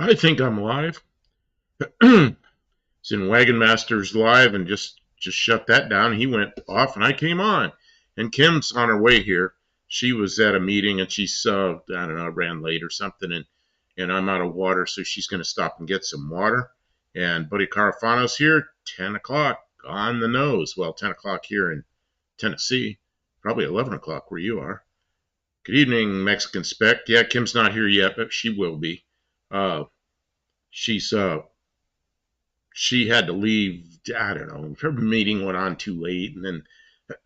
I think I'm live. It's in Wagon Masters Live and just shut that down. He went off and I came on. And Kim's on her way here. She was at a meeting and she's I don't know, ran late or something, and I'm out of water, so she's going to stop and get some water. And Buddy Carafano's here, 10 o'clock on the nose. Well, 10 o'clock here in Tennessee, probably 11 o'clock where you are. Good evening, Mexican Spec. Yeah, Kim's not here yet, but she will be. Uh, she's she had to leave. I don't know. Her meeting went on too late, and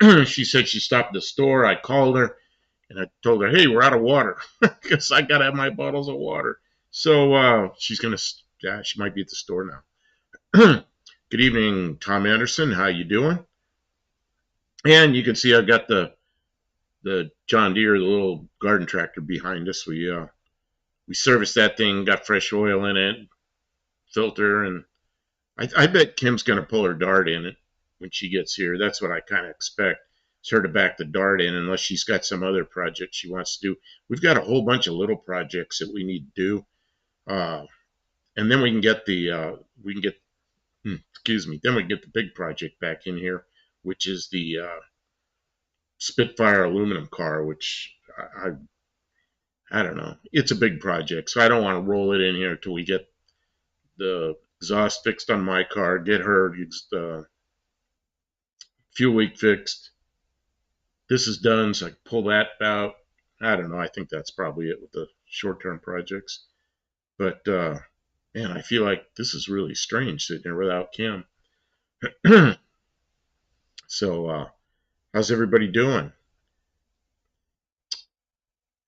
then she said she stopped at the store. I called her and I told her, "Hey, we're out of water because I gotta have my bottles of water." So she's gonna. Yeah, she might be at the store now. Good evening, Tom Anderson. How you doing? And you can see I've got the John Deere, the little garden tractor behind us. We serviced that thing, got fresh oil in it, filter, and I bet Kim's going to pull her dart in it when she gets here. That's what I kind of expect. It's her to back the dart in unless she's got some other project she wants to do. We've got a whole bunch of little projects that we need to do. And then we can get then we can get the big project back in here, which is the Spitfire aluminum car, which I don't know. It's a big project, so I don't want to roll it in here until we get the exhaust fixed on my car, get her fuel leak fixed. This is done, so I can pull that out. I don't know. I think that's probably it with the short-term projects. But man, I feel like this is really strange sitting here without Kim. So how's everybody doing?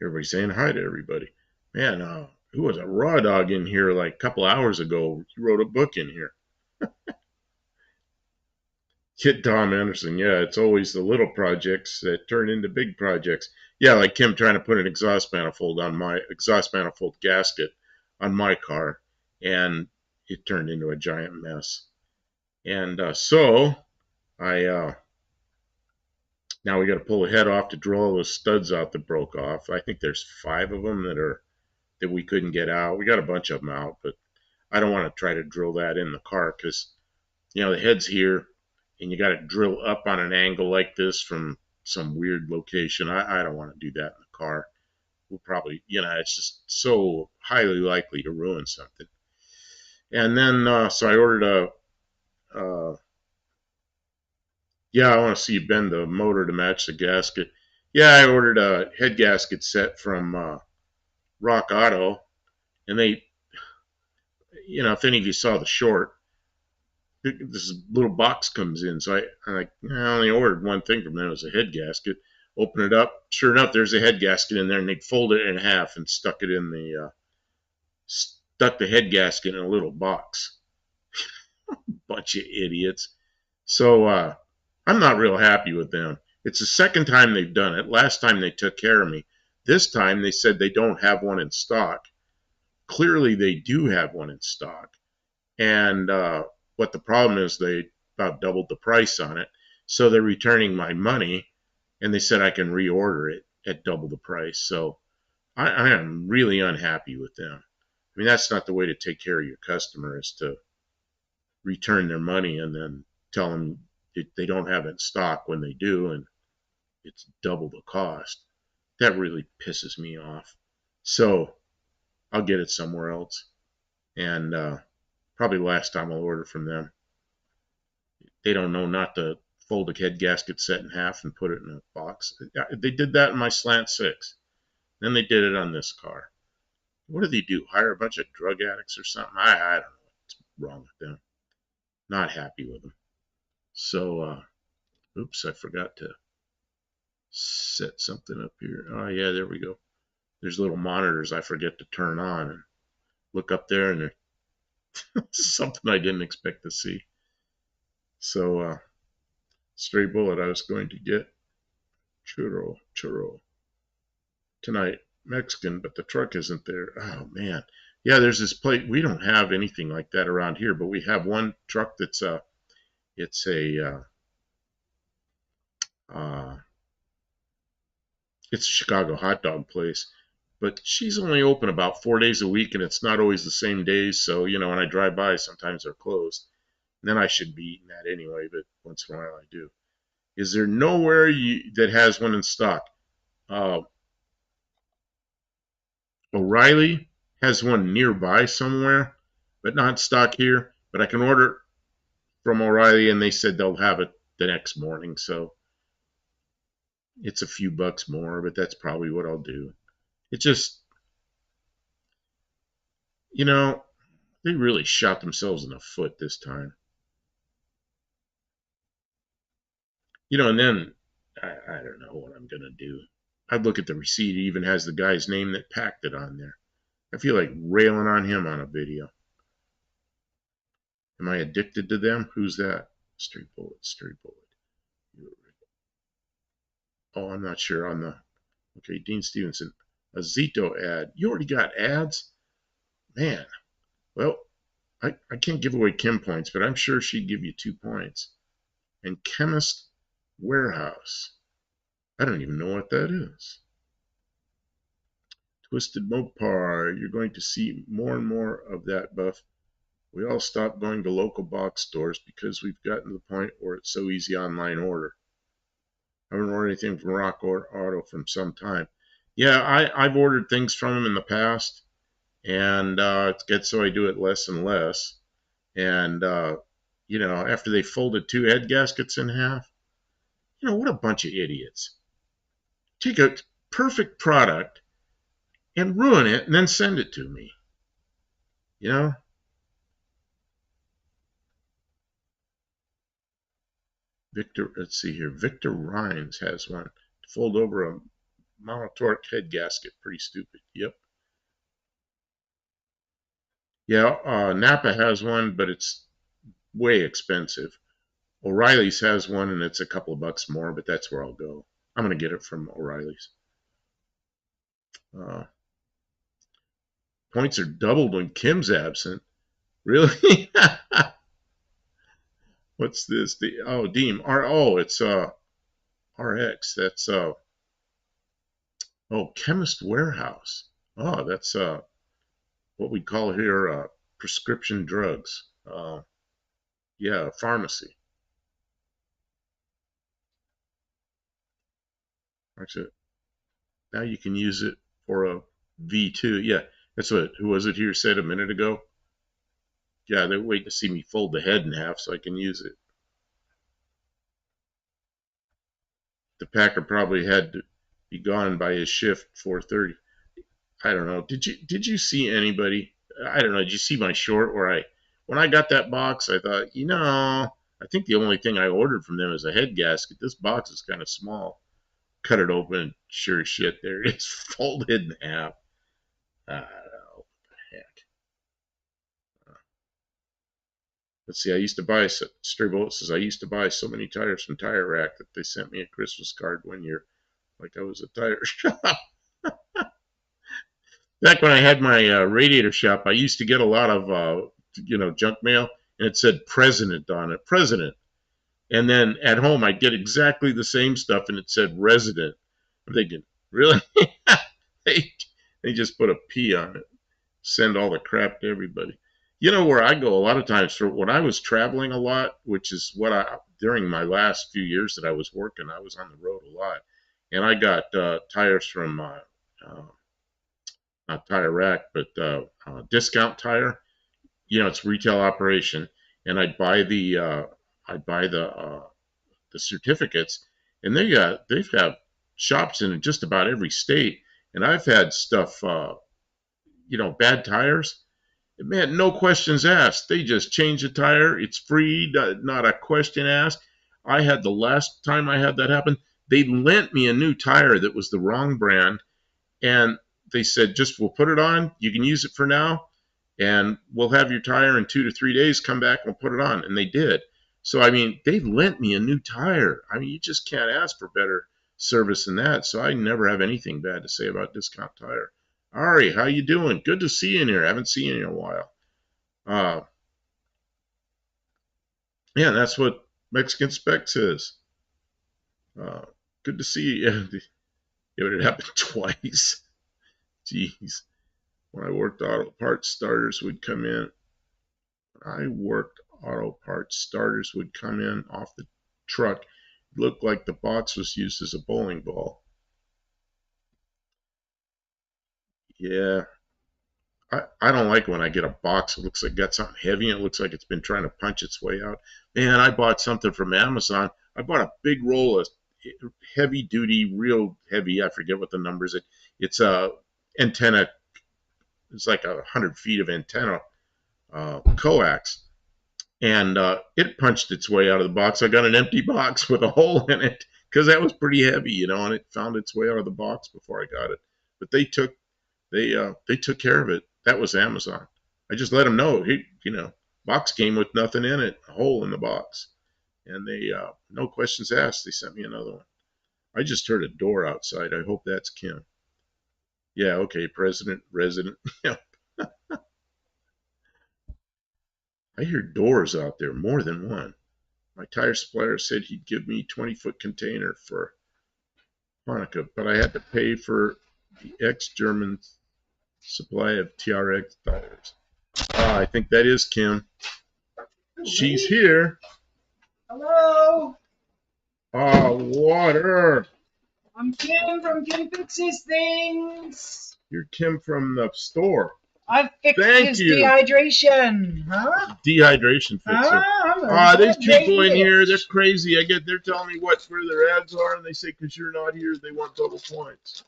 Everybody saying hi to everybody. Man, who was a raw dog in here like a couple hours ago? He wrote a book in here. Kid Tom Anderson, yeah, it's always the little projects that turn into big projects. Yeah, like Kim trying to put an exhaust manifold gasket on my car, and it turned into a giant mess. And so I now we got to pull the head off to drill all those studs out that broke off. I think there's 5 of them that we couldn't get out. We got a bunch of them out, but I don't want to try to drill that in the car because the head's here and you got to drill up on an angle like this from some weird location. I don't want to do that in the car. We'll probably, it's just so highly likely to ruin something. And then, so I ordered I want to see you bend the motor to match the gasket. Yeah, I ordered a head gasket set from Rock Auto, and they, if any of you saw the short, this little box comes in. So I only ordered one thing from them. It was a head gasket. Open it up. Sure enough, there's a head gasket in there, and they folded it in half and stuck the head gasket in a little box. Bunch of idiots. So I'm not real happy with them. It's the second time they've done it. Last time they took care of me. This time they said they don't have one in stock. Clearly they do have one in stock. And what the problem is, they about doubled the price on it. So they're returning my money, and they said I can reorder it at double the price. So I am really unhappy with them. I mean, that's not the way to take care of your customer, is to return their money and then tell them they don't have it in stock when they do, and it's double the cost. That really pisses me off. So I'll get it somewhere else. And probably last time I'll order from them. They don't know not to fold a head gasket set in half and put it in a box. They did that in my Slant 6. Then they did it on this car. What do they do? Hire a bunch of drug addicts or something? I don't know what's wrong with them. Not happy with them. So, oops, I forgot to set something up here. Oh, yeah, there we go. There's little monitors I forget to turn on and look up there, and something I didn't expect to see. So, stray bullet I was going to get. Churro tonight, Mexican, but the truck isn't there. Oh man, yeah. There's this place. We don't have anything like that around here, but we have one truck that's it's a Chicago hot dog place. But she's only open about 4 days a week, and it's not always the same days. So, when I drive by, sometimes they're closed. And then I should be eating that anyway, but once in a while I do. Is there nowhere that has one in stock? Uh, O'Reilly has one nearby somewhere, but not stock here. But I can order from O'Reilly, and they said they'll have it the next morning. So it's a few bucks more, but that's probably what I'll do. It just, they really shot themselves in the foot this time. And then I don't know what I'm going to do. I'd look at the receipt. It even has the guy's name that packed it on there. I feel like railing on him on a video. Am I addicted to them? Who's that? Straight bullet, straight bullet. Oh, I'm not sure on the. Okay, Dean Stevenson. A Zito ad. You already got ads? Man. Well, I can't give away Kim points, but I'm sure she'd give you 2 points. And Chemist Warehouse. I don't even know what that is. Twisted Mopar. You're going to see more and more of that, Buff. We all stopped going to local box stores because we've gotten to the point where it's so easy online order. I haven't ordered anything from Rock Auto from some time. Yeah, I've ordered things from them in the past, and it gets so I do it less and less. And, after they folded 2 head gaskets in half, what a bunch of idiots. Take a perfect product and ruin it and then send it to me. Victor, let's see here. Victor Rhines has one. Fold over a monotoric head gasket. Pretty stupid. Yep. Yeah, Napa has one, but it's way expensive. O'Reilly's has one, and it's a couple of bucks more, but that's where I'll go. I'm going to get it from O'Reilly's. Points are doubled when Kim's absent. Really? What's this? Deem. It's RX. That's Chemist Warehouse. Oh, that's what we call here prescription drugs. Yeah, pharmacy. Actually, now you can use it for a V2. Yeah, that's what, who was it here said a minute ago? Yeah, they're waiting to see me fold the head in half so I can use it. The Packer probably had to be gone by his shift 4:30. I don't know. Did you see anybody? I don't know. Did you see my short where when I got that box, I thought, I think the only thing I ordered from them is a head gasket. This box is kind of small. Cut it open, sure as shit, there it is, folded in half. I don't know. What the heck? Let's see, I used to buy, Stray Bullet says, I used to buy so many tires from Tire Rack that they sent me a Christmas card one year, like I was a tire shop. Back when I had my radiator shop, I used to get a lot of, junk mail, and it said President on it, President. And then at home, I'd get exactly the same stuff, and it said Resident. I'm thinking, really? they, they just put a P on it. Send all the crap to everybody. Where I go a lot of times for when I was traveling a lot, which is what during my last few years that I was working, I was on the road a lot. And I got tires from not Tire Rack, but Discount Tire. It's retail operation, and I'd buy the certificates, and they've got shops in just about every state, and I've had stuff, bad tires. Man, no questions asked. They just change the tire. It's free, not a question asked. I had the last time I had that happen, they lent me a new tire that was the wrong brand, and they said, just we'll put it on. You can use it for now, and we'll have your tire in 2 to 3 days. Come back and we'll put it on. And they did. So, they lent me a new tire. You just can't ask for better service than that. So I never have anything bad to say about Discount Tire. Ari, how you doing? Good to see you in here. I haven't seen you in a while. Yeah, that's what Mexican Specs is. Good to see you. Yeah, but it happened twice. Jeez. When I worked auto parts, starters would come in. Starters would come in off the truck. It looked like the box was used as a bowling ball. Yeah. I don't like when I get a box. It looks like it got something heavy and it looks like it's been trying to punch its way out. Man, I bought something from Amazon. I bought a big roll of heavy duty, real heavy. I forget what the numbers. It's a antenna. It's like 100 feet of antenna coax, and it punched its way out of the box. I got an empty box with a hole in it because that was pretty heavy, and it found its way out of the box before I got it. But they took care of it. That was Amazon. I just let them know, hey, box came with nothing in it, a hole in the box, and they no questions asked. They sent me another one. I just heard a door outside. I hope that's Kim. Yeah, okay, president, resident. Yeah. I hear doors out there, more than one. My tire supplier said he'd give me 20-foot container for Hanukkah, but I had to pay for the ex-German supply of TRX tires. I think that is Kim. She's here. Hello. Water. I'm Kim from Kim Fixes Things. You're Kim from the store. I fixed his dehydration. Huh? Dehydration fixer. There's people in here. They're crazy. They're telling me where their ads are, and they say because you're not here, they want double points.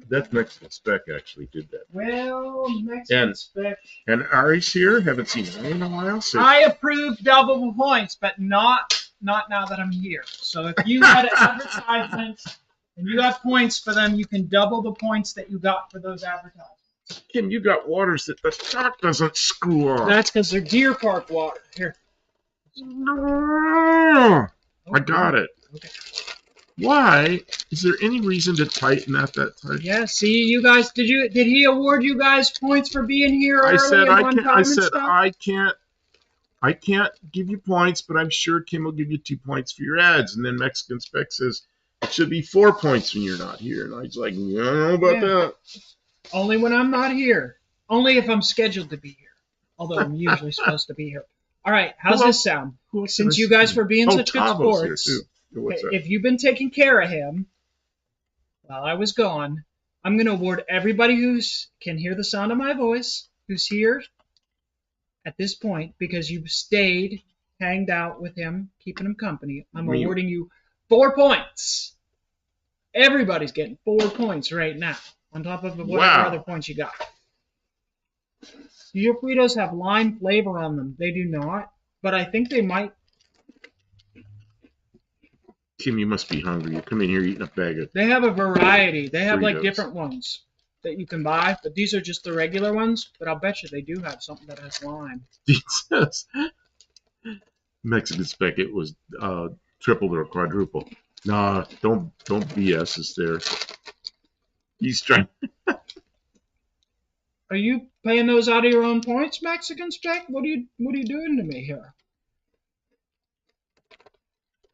That's Mexican Spec actually did that. Well, Mexican Spec. And Ari's here. Haven't seen Ari in a while. So. I approve double points, but not now that I'm here. So if you had advertisements and you have points for them, you can double the points that you got for those advertisements. Kim, you got waters that the stock doesn't screw off. That's because they're Deer Park water. Here. No. I got it. Okay. Why? Is there any reason to tighten that tight? Yeah, see, you guys, did he award you guys points for being here early I can't give you points, but I'm sure Kim will give you 2 points for your ads. And then Mexican Spec says it should be 4 points when you're not here. And I was like, I don't know about that. Only when I'm not here. Only if I'm scheduled to be here. Although I'm usually supposed to be here. All right, how's this sound? Since you guys were being such good sports, if you've been taking care of him while I was gone, I'm going to award everybody who can hear the sound of my voice, who's here at this point, because you've stayed, hanged out with him, keeping him company. I'm awarding you 4 points. Everybody's getting 4 points right now, on top of whatever other points you got. Do your Fritos have lime flavor on them? They do not, but I think they might. Kim, you must be hungry. You come in here eating a bag of. They have a variety. They have Fritos. Like different ones that you can buy, but these are just the regular ones. But I'll bet you they do have something that has lime. Jesus. Mexican Spec, it was tripled or quadrupled. Nah, don't BS us there. He's trying. Are you paying those out of your own points, Mexican Spec? What are you doing to me here?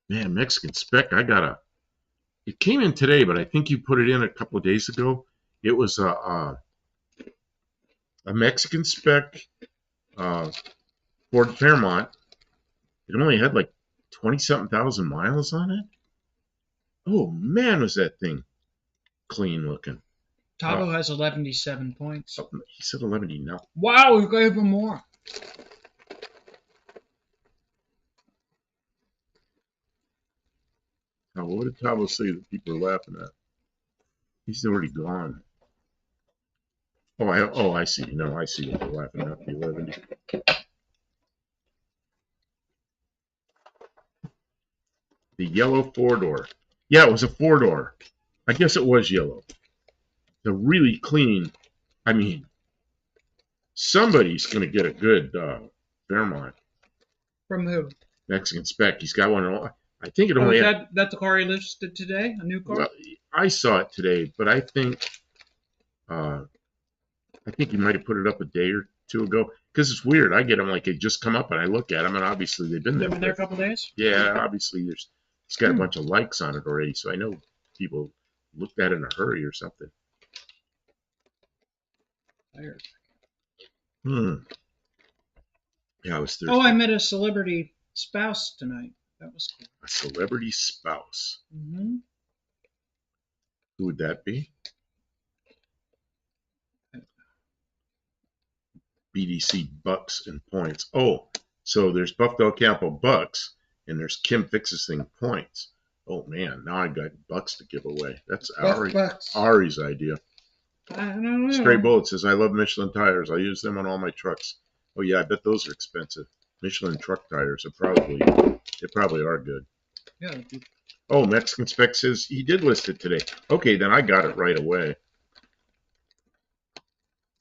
Man, Mexican Spec, it came in today, but I think you put it in a couple of days ago. It was a Mexican Spec Ford Fairmont. It only had like 20-something thousand miles on it. Oh man, was that thing clean looking. Tabo has 11-7 points. He said 11 now. Wow, we gave him more. Now, what did Tabo say that people are laughing at? He's already gone. I see. No, I see what they're laughing at. The 11. The yellow 4-door. Yeah, it was a 4-door. I guess it was yellow. The really clean. I mean, somebody's going to get a good Fairmont. From who? Mexican Spec. He's got one. I think it only. That's the car he listed today. A new car. Well, I saw it today, but I think he might have put it up a day or two ago. Because it's weird. I get them like they just come up and I look at them, and obviously they've been there. They've been there a couple days. Yeah, obviously it's got a bunch of likes on it already, so I know people looked at it in a hurry or something. tires. Yeah, I was thirsty. Oh, I met a celebrity spouse tonight. That was cool. A celebrity spouse. Mm-hmm. Who would that be? BDC Bucks and Points. Oh, so there's Buffalo Campo Bucks, and there's Kim Fixes Thing Points. Oh man, now I got Bucks to give away. That's Ari's idea. I don't know. Stray Bullet says, I love Michelin tires. I use them on all my trucks. Oh yeah, I bet those are expensive. Michelin truck tires are probably are good. Yeah. Oh, Mexican Spec says he did list it today. Okay, then I got it right away.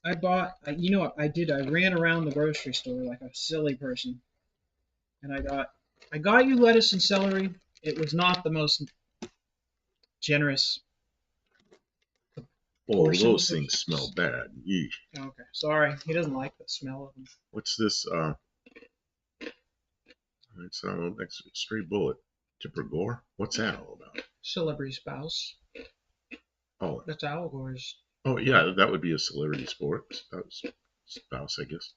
I bought, you know what I did? I ran around the grocery store like a silly person. And I got you lettuce and celery. It was not the most generous. Oh, those things smell bad. Yeesh. Okay, sorry. He doesn't like the smell of them. What's this? It's next Stray Bullet. Tipper Gore? What's that all about? Celebrity spouse. Oh. That's Al Gore's. Oh, yeah, that would be a celebrity spouse, I guess.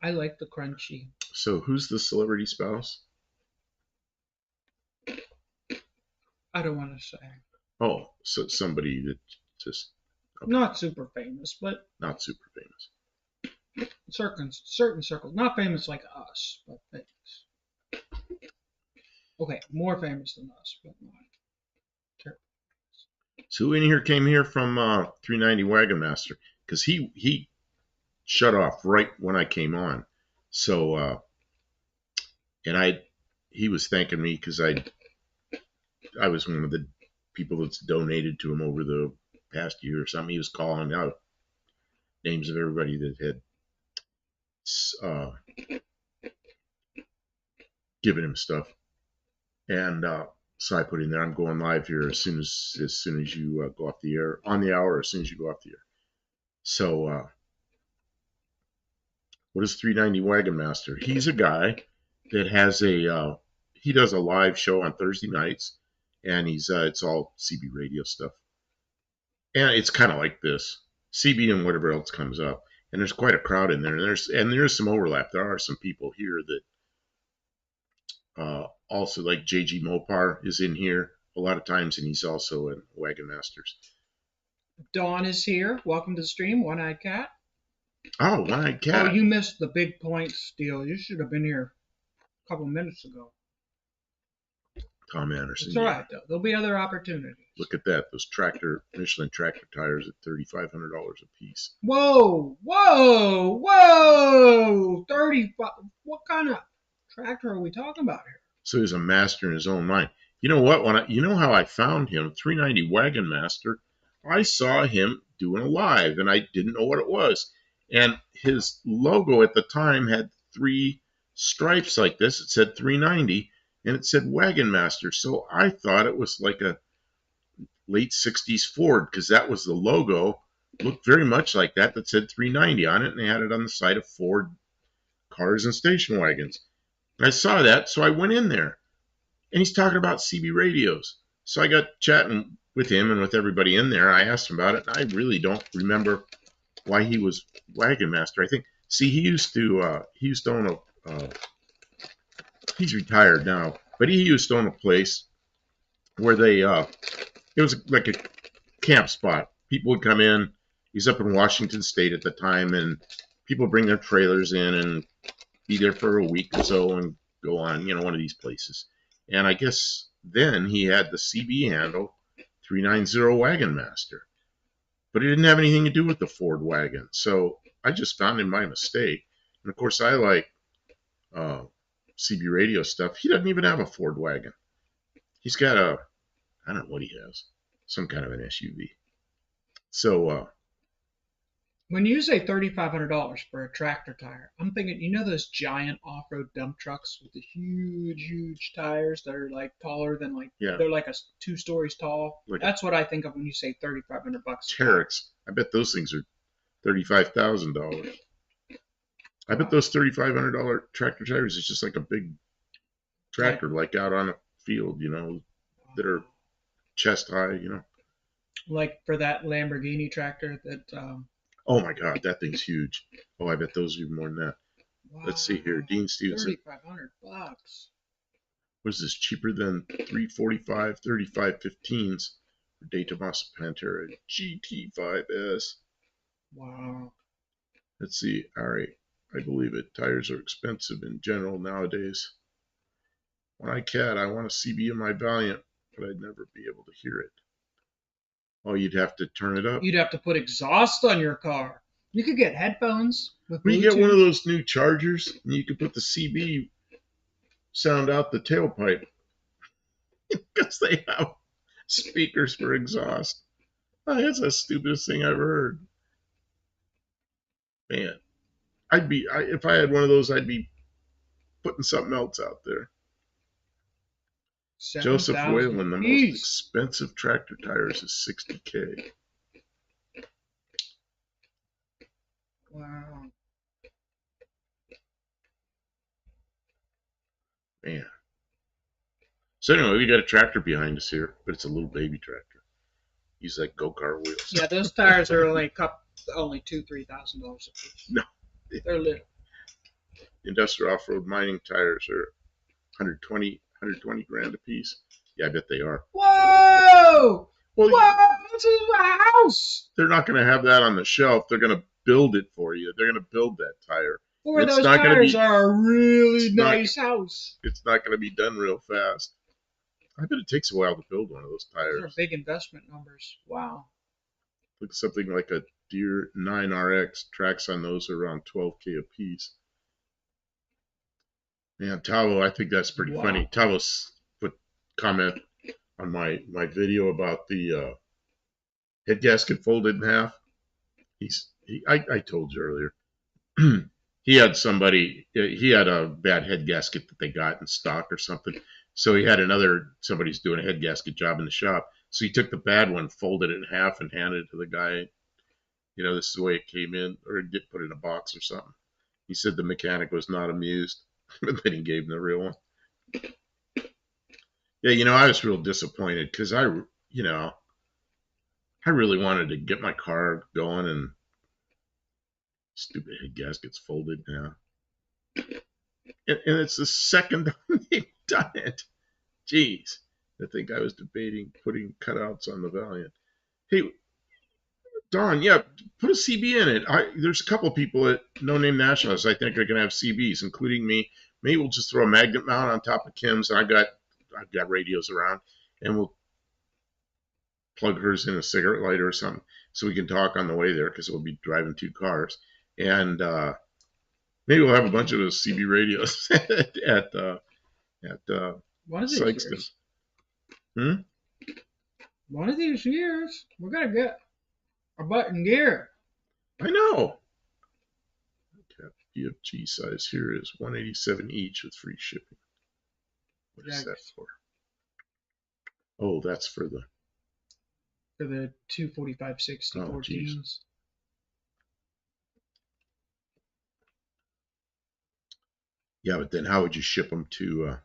I like the crunchy. So who's the celebrity spouse? I don't want to say. Oh, so somebody that just... Okay. Not super famous, but... Not super famous. Certain circles. Not famous like us, but famous. Okay, more famous than us, but not terrible. So who in here came here from 390 Wagon Master? Because he shut off right when I came on. So, and he was thanking me because I was one of the people that's donated to him over the past year or something. He was calling out names of everybody that had given him stuff. And so I put in there, I'm going live here as soon as you go off the air, on the hour, as soon as you go off the air. So what is 390 Wagon Master? He's a guy that has he does a live show on Thursday nights, and it's all CB radio stuff. And it's kind of like this, CB and whatever else comes up. And there's quite a crowd in there, and there's some overlap. There are some people here that also, like JG Mopar is in here a lot of times, and he's also in Wagon Masters. Dawn is here. Welcome to the stream, One-Eyed Cat. Oh, One-Eyed Cat. Oh, you missed the big points deal. You should have been here a couple minutes ago. Tom Anderson. It's all right, though. There'll be other opportunities. Look at that. Those Michelin tractor tires at $3,500 a piece. Whoa, whoa, whoa. 35. What kind of tractor are we talking about here? So he's a master in his own mind. You know what? You know how I found him? 390 Wagon Master. I saw him doing a live, and I didn't know what it was. And his logo at the time had 3 stripes like this. It said 390, and it said Wagon Master. So I thought it was like a late 60s Ford, because that was the logo. Looked very much like that said 390 on it, and they had it on the side of Ford cars and station wagons. I saw that, so I went in there, and he's talking about CB radios. So I got chatting with him and with everybody in there. I asked him about it, and I really don't remember why he was Wagon Master. I think, see, he used to own he's retired now, but he used to own a place where it was like a camp spot. People would come in. He's up in Washington State at the time, and people bring their trailers in and be there for a week or so and go on, one of these places. And I guess then he had the CB handle 390 Wagon Master, but it didn't have anything to do with the Ford wagon. So I just found him by mistake. And of course, I like CB radio stuff. He doesn't even have a Ford wagon. He's got I don't know what he has, some kind of an SUV. So when you say $3,500 for a tractor tire, I'm thinking, those giant off-road dump trucks with the huge tires that are like taller than they're like 2 stories tall. That's what I think of when you say $3,500. Terex. I bet those things are $35,000. I bet those $3,500 tractor tires is just like a big tractor, like out on a field, that are chest high, Like for that Lamborghini tractor that Oh my God, that thing's huge. Oh, I bet those are even more than that. Wow. Let's see here. Dean Stevenson. $3,500. What is this? Cheaper than 345 3515s for De Tomaso Pantera GT5S. Wow. Let's see. All right. I believe it. Tires are expensive in general nowadays. When I cat, I want a CB in my Valiant, but I'd never be able to hear it. Oh, you'd have to turn it up? You'd have to put exhaust on your car. You could get headphones with Bluetooth. You get one of those new chargers, and you could put the CB sound out the tailpipe. Because they have speakers for exhaust. Oh, that's the stupidest thing I've ever heard. Man, if I had one of those, I'd be putting something else out there. Joseph Whalen, the most expensive tractor tires is $60K. Wow. Man. So anyway, we got a tractor behind us here, but it's a little baby tractor. Use like go-kart wheels. Yeah, those tires are only $2,000-$3,000 a piece. No. They're little. Industrial off-road mining tires are 120 grand a piece. Yeah, I bet they are. Whoa! Well, whoa! This is a house! They're not going to have that on the shelf. They're going to build it for you. They're going to build that tire. Or those tires are a really nice house. It's not going to be done real fast. I bet it takes a while to build one of those tires. Those are big investment numbers. Wow. Look, something like a Deere 9RX. Tracks on those are around $12K a piece. Man, Tavo, I think that's pretty funny. Tavo's put comment on my video about the head gasket folded in half. I told you earlier. He had a bad head gasket that they got in stock or something. So he had somebody's doing a head gasket job in the shop. So he took the bad one, folded it in half, and handed it to the guy. You know, this is the way it came in, or get put in a box or something. He said the mechanic was not amused, but then he gave him the real one. Yeah, you know, I was real disappointed because I really wanted to get my car going, and stupid head gasket's folded now. And it's the second time they've done it. Jeez. I think I was debating putting cutouts on the Valiant. Hey, Don, yeah, put a CB in it. There's a couple of people at No Name Nationals I think are going to have CBs, including me. Maybe we'll just throw a magnet mount on top of Kim's, and I've got radios around, and we'll plug hers in a cigarette lighter or something so we can talk on the way there because we'll be driving 2 cars. And maybe we'll have a bunch of those CB radios at Sykeston. One of these years, we're going to get a button gear. I know. BFG size here is 187 each with free shipping. What is that for? Oh, that's for the 245/60 14s. Yeah, but then how would you ship them to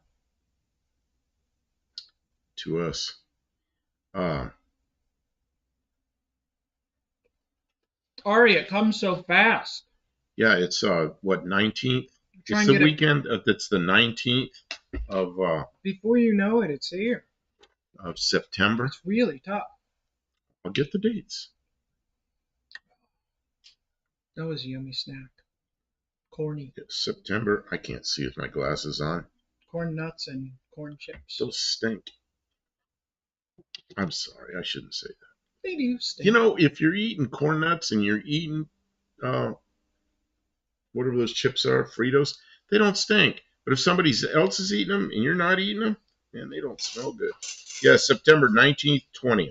us? Ari, it comes so fast. Yeah, it's 19th? It's the weekend. It's the 19th of. Before you know it, it's here. Of September. It's really tough. I'll get the dates. That was a yummy snack. Corny. September. I can't see with my glasses on. Corn nuts and corn chips. Those stink. I'm sorry, I shouldn't say that. They do stink. You know, if you're eating corn nuts and you're eating whatever those chips are, Fritos, they don't stink. But if somebody else is eating them and you're not eating them, man, they don't smell good. Yeah, September 19th, 20th,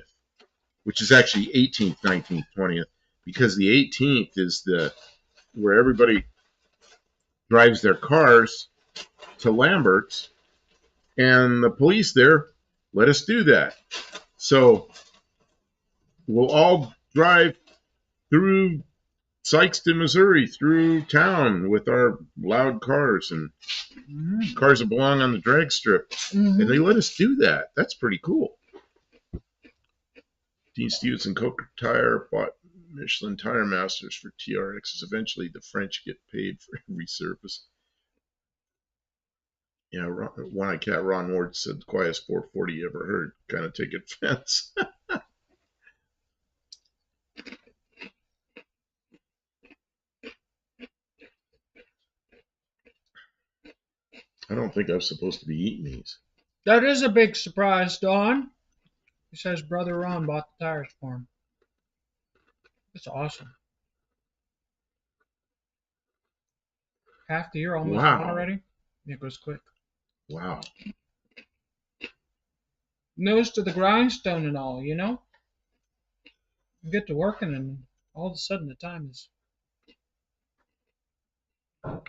which is actually 18th, 19th, 20th, because the 18th is where everybody drives their cars to Lambert's, and the police there let us do that. So we'll all drive through Sykeston, Missouri, through town with our loud cars and cars that belong on the drag strip. And they let us do that. That's pretty cool. Dean Stevenson Coker Tire bought Michelin Tire Masters for TRXs. Eventually, the French get paid for every service. Yeah, One-Eye Cat Ron Ward said the quietest 440 you ever heard. Kind of take offense. I don't think I'm supposed to be eating these. That is a big surprise, Don. He says brother Ron bought the tires for him. That's awesome. Half the year almost gone already? It goes quick. Wow. Nose to the grindstone and all, you know? You get to working and all of a sudden the time is...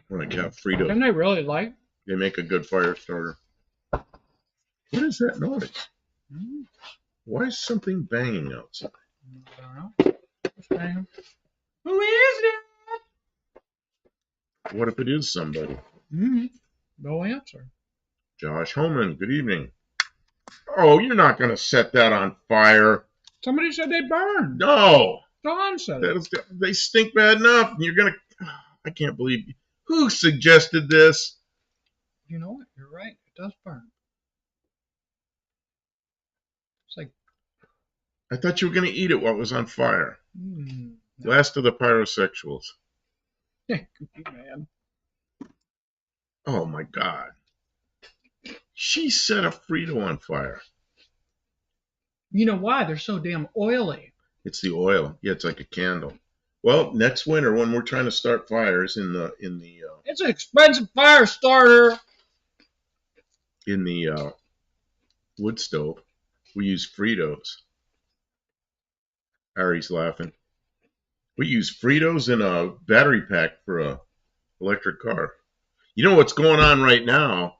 When I got Frito. Don't they really like? They make a good fire starter. What is that noise? Mm-hmm. Why is something banging outside? I don't know. What's banging? Who is it? What if it is somebody? Mm-hmm. No answer. Josh Homan, good evening. Oh, you're not going to set that on fire. Somebody said they burned. No. Don said it. They stink bad enough. And you're going to... I can't believe... Who suggested this? You know what? You're right. It does burn. It's like... I thought you were going to eat it while it was on fire. No. Last of the pyrosexuals. Man. Oh, my God. She set a Frito on fire. You know why? They're so damn oily. It's the oil. Yeah, it's like a candle. Well, next winter when we're trying to start fires it's an expensive fire starter. In the wood stove, we use Fritos. Ari's laughing. We use Fritos in a battery pack for a electric car. You know what's going on right now?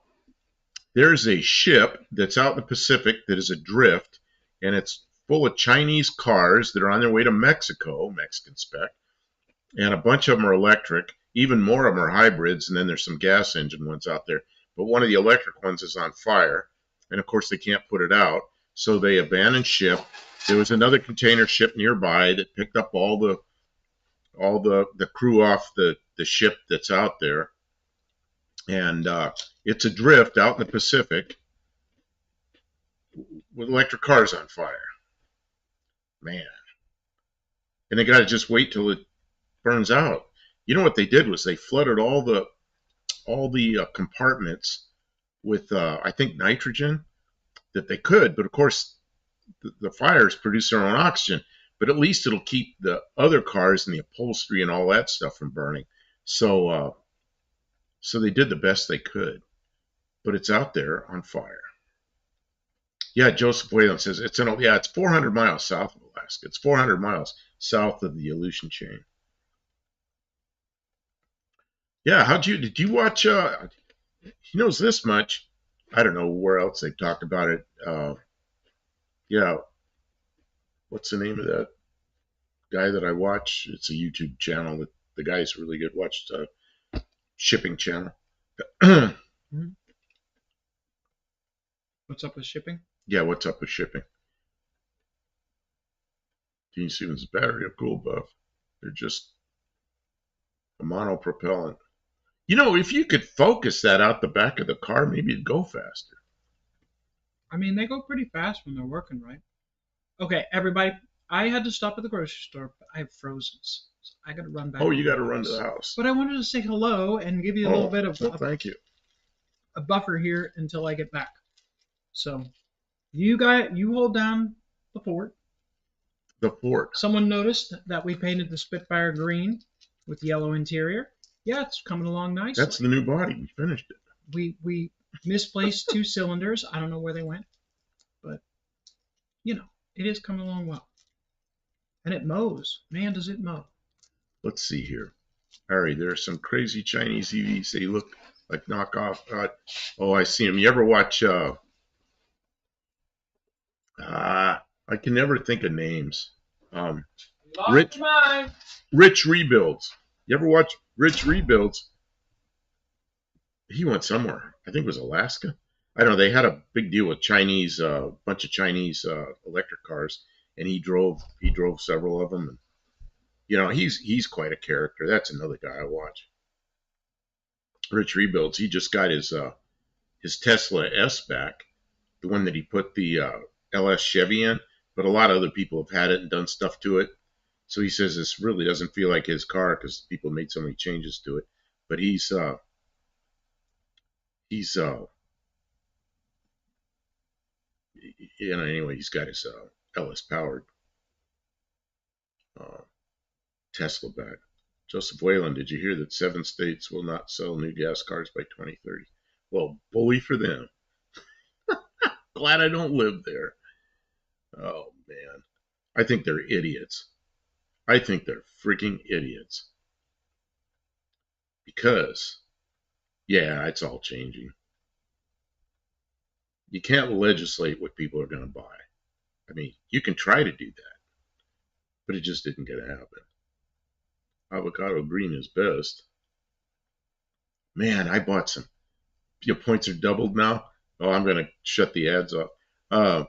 There's a ship that's out in the Pacific that is adrift, and it's full of Chinese cars that are on their way to Mexico, Mexican spec, and a bunch of them are electric. Even more of them are hybrids, and then there's some gas engine ones out there. But one of the electric ones is on fire, and of course they can't put it out, so they abandon ship. There was another container ship nearby that picked up all the crew off the ship that's out there, and it's adrift out in the Pacific with electric cars on fire. Man. And they got to just wait till it burns out. You know what they did was they flooded all the compartments with I think nitrogen that they could, but of course the fires produce their own oxygen, but at least it'll keep the other cars and the upholstery and all that stuff from burning. So they did the best they could, but it's out there on fire. Yeah, Joseph Whalen says it's 400 miles south of Alaska. It's 400 miles south of the Aleutian chain. Yeah, did you watch, he knows this much. I don't know where else they've talked about it. Yeah, what's the name of that guy that I watch? It's a YouTube channel that the guy's really good. Watched shipping channel. What's up with shipping? Yeah, what's up with shipping? Gene Stevens' battery of cool buff. They're just a monopropellant. You know, if you could focus that out the back of the car, maybe it'd go faster. I mean, they go pretty fast when they're working, right? Okay, everybody, I had to stop at the grocery store. I have frozens. So I got to run back. Oh, you got to run to the house. But I wanted to say hello and give you a little bit of thank you. A buffer here until I get back. So you hold down the fort. The fort. Someone noticed that we painted the Spitfire green with yellow interior. Yeah, it's coming along nicely. That's the new body. We finished it. We misplaced 2 cylinders. I don't know where they went. But, you know, it is coming along well. And it mows. Man, does it mow. Let's see here. Harry, there are some crazy Chinese EVs. They look like knockoff. Oh, I see them. You ever watch... I can never think of names. Rich Rebuilds. You ever watch Rich Rebuilds? He went somewhere. I think it was Alaska. I don't know. They had a big deal with Chinese, bunch of Chinese electric cars, and he drove several of them. You know, he's quite a character. That's another guy I watch. Rich Rebuilds. He just got his Tesla S back, the one that he put the LS Chevy in. But a lot of other people have had it and done stuff to it. So he says this really doesn't feel like his car because people made so many changes to it. But he's you know, anyway, he's got his LS powered uh, Tesla back. Joseph Whalen, did you hear that 7 states will not sell new gas cars by 2030? Well, bully for them. Glad I don't live there. Oh, man. I think they're idiots. I think they're freaking idiots. Because, yeah, it's all changing. You can't legislate what people are going to buy. I mean, you can try to do that, but it just isn't going to happen. Avocado green is best. Man, I bought some. Your points are doubled now. Oh, I'm going to shut the ads off. Uh,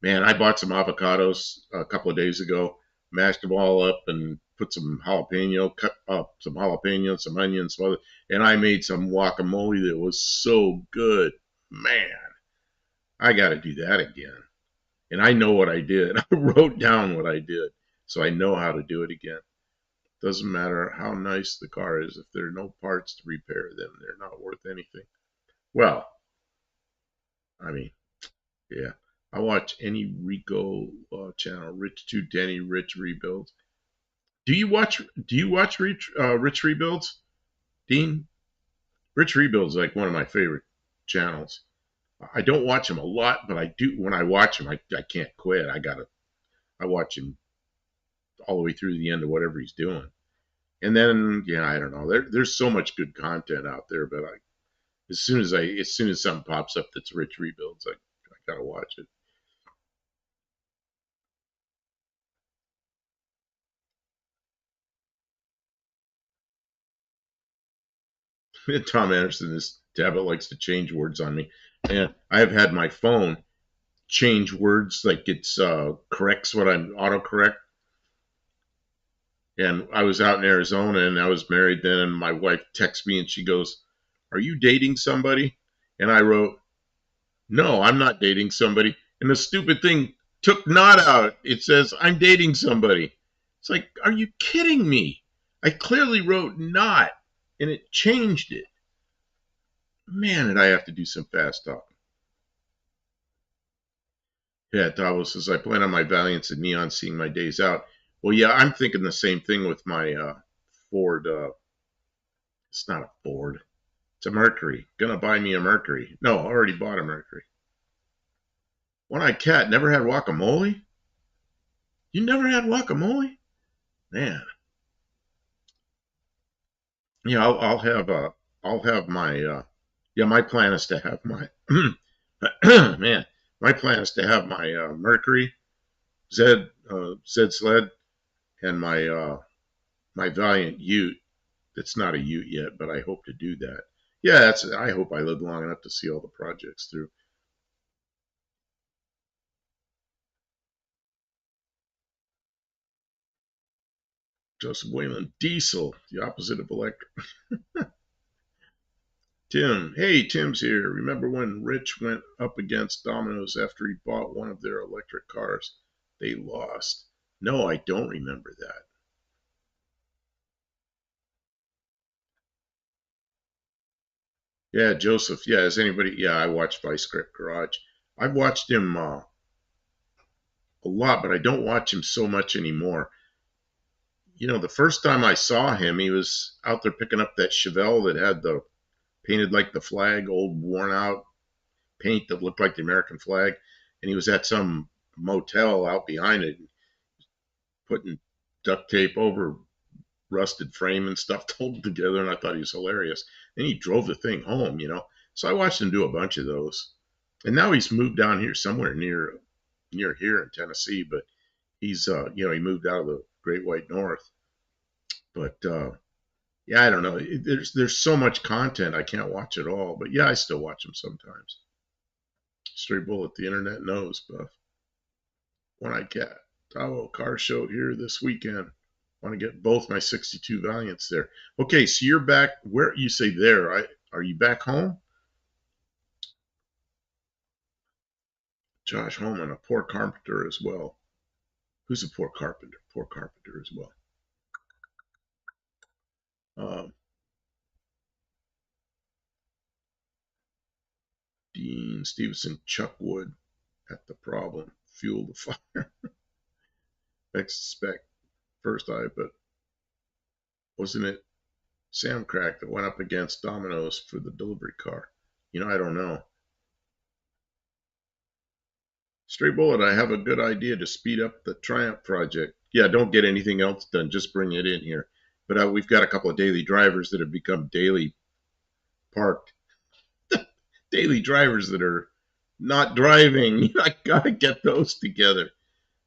Man, I bought some avocados a couple of days ago, mashed them all up, and put some jalapeno, cut up some jalapenos, some onions, and I made some guacamole that was so good. Man, I got to do that again. And I know what I did. I wrote down what I did, so I know how to do it again. Doesn't matter how nice the car is. If there are no parts to repair them, they're not worth anything. Well, I mean, yeah. I watch any Rico channel, Rich 2 Denny, Rich Rebuilds. Do you watch Rich Rebuilds, Dean? Rich Rebuilds is like one of my favorite channels. I don't watch him a lot, but I do. When I watch him, I can't quit. I watch him all the way through the end of whatever he's doing. And then, yeah, I don't know. There's so much good content out there, but as soon as something pops up that's Rich Rebuilds, I gotta watch it. Tom Anderson, this tablet likes to change words on me, and I have had my phone change words like it's corrects what I'm autocorrect. And I was out in Arizona and I was married then, and my wife texts me and she goes, "Are you dating somebody?" And I wrote, "No, I'm not dating somebody." And the stupid thing took not out. It says, "I'm dating somebody." It's like, are you kidding me? I clearly wrote not, and it changed it. Man, did I have to do some fast talking. Yeah, Davos says, I plan on my Valiants and Neon seeing my days out. Well, yeah, I'm thinking the same thing with my Ford. It's not a Ford. It's a Mercury. Gonna buy me a Mercury. No, I already bought a Mercury. One-eyed cat never had guacamole? You never had guacamole? Man. Yeah, I'll have my yeah, my plan is to have my man, my plan is to have my Mercury Zed sled and my Valiant Ute. It's not a Ute yet, but I hope to do that. Yeah, I hope I live long enough to see all the projects through. Joseph Wayland, diesel, the opposite of electric. Tim, hey, Tim's here. Remember when Rich went up against Domino's after he bought one of their electric cars? They lost. No, I don't remember that. Yeah, Joseph. Yeah, is anybody? Yeah, I watched Vice Grip Garage. I've watched him a lot, but I don't watch him so much anymore. You know, the first time I saw him, he was out there picking up that Chevelle that had the painted like the flag, old worn out paint that looked like the American flag, and he was at some motel out behind it, putting duct tape over rusted frame and stuff to hold it together, and I thought he was hilarious. And he drove the thing home, you know. So I watched him do a bunch of those, and now he's moved down here somewhere near here in Tennessee, but he's he moved out of the Great White North, but yeah, I don't know. There's so much content I can't watch it all, but yeah, I still watch them sometimes. Straight bullet, the internet knows, Buff. One eyed cat. Tahoe car show here this weekend. Want to get both my 62 Valiants there. Okay, so you're back. Where you say there? Are you back home? Josh Holman, a poor carpenter as well. Who's a poor carpenter? Poor carpenter as well. Dean Stevenson, Chuck Wood at the problem. Fuel the fire. Expect first eye, but wasn't it Sam Crack that went up against Domino's for the delivery car? You know, I don't know. Stray Bullet, I have a good idea to speed up the Triumph project. Yeah, don't get anything else done. Just bring it in here. But we've got a couple of daily drivers that have become daily parked. Daily drivers that are not driving. I got to get those together.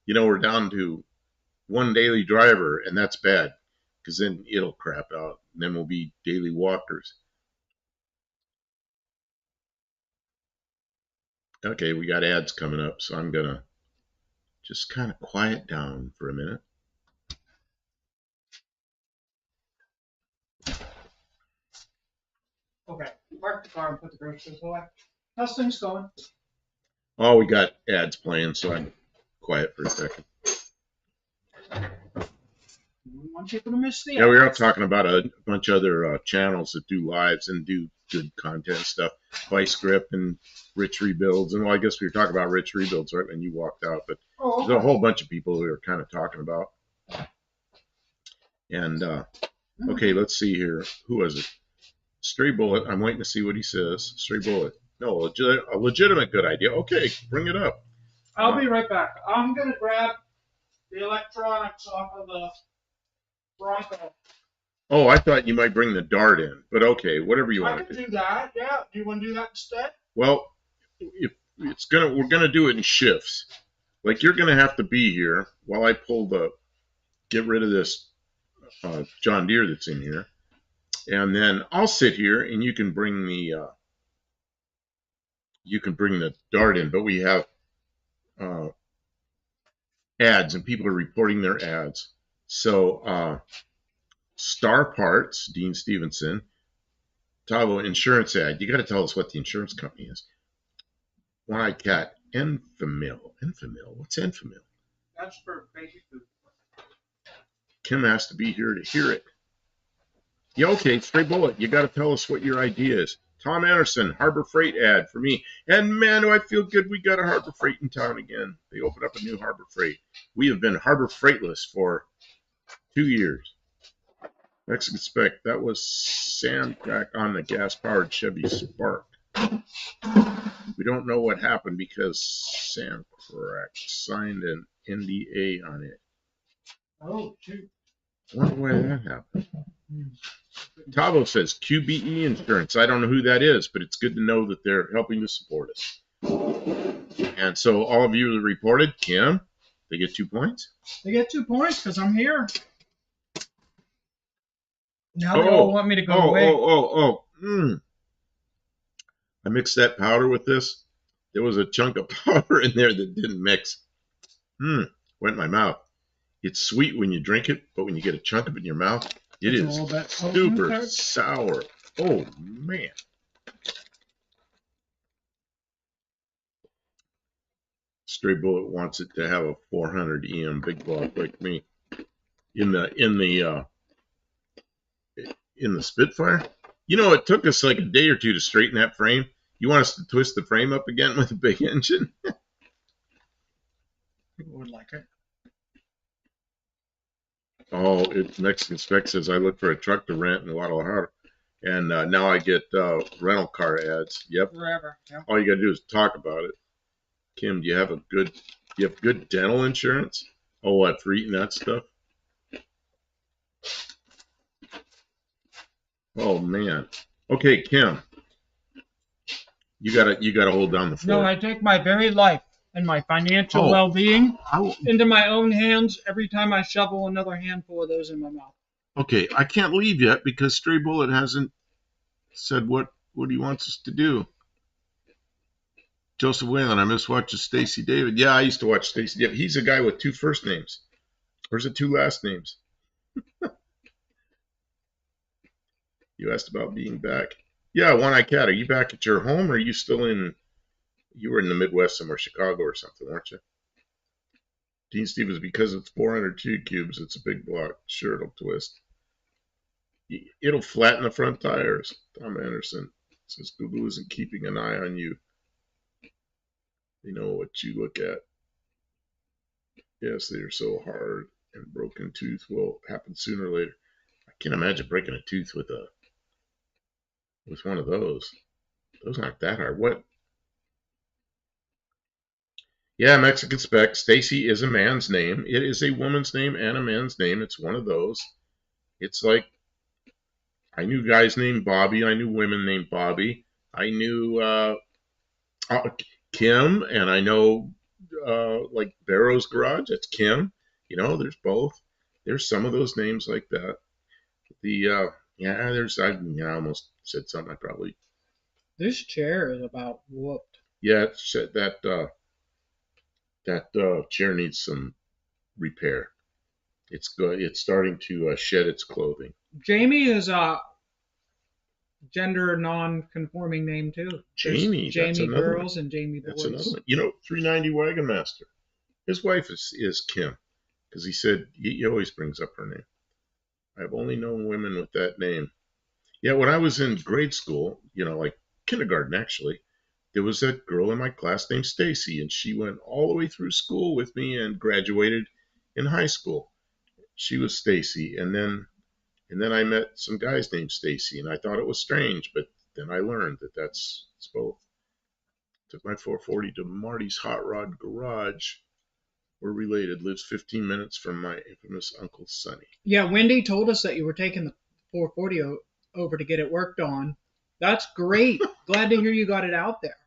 You know, we're down to one daily driver, and that's bad because then it'll crap out. And then we'll be daily walkers. Okay, we got ads coming up, so I'm going to just kind of quiet down for a minute. Okay, park the car and put the groceries away. How's things going? Oh, we got ads playing, so I'm quiet for a second. We want people to miss the ads. Yeah, we were talking about a bunch of other channels that do lives and do good content stuff. Vice Grip and Rich Rebuilds. And well, I guess we were talking about Rich Rebuilds right when you walked out. But there's a whole bunch of people we were kind of talking about. And, okay, let's see here. Who was it? Stray Bullet. I'm waiting to see what he says. Stray Bullet. No, a legitimate good idea. Okay, bring it up. I'll be right back. I'm going to grab the electronics off of the Bronco. Oh, I thought you might bring the Dart in, but okay, whatever you want to do. I can do that. Yeah. Do you want to do that instead? Well, if we're gonna do it in shifts. Like you're gonna have to be here while I get rid of this John Deere that's in here, and then I'll sit here and you can bring the Dart in. But we have ads and people are reporting their ads. So Star Parts, Dean Stevenson, Tavo insurance ad. You got to tell us what the insurance company is. One-Eyed Cat, Enfamil. What's Enfamil? That's for baby food. Kim has to be here to hear it. Yeah, okay, Stray Bullet. You got to tell us what your idea is. Tom Anderson, Harbor Freight ad for me. And man, do I feel good we got a Harbor Freight in town again. They opened up a new Harbor Freight. We have been Harbor Freightless for 2 years. Mexican Spec, that was Sam Crack on the gas-powered Chevy Spark. We don't know what happened because Sam Crack signed an NDA on it. Oh, shoot. I wonder why that happened. Tavo says QBE Insurance. I don't know who that is, but it's good to know that they're helping to support us. And so all of you that reported, Kim, they get 2 points? They get 2 points because I'm here. Now they all want me to go away. I mixed that powder with this. There was a chunk of powder in there that didn't mix. Went in my mouth. It's sweet when you drink it, but when you get a chunk of it in your mouth, it is super sour. Oh, man. Stray Bullet wants it to have a 400 EM big block like me. In the Spitfire. You know, it took us like a day or two to straighten that frame. You want us to twist the frame up again with a big engine? People would like it. Oh, Mexican Spec says I look for a truck to rent in Guadalajara, and now I get rental car ads. Yep. Forever. Yep. All you got to do is talk about it. Kim, do you have good dental insurance? Oh, what, for eating that stuff? Oh man. Okay, Kim. You gotta hold down the floor. No, I take my very life and my financial well-being into my own hands every time I shovel another handful of those in my mouth. Okay, I can't leave yet because Stray Bullet hasn't said what he wants us to do. Joseph Whalen, I miss watching Stacy David. Yeah, I used to watch Stacy David. He's a guy with 2 first names. Or is it 2 last names? You asked about being back. Yeah, One-Eye Cat, are you back at your home or are you still in, you were in the Midwest somewhere, Chicago or something, weren't you? Dean Stevens, because it's 402 cubes, it's a big block. Sure, it'll twist. It'll flatten the front tires. Tom Anderson says Google isn't keeping an eye on you. They know what you look at. Yes, they are so hard, and broken tooth will happen sooner or later. I can't imagine breaking a tooth with one of those. Those aren't that hard. What? Yeah, Mexican Spec. Stacy is a man's name. It is a woman's name and a man's name. It's one of those. It's like I knew guys named Bobby. I knew women named Bobby. I knew Kim, and I know like Barrow's Garage. That's Kim. There's both. There's some of those names like that. The yeah, I almost said something. I probably This chair is about whooped. yeah. That chair needs some repair. It's good. It's starting to shed its clothing. Jamie is a gender non-conforming name too. Jamie, There's Jamie girls and Jamie boys. That's another one. 390 Wagon Master. His wife is Kim, because he said he always brings up her name. I've only known women with that name. Yeah, when I was in grade school, like kindergarten actually, there was a girl in my class named Stacy, and she went all the way through school with me and graduated in high school. She was Stacy, and then I met some guys named Stacy, and I thought it was strange, but then I learned that it's both. Took my 440 to Marty's Hot Rod Garage. We're related. Lives 15 minutes from my infamous Uncle Sonny. Yeah, Wendy told us that you were taking the 440 over to get it worked on. That's great. Glad to hear you got it out there.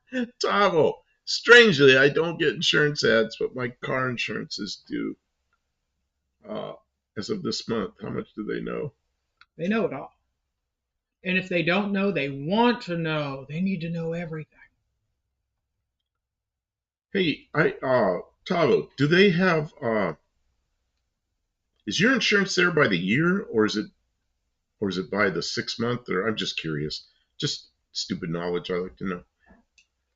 Tavo, strangely, I don't get insurance ads, but my car insurance is due as of this month. How much do they know? They know it all. And if they don't know, they want to know. They need to know everything. Hey, Tavo, do they have is your insurance there by the year or is it by the 6 month? Or I'm just curious. Just stupid knowledge I like to know.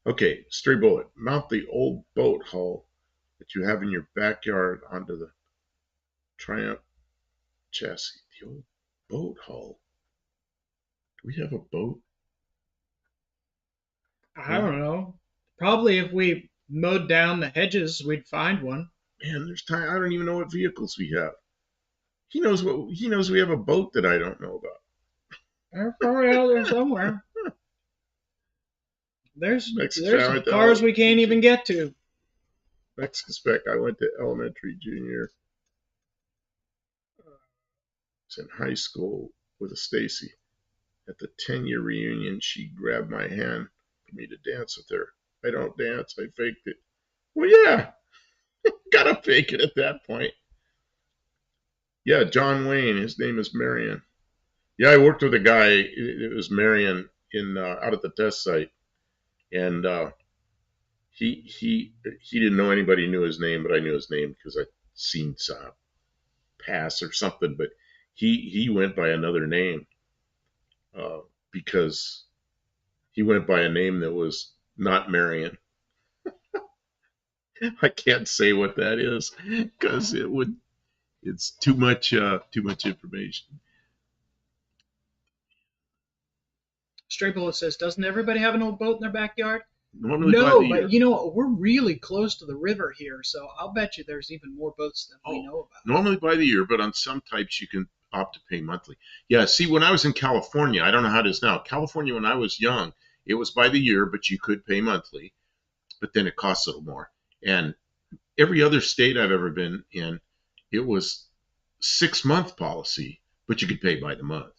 Okay, stray bullet. Mount the old boat hull that you have in your backyard onto the Triumph chassis. The old boat hull. Do we have a boat? I don't know. Probably if we mowed down the hedges, we'd find one. Man, there's time. I don't even know what vehicles we have. He knows we have a boat that I don't know about. They're probably out there somewhere. There's cars we can't even get to. Mexican Spec. I went to elementary, junior. I was in high school with a Stacy. At the 10-year reunion, she grabbed my hand for me to dance with her. I don't dance. I faked it. Well, yeah. Gotta fake it at that point. Yeah, John Wayne. His name is Marion. Yeah, I worked with a guy. It was Marion out at the test site, and he didn't know anybody knew his name, but I knew his name because I'd seen pass or something. But he went by another name because he went by a name that was not Marion. I can't say what that is because it's too much information. Stray Bullet says, doesn't everybody have an old boat in their backyard? Normally no, but you know what? We're really close to the river here, so I'll bet you there's even more boats than we know about. Normally by the year, but on some types you can opt to pay monthly. Yeah, see, when I was in California, I don't know how it is now. California, when I was young, it was by the year, but you could pay monthly, but then it costs a little more. And every other state I've ever been in, it was 6 month policy, but you could pay by the month.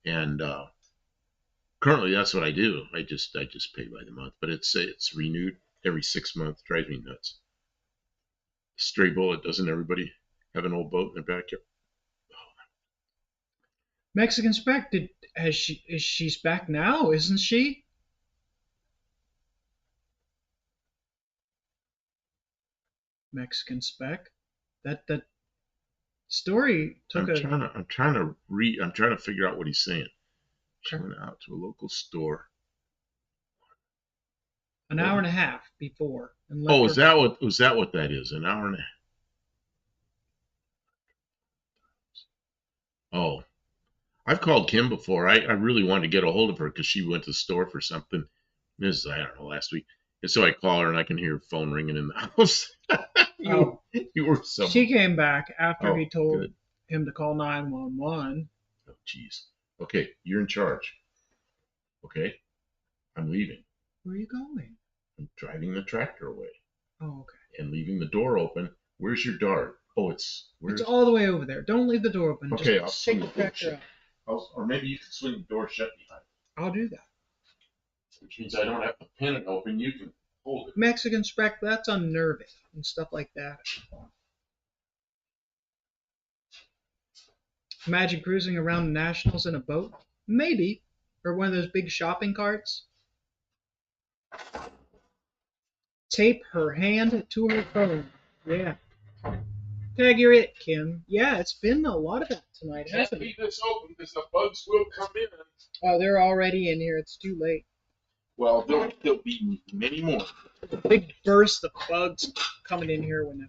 And currently, that's what I do. I just pay by the month, but it's renewed every 6 months. Drives me nuts. Stray bullet. Doesn't everybody have an old boat in their backyard? Mexican Spec, she's back now, isn't she? Mexican Spec, that Story took I'm trying to figure out what he's saying. She went out to a local store. An hour and a half before. And oh, is that what that is? An hour and a half. Oh, I've called Kim before. I really wanted to get a hold of her because she went to the store for something. This is, I don't know, last week. And so I call her and I can hear her phone ringing in the house. you were so. She came back after he told him to call 911. Oh, jeez. Okay, you're in charge. Okay, I'm leaving. Where are you going? I'm driving the tractor away. Oh, okay. And leaving the door open. Where's your dart? Oh, it's all the way over there. Don't leave the door open. Okay, just take the tractor out. Or maybe you can swing the door shut behind. I'll do that. Which means I don't have to pin it open. You can hold it. Mexican spec, that's unnerving and stuff like that. Imagine cruising around the Nationals in a boat? Maybe. Or one of those big shopping carts. Tape her hand to her phone. Yeah. Tag, you're it, Kim. Yeah, it's been a lot of that tonight, hasn't it? Keep this open because the bugs will come in. Oh, they're already in here. It's too late. Well, there'll be many more. A big burst of bugs coming in here when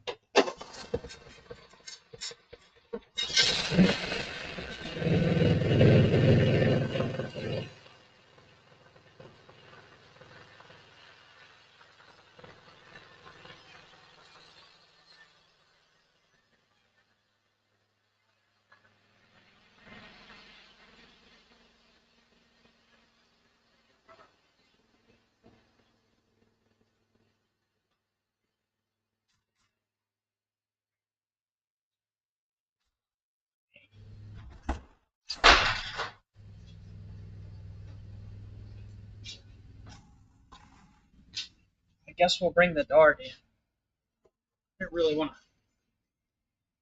I guess we'll bring the dart in. I don't really want to.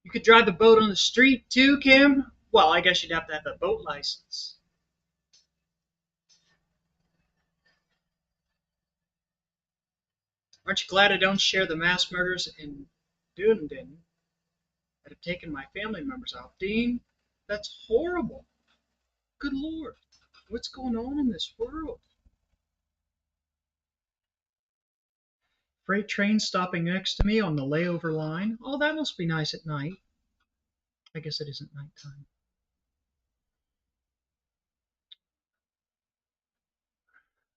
You could drive the boat on the street too, Kim? Well, I guess you'd have to have a boat license. Aren't you glad I don't share the mass murders in Dunedin that have taken my family members out? Dean, that's horrible. Good Lord, what's going on in this world? Freight train stopping next to me on the layover line. Oh, that must be nice at night. I guess it isn't nighttime.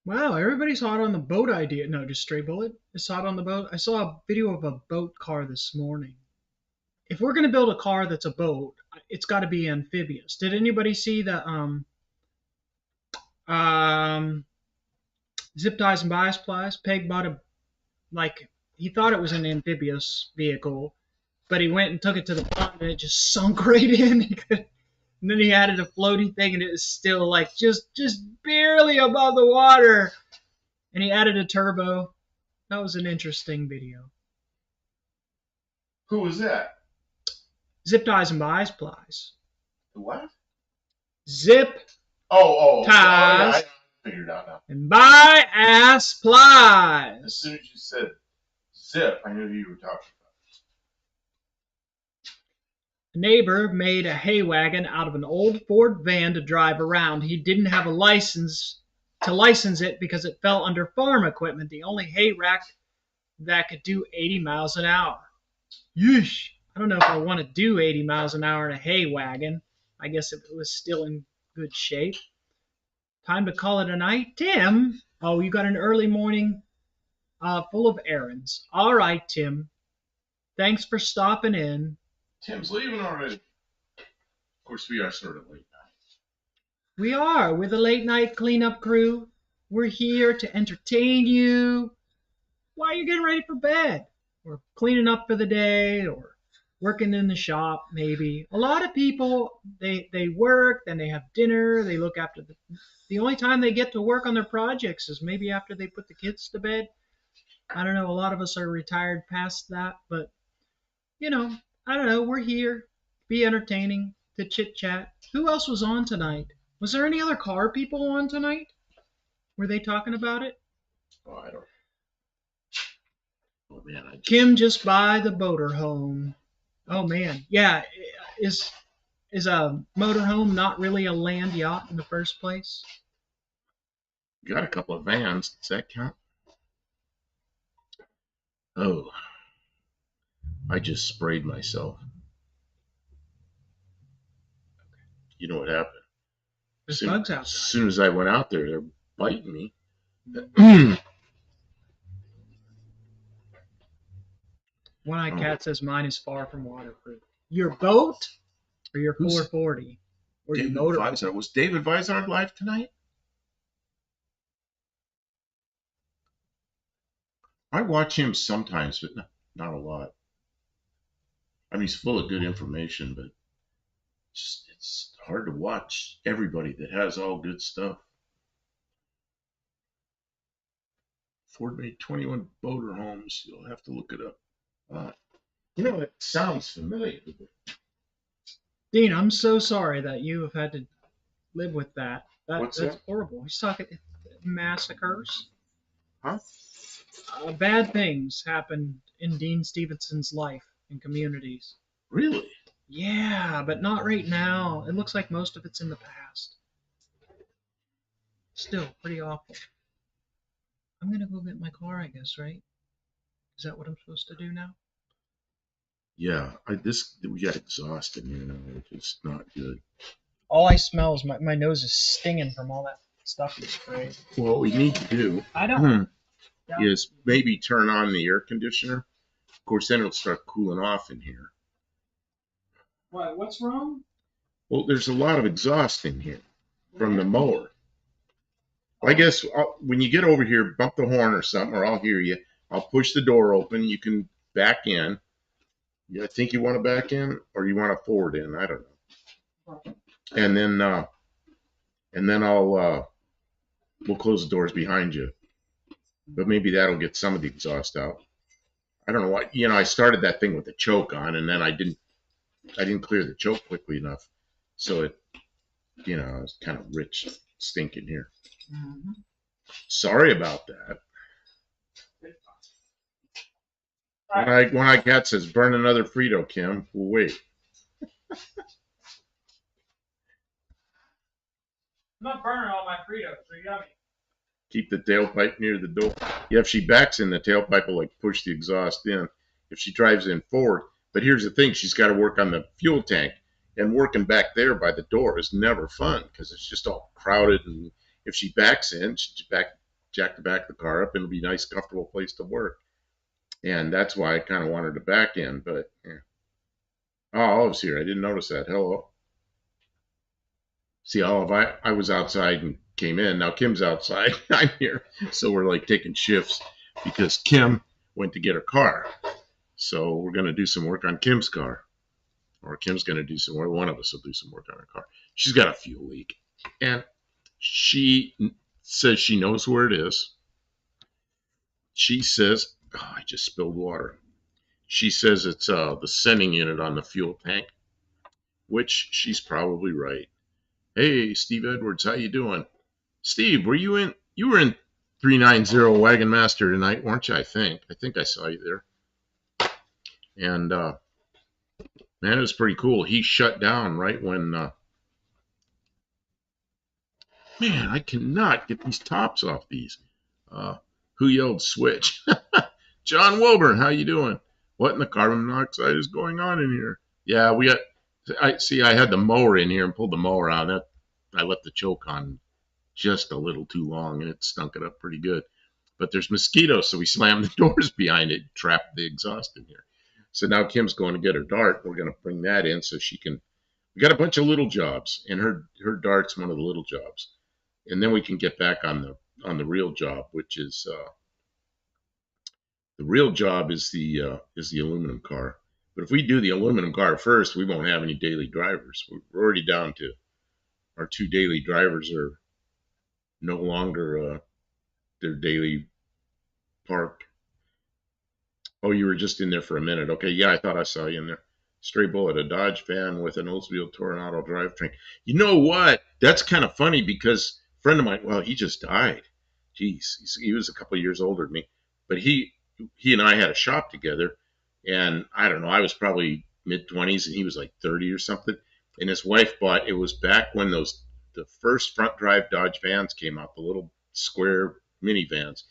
Wow, everybody's hot on the boat idea. No, just stray bullet. It's hot on the boat. I saw a video of a boat car this morning. If we're going to build a car that's a boat, it's got to be amphibious. Did anybody see the zip ties and bias plies? Peg bought he thought it was an amphibious vehicle, but he went and took it to the pond and it just sunk right in. And then he added a floaty thing and it was still like just barely above the water. And he added a turbo. That was an interesting video. Who was that? Zip ties and bias plies. What? Zip ties I figured it out now. and bias plies. As soon as you said zip, I knew who you were talking about. A neighbor made a hay wagon out of an old Ford van to drive around. He didn't have a license to license it because it fell under farm equipment, the only hay rack that could do 80 miles an hour. Yeesh. I don't know if I want to do 80 miles an hour in a hay wagon. I guess if it was still in good shape. Time to call it a night. Tim, oh, you got an early morning full of errands. All right, Tim. Thanks for stopping in. Tim's leaving already. Of course, we are sort of late night. We are. We're the late night cleanup crew. We're here to entertain you while you're getting ready for bed, or cleaning up for the day, or working in the shop, maybe. A lot of people, they work, then they have dinner, they look after the only time they get to work on their projects is maybe after they put the kids to bed. I don't know, a lot of us are retired past that, but, I don't know, we're here, be entertaining, to chit-chat. Who else was on tonight? Was there any other car people on tonight? Were they talking about it? Oh, I don't. Oh, man, Kim just buy the boater home. Oh man, yeah. Is a motorhome not really a land yacht in the first place? Got a couple of vans. Does that count? Oh, I just sprayed myself. You know what happened? There's bugs outside. As soon as I went out there, they're biting me. One-Eyed Cat says mine is far from waterproof. Your boat or your 440? Or your motor? Vizard. Was David Vizard live tonight? I watch him sometimes, but not a lot. I mean, he's full of good information, but it's hard to watch everybody that has all good stuff. Ford made 21 boater homes. You'll have to look it up. You know, it sounds familiar. Dean, I'm so sorry that you have had to live with that. That's that? Horrible. He's talking massacres. Huh? Bad things happen in Dean Stevenson's life and communities. Really? Yeah, but not right now. It looks like most of it's in the past. Still pretty awful. I'm gonna go get my car, I guess, right? Is that what I'm supposed to do now? Yeah, we got exhaust in here now, which is not good. All I smell is my nose is stinging from all that stuff you sprayed. Well, what we need to do is maybe turn on the air conditioner. Of course, then it'll start cooling off in here. What? What's wrong? Well, there's a lot of exhaust in here from the mower. I guess when you get over here, bump the horn or something, or I'll hear you. I'll push the door open. You can back in. Yeah, I think you want to back in, or you want to forward in. I don't know. And then we'll close the doors behind you. But maybe that'll get some of the exhaust out. I don't know what. I started that thing with the choke on, and then I didn't clear the choke quickly enough, so it, it's kind of rich stink in here. Mm-hmm. Sorry about that. One-Eyed Cat says, burn another Frito, Kim. We'll wait. I'm not burning all my Fritos. They're yummy. Keep the tailpipe near the door. Yeah, if she backs in, the tailpipe will push the exhaust in. If she drives in forward. But here's the thing. She's got to work on the fuel tank. And working back there by the door is never fun because it's just all crowded. And if she backs in, she jack the back of the car up and it'll be a nice, comfortable place to work. And that's why I kind of wanted to back in. But, yeah. Oh, Olive's here. I didn't notice that. Hello. See, Olive, I was outside and came in. Now Kim's outside. I'm here. So we're taking shifts because Kim went to get her car. So we're going to do some work on Kim's car. Or Kim's going to do some work. One of us will do some work on her car. She's got a fuel leak. And she says she knows where it is. She says, oh, I just spilled water. She says it's the sending unit on the fuel tank, which she's probably right. Hey, Steve Edwards, how you doing? Steve, you were in 390 Wagon Master tonight, weren't you? I think I saw you there. And man, it was pretty cool. He shut down right when man, I cannot get these tops off these. Who yelled switch? John Wilburn, how you doing? What in the carbon monoxide is going on in here? Yeah, I had the mower in here and pulled the mower out. I left the choke on just a little too long and it stunk it up pretty good. But there's mosquitoes, so we slammed the doors behind it, trapped the exhaust in here. So now Kim's going to get her dart. We're going to bring that in so she can. We got a bunch of little jobs, and her dart's one of the little jobs, and then we can get back on the real job, which is the real job is the aluminum car. But if we do the aluminum car first, we won't have any daily drivers. We're already down to our 2 daily drivers are no longer their daily park. Oh, you were just in there for a minute. Okay, yeah, I thought I saw you in there. Stray Bullet, a Dodge van with an Oldsmobile Toronado drivetrain. You know what? That's kind of funny because a friend of mine, well, he just died. Jeez, he was a couple of years older than me. But he and I had a shop together, and I don't know, I was probably mid-20s, and he was like 30 or something. And his wife bought, it was back when the first front drive Dodge vans came out, the little square minivans.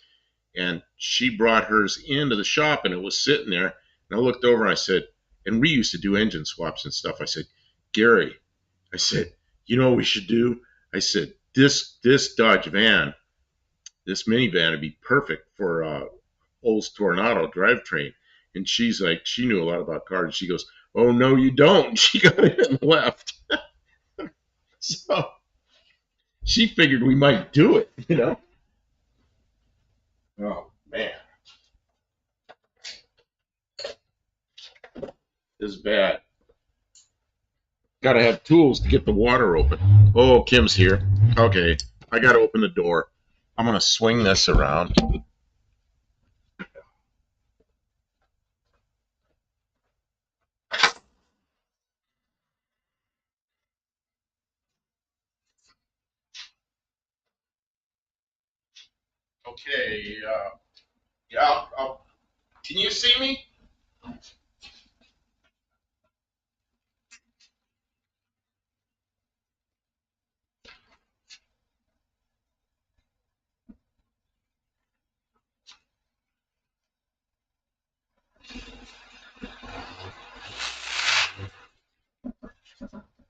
And she brought hers into the shop, and it was sitting there. And I looked over and I said, and we used to do engine swaps and stuff. I said, Gary, I said, you know what we should do? I said, this Dodge van, this minivan would be perfect for Ol's Tornado drivetrain. And she's like, she knew a lot about cars. She goes, oh, no, you don't. She got it and left. So she figured we might do it, you know? Oh, man. This is bad. Got to have tools to get the water open. Oh, Kim's here. Okay, I got to open the door. I'm going to swing this around. Okay, yeah, can you see me?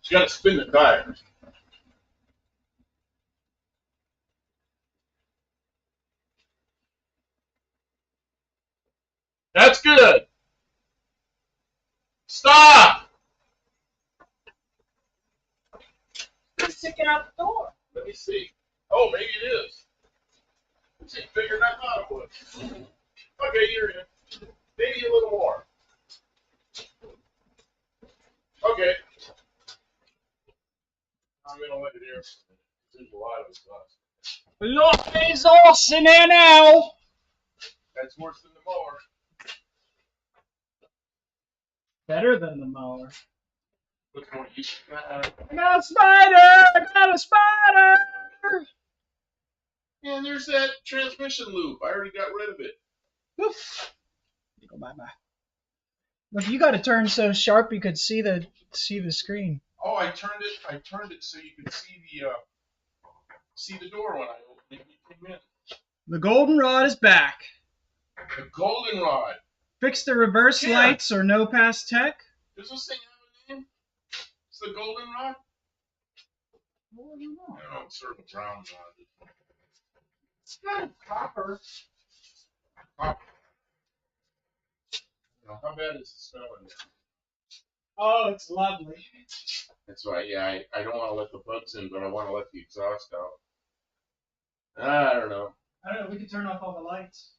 You got to spin the tires. That's good. Stop! It's sticking out the door. Let me see. Oh, maybe it is. Let's see, figured I thought it was. Okay, you're in. Maybe a little more. Okay. I'm going to let it air. There's a lot of it left. Look, there's horse in there now. That's worse than the mower. Better than the mower. Look more used. I got a spider! I got a spider! And there's that transmission loop. I already got rid of it. Oof. Go bye-bye. Look, you got to turn so sharp you could see the screen. Oh, I turned it so you could see the door when I opened it. You came in. The goldenrod is back. The goldenrod. Fix the reverse lights or no pass tech. Does this thing have a name? It's the goldenrod? Well, I don't know. I don't know. It's sort of a brown rod. It's kind of copper. Copper. How bad is the smell in there? Oh, it's lovely. That's why, yeah, I don't want to let the bugs in, but I want to let the exhaust out. I don't know. We could turn off all the lights.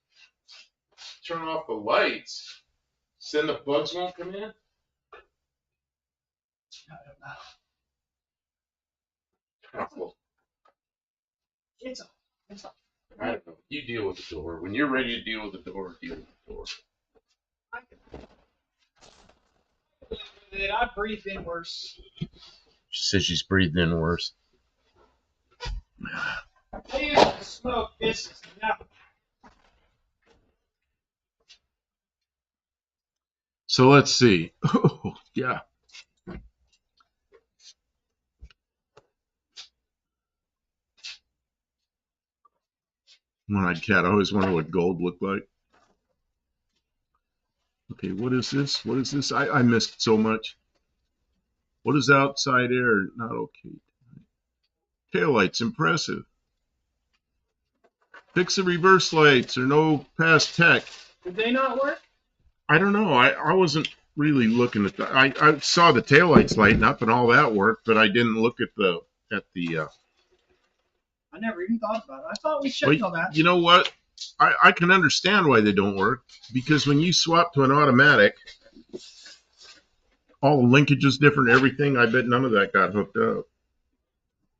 Turn off the lights? Then the bugs won't come in? I don't know. It's on. I don't know. You deal with the door. When you're ready to deal with the door, deal with the door. I breathe in worse. She says she's breathing in worse. I used to smoke. This is nothing. So let's see. Oh, yeah. One-eyed cat. I always wonder what gold looked like. Okay, what is this? What is this? I missed so much. What is outside air? Not okay. Taillights, impressive. Fix the reverse lights or no pass tech. Did they not work? I don't know. I wasn't really looking at that. I saw the taillights lighting up and all that worked, but I didn't look at the I never even thought about it. I thought we checked all that. You know what? I can understand why they don't work, because when you swap to an automatic, all the linkage is different, everything. I bet none of that got hooked up.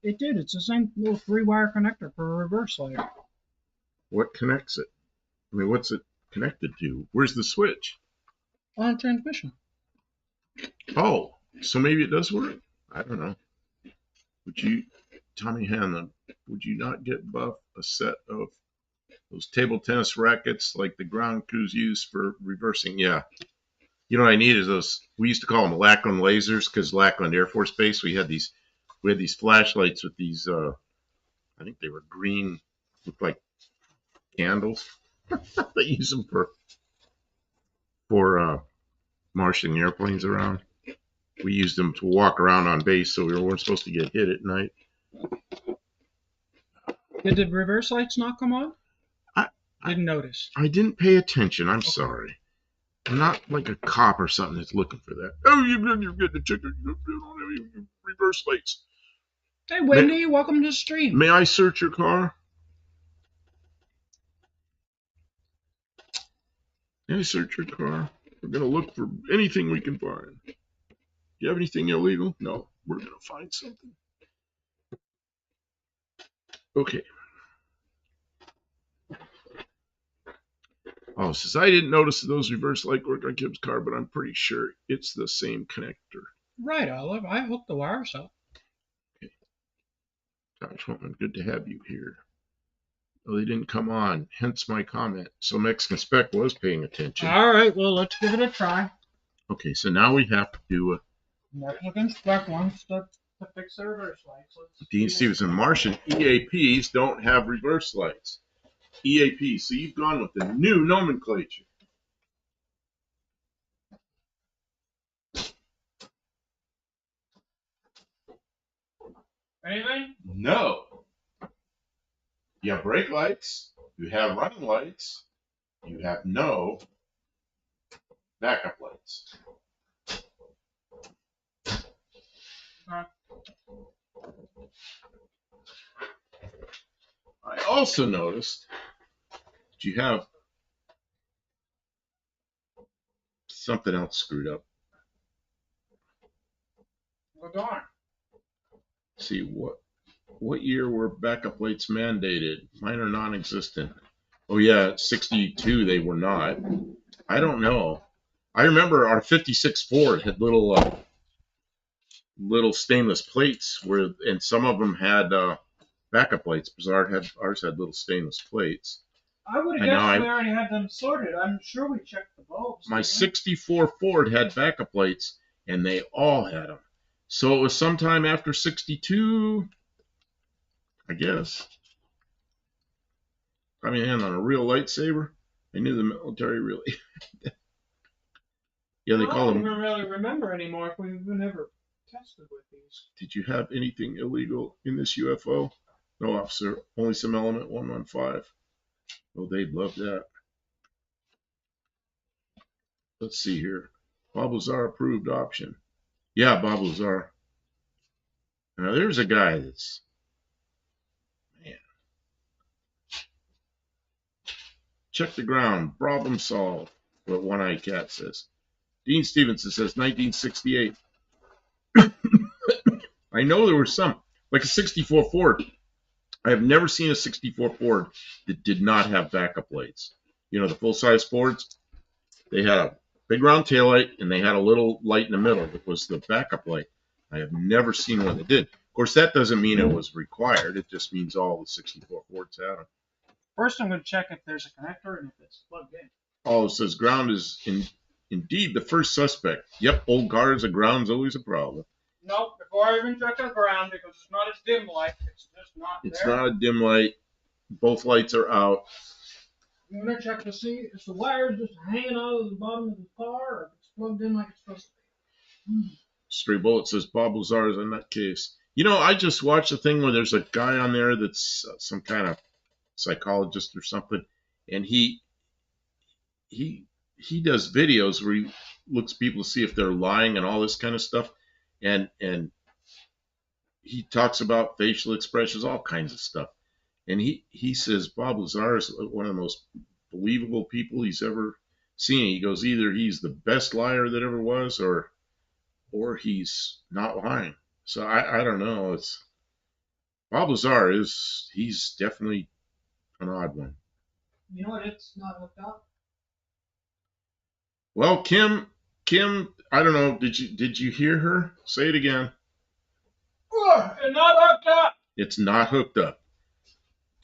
It did. It's the same little 3-wire connector for a reverse light. What connects it? I mean, what's it connected to? Where's the switch? On a transmission. Oh, so maybe it does work? I don't know. Would you, Tommy Hanlon, would you not get Buff a set of those table tennis rackets like the ground crews use for reversing? Yeah. You know what I need is those. We used to call them Lackland lasers because Lackland Air Force Base. We had these flashlights with these. I think they were green, looked like candles. They use them for marshalling airplanes around. We used them to walk around on base, so we weren't supposed to get hit at night. Did the reverse lights not come on? I didn't notice. I didn't pay attention. I'm sorry. I'm not like a cop or something that's looking for that. Oh, you're getting the ticket. You don't have any reverse lights. Hey, Wendy, welcome to the stream. May I search your car? May I search your car? We're going to look for anything we can find. Do you have anything illegal? No. We're going to find something. Okay. Oh, it says I didn't notice those reverse light work on Kim's car, but I'm pretty sure it's the same connector. Right, Olive. I hooked the wires up. Okay. Josh Whitman, good to have you here. Well, they didn't come on, hence my comment. So Mexican Spec was paying attention. All right, well, let's give it a try. Okay, so now we have to do a... Mexican Spec wants to fix the reverse lights. Dean Stevenson, Martian EAPs don't have reverse lights. EAP, so you've gone with the new nomenclature. Anything? No. You have brake lights, you have running lights, you have no backup lights. I also noticed that you have something else screwed up. Well, darn. See, what year were backup lights mandated? Mine are non-existent. Oh yeah, 62 they were not. I don't know. I remember our 56 Ford had little stainless plates and some of them had backup lights because ours had little stainless plates. I would have guessed we already had them sorted. I'm sure we checked the bulbs. My 64 Ford had backup lights, and they all had them. So it was sometime after 62, I guess. I mean, on a real lightsaber. I knew the military really. Yeah, they call them. I don't really remember anymore if we've never tested with these. Did you have anything illegal in this UFO? No, officer. Only some element 115. Oh, they'd love that. Let's see here. Bob Lazar approved option. Yeah, Bob Lazar. Now there's a guy that's, man. Check the ground. Problem solved. What One Eye Cat says. Dean Stevenson says 1968. I know there were some, like a 64 Ford. I have never seen a 64 Ford that did not have backup lights. You know, the full-size Fords, they had a big round taillight, and they had a little light in the middle that was the backup light. I have never seen one that did. Of course, that doesn't mean it was required. It just means all the 64 Fords had them. First, I'm going to check if there's a connector and if it's plugged in. Oh, it says ground is indeed the first suspect. Yep, old cars, the ground's always a problem. Nope, before I even check the ground, because it's not a dim light, it's just not there. It's not a dim light. Both lights are out. I'm going to check to see if the wire's just hanging out of the bottom of the car or if it's plugged in like it's supposed to be. Stray Bullet says Bob Lazar is in that case. You know, I just watched a thing where there's a guy on there that's some kind of psychologist or something, and he does videos where he looks at people to see if they're lying and all this kind of stuff, and he talks about facial expressions, all kinds of stuff. And he says Bob Lazar is one of the most believable people he's ever seen. He goes, either he's the best liar that ever was, or he's not lying. So I don't know. It's Bob Lazar he's definitely an odd one. You know what? It's not hooked up. Well, Kim, I don't know. Did you hear her? Say it again. It's not hooked up. It's not hooked up.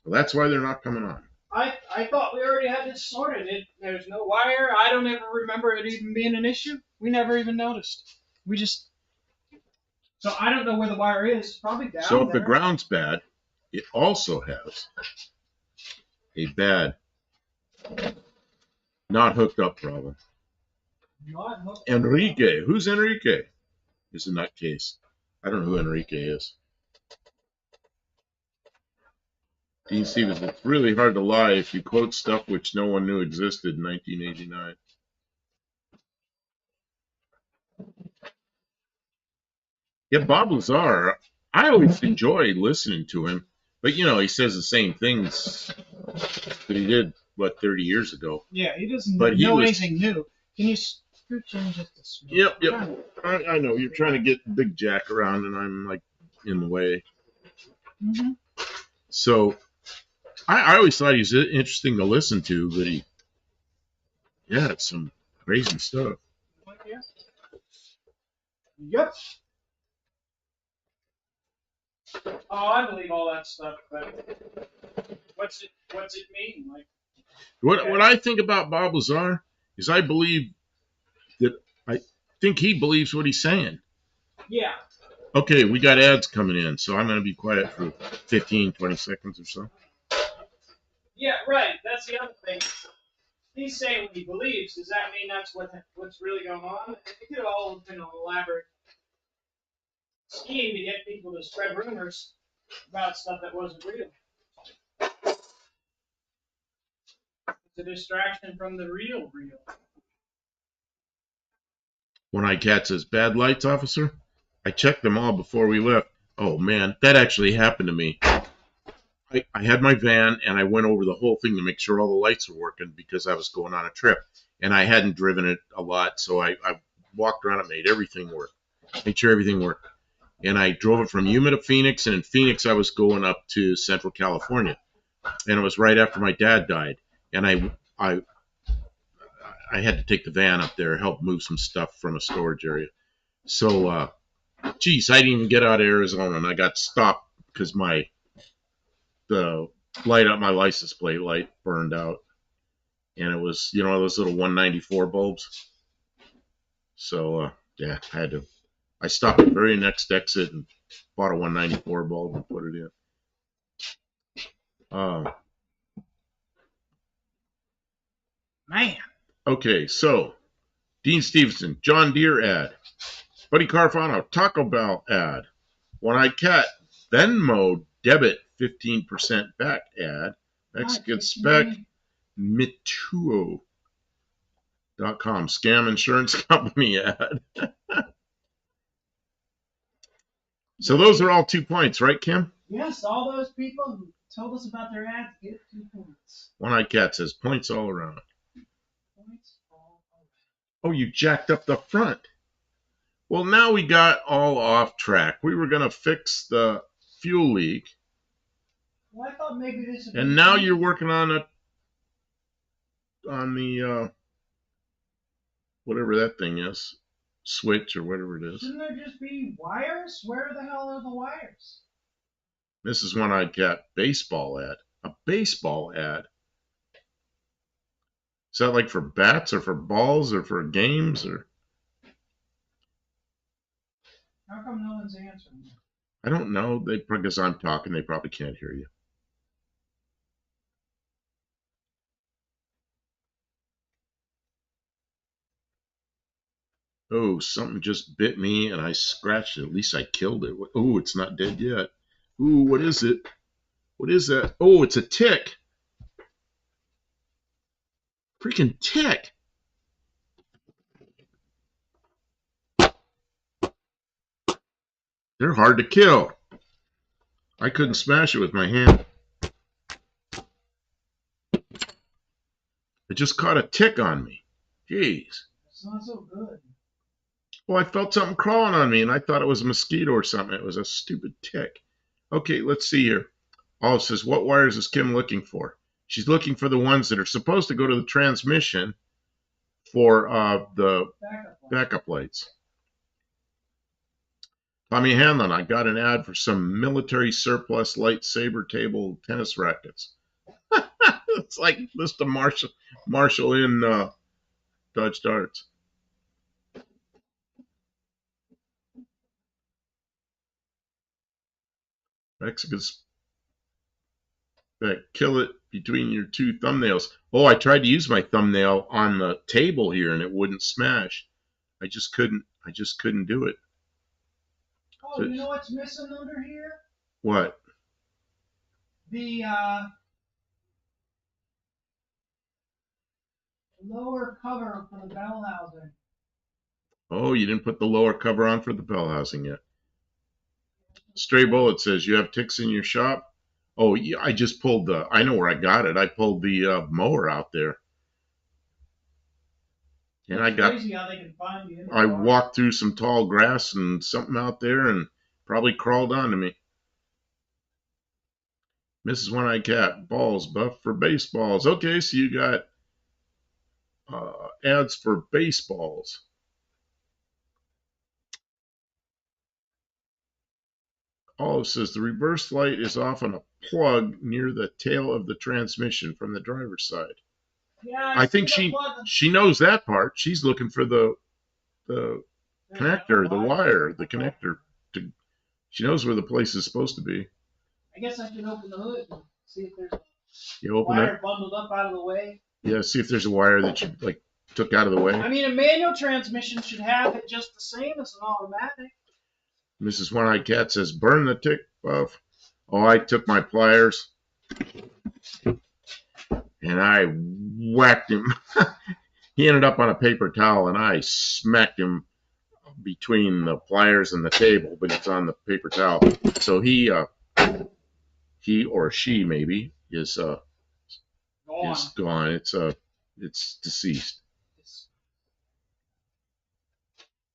Well, that's why they're not coming on. I I thought we already had this sorted. There's no wire. I don't ever remember it even being an issue. We never even noticed. We just. So I don't know where the wire is. Probably down So if there. the ground's bad, it also has a bad, not hooked up problem. Not hooked Enrique. Up. Who's Enrique? Is a nutcase. I don't know who Enrique is. Dean Stevens, it's really hard to lie if you quote stuff which no one knew existed in 1989. Yeah, Bob Lazar, I always enjoy listening to him, but you know, he says the same things that he did, 30 years ago. Yeah, he doesn't know anything new. Can you scooch in just a small? Yep. I know, you're trying to get Big Jack around, and I'm like in the way. Mm-hmm. So, I always thought he was interesting to listen to, but it's some crazy stuff. Yep. Oh, I believe all that stuff, but what's it mean? Like, what I think about Bob Lazar is I think he believes what he's saying. Yeah. Okay, we got ads coming in, so I'm going to be quiet for 15, 20 seconds or so. Yeah, right. That's the other thing. He's saying what he believes. Does that mean that's what's really going on? It could have all been an elaborate scheme to get people to spread rumors about stuff that wasn't real. It's a distraction from the real. One-Eyed Cat says, bad lights, officer? I checked them all before we left. Oh, man, that actually happened to me. I had my van, and I went over the whole thing to make sure all the lights were working because I was going on a trip. And I hadn't driven it a lot, so I walked around and made everything work. Made sure everything worked. And I drove it from Yuma to Phoenix, and in Phoenix I was going up to Central California. And it was right after my dad died. And I had to take the van up there, help move some stuff from a storage area. So, I didn't even get out of Arizona, and I got stopped because the light on my license plate light burned out. And it was, those little 194 bulbs. So, I stopped at the very next exit and bought a 194 bulb and put it in. Man. Okay, so Dean Stevenson, John Deere ad. Buddy Carfano, Taco Bell ad. One-Eyed Cat, Venmo debit 15% back ad. Mexican Spec, Mituo.com, scam insurance company ad. So those are all 2 points, right, Kim? Yes, all those people who told us about their ads get 2 points. One-Eyed Cat says points all around. Points all around. Oh, you jacked up the front. Well, now we got all off track. We were going to fix the fuel leak. Well, I thought maybe this would and now you're working on the whatever that thing is, switch or whatever it is. Shouldn't there just be wires? Where the hell are the wires? This is One-Eyed Cat baseball ad. A baseball ad. Is that like for bats or for balls or for games or? How come no one's answering? I don't know. Because I'm talking, they probably can't hear you. Oh, something just bit me and I scratched it. At least I killed it. Oh, it's not dead yet. Ooh, what is it? What is that? Oh, it's a tick. Freaking tick. They're hard to kill. I couldn't smash it with my hand. It just caught a tick on me. Jeez. It's not so good. Well, I felt something crawling on me, and I thought it was a mosquito or something. It was a stupid tick. Okay, let's see here. Oh, it says, what wires is Kim looking for? She's looking for the ones that are supposed to go to the transmission for the backup lights. Tommy Hanlon, I got an ad for some military surplus light saber table tennis rackets. It's like Mr. Marshall in Dodge Darts. Mexicans that kill it between your two thumbnails. Oh, I tried to use my thumbnail on the table here and it wouldn't smash. I just couldn't do it. Oh, so, you know what's missing under here? What? The lower cover for the bell housing. Oh, you didn't put the lower cover on for the bell housing yet. Stray Bullet says, you have ticks in your shop? Oh, yeah, I just pulled I know where I got it. I pulled the mower out there. And it's crazy how they can find you. I walked through some tall grass and something out there and probably crawled onto me. Mrs. One-Eyed Cat, balls, buff for baseballs. Okay, so you got ads for baseballs. Olive says the reverse light is often a plug near the tail of the transmission from the driver's side. Yeah, I think she knows that part. She's looking for the connector, the wire, the connector. She knows where the place is supposed to be. I guess I can open the hood and see if there's a wire bundled up out of the way. Yeah, see if there's a wire that you took out of the way. I mean, a manual transmission should have it just the same as an automatic. Mrs. One-Eyed Cat says, burn the tick, buff. Oh, I took my pliers and I whacked him. He ended up on a paper towel and I smacked him between the pliers and the table, but it's on the paper towel. So he or she maybe is gone. It's deceased.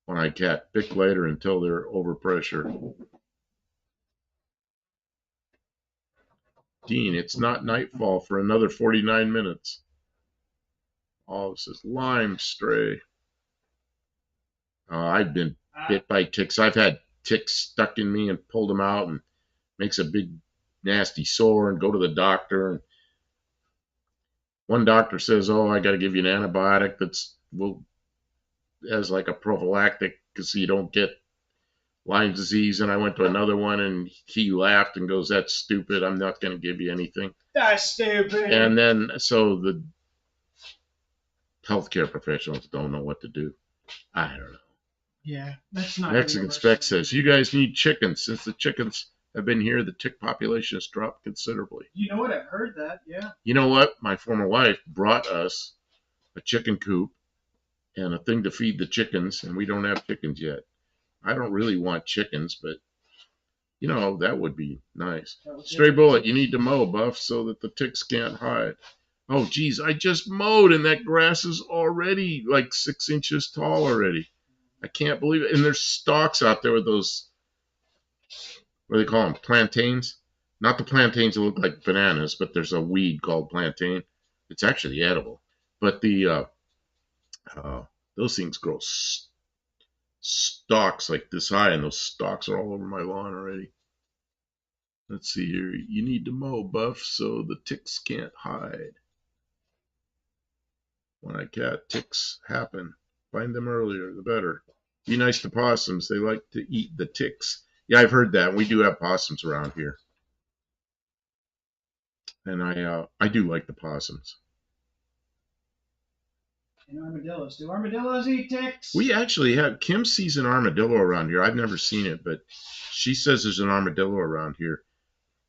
One-Eyed Cat, pick later until they're overpressure. Dean, it's not nightfall for another 49 minutes. Oh, this is lime stray. I've been bit by ticks. I've had ticks stuck in me and pulled them out and makes a big nasty sore and go to the doctor. And one doctor says, oh, I got to give you an antibiotic as like a prophylactic because you don't get Lyme disease. And I went to another one and he laughed and goes, that's stupid. I'm not going to give you anything. That's stupid. And then so the healthcare professionals don't know what to do. I don't know. Yeah, that's not. Mexican Spec says, you guys need chickens. Since the chickens have been here, the tick population has dropped considerably. You know what? I've heard that, yeah. You know what? My former wife brought us a chicken coop and a thing to feed the chickens, and we don't have chickens yet. I don't really want chickens, but, you know, that would be nice. Stray Bullet, you need to mow, Buff, so that the ticks can't hide. Oh, geez, I just mowed, and that grass is already like 6 inches tall already. I can't believe it. And there's stalks out there with those, what do they call them, plantains? Not the plantains that look like bananas, but there's a weed called plantain. It's actually edible. But the those things grow stalks like this high, and those stalks are all over my lawn already. Let's see here. You need to mow, Buff, so the ticks can't hide. One-Eyed Cat, ticks happen. Find them earlier, the better. Be nice to possums. They like to eat the ticks. Yeah, I've heard that. We do have possums around here. And I do like the possums. And armadillos. Do armadillos eat ticks? We actually have, Kim sees an armadillo around here. I've never seen it, but she says there's an armadillo around here.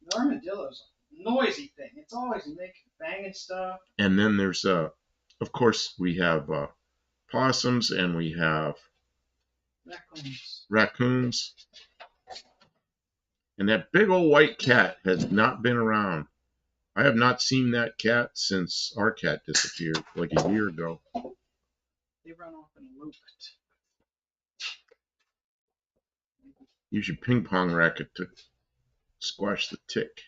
The armadillo's a noisy thing. It's always making banging stuff. And then there's, of course, we have possums and we have raccoons. And that big old white cat has not been around. I have not seen that cat since our cat disappeared like a year ago. They run off and eloped. Use your ping pong racket to squash the tick.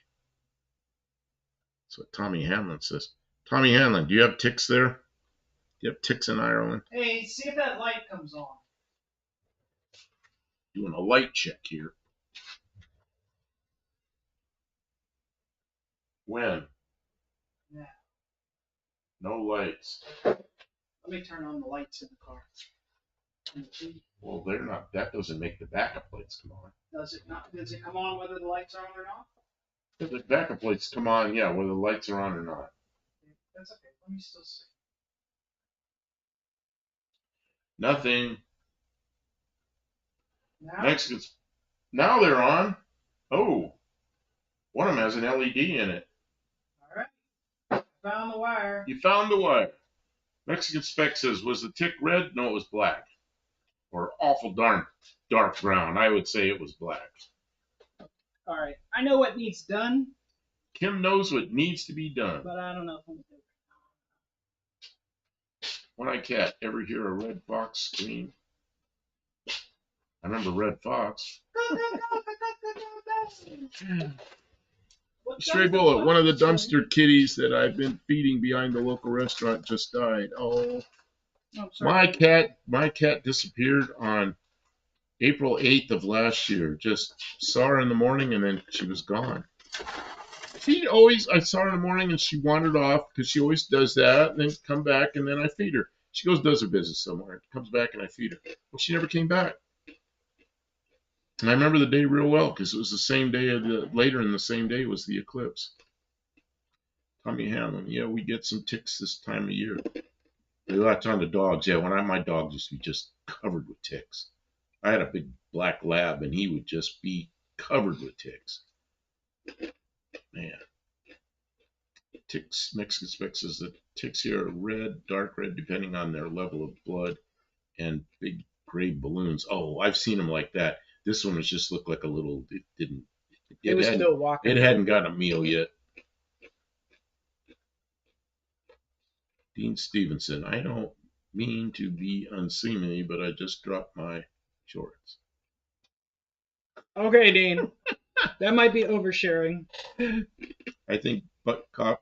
That's what Tommy Hanlon says. Tommy Hanlon, do you have ticks there? Do you have ticks in Ireland? Hey, see if that light comes on. Doing a light check here. When? Yeah. No lights. Let me turn on the lights in the car. Well, they're not. That doesn't make the backup lights come on. Does it not? Does it come on whether the lights are on or not? The backup lights come on, yeah, whether the lights are on or not. That's okay. Let me still see. Nothing. Now? Mexicans. Now they're on. Oh, one of them has an LED in it. All right. Found the wire. You found the wire. Mexican spec says, was the tick red? No, it was black. Or awful darn dark brown. I would say it was black. All right. I know what needs done. Kim knows what needs to be done. But I don't know if I'm going to do it. When I can't ever hear a red fox scream. I remember Red Fox. Stray bullet. One of the dumpster kitties that I've been feeding behind the local restaurant just died. Oh, my cat disappeared on April 8th of last year. Just saw her in the morning and then she was gone. I saw her in the morning and she wandered off because she always does that and then come back and then I feed her. She goes, does her business somewhere, comes back and I feed her. Well, she never came back. And I remember the day real well because it was the same day later in the same day was the eclipse. Tommy Hamlin, yeah, we get some ticks this time of year. They latch on the dogs. Yeah, my dog used to be just covered with ticks. I had a big black lab and he would just be covered with ticks. Man. Ticks, Mexican spec says that ticks here are red, dark red, depending on their level of blood, and big gray balloons. Oh, I've seen them like that. This one was just looked like a little. It was still walking. It hadn't gotten a meal yet. Dean Stevenson, I don't mean to be unseemly, but I just dropped my shorts. Okay, Dean. That might be oversharing. I think Butt caught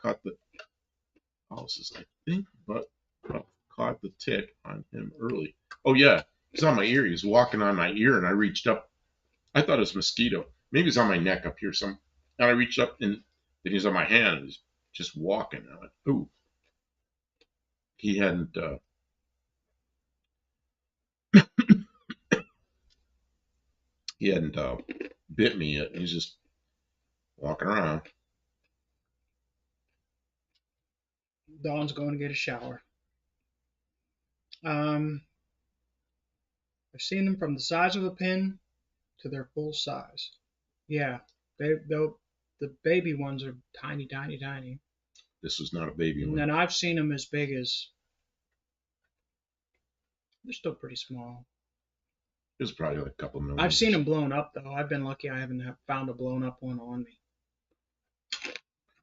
the. I think Butt caught the tick on him early. Oh yeah, he's on my ear. He was walking on my ear, and I reached up. I thought it was a mosquito. Maybe it's on my neck up here. And I reached up, and then he's on my hand. And he's just walking. I went, ooh. He hadn't. He hadn't bit me yet. He's just walking around. Dawn's going to get a shower. I've seen them from the size of a pin to their full size. Yeah, the baby ones are tiny, tiny, tiny. This was not a baby one. And I've seen them as big as. They're still pretty small. It was probably like a couple million. I've seen them blown up though. I've been lucky. I haven't found a blown up one on me.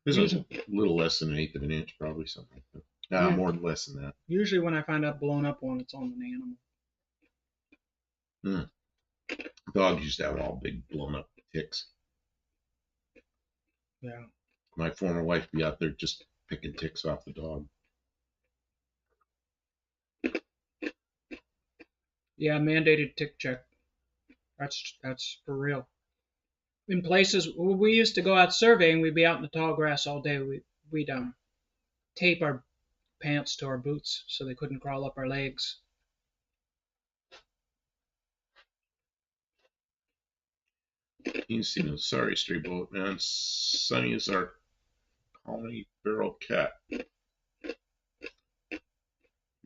This was a little less than 1/8 of an inch, probably something like that. Nah, yeah. More than less than that. Usually when I find a blown up one, it's on an animal. Dogs used to have all big blown up ticks. Yeah. My former wife would be out there just picking ticks off the dog. Yeah, mandated tick check. That's for real. In places we used to go out surveying, we'd be out in the tall grass all day. We'd tape our pants to our boots so they couldn't crawl up our legs. You see, sorry, stray bullet man. Sonny is our colony feral cat.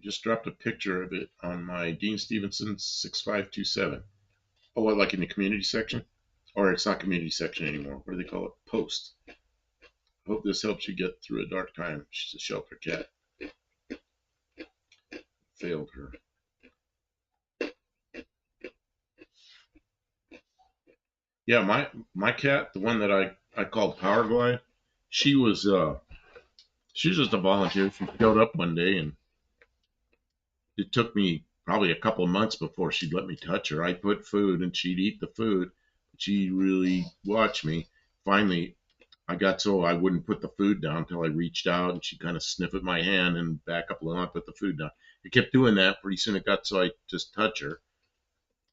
Just dropped a picture of it on my Dean Stevenson 6527. Oh, what, like in the community section? Or it's not community section anymore. What do they call it? Post. I hope this helps you get through a dark time. She's a shelter cat. Failed her. Yeah, my cat, the one that I called Power Glide, she was just a volunteer. She showed up one day and it took me probably a couple of months before she'd let me touch her. I put food and she'd eat the food. She really watched me. Finally, I got so I wouldn't put the food down until I reached out and she'd kind of sniff at my hand and back up a little and I put the food down. I kept doing that. Pretty soon it got so I just touch her.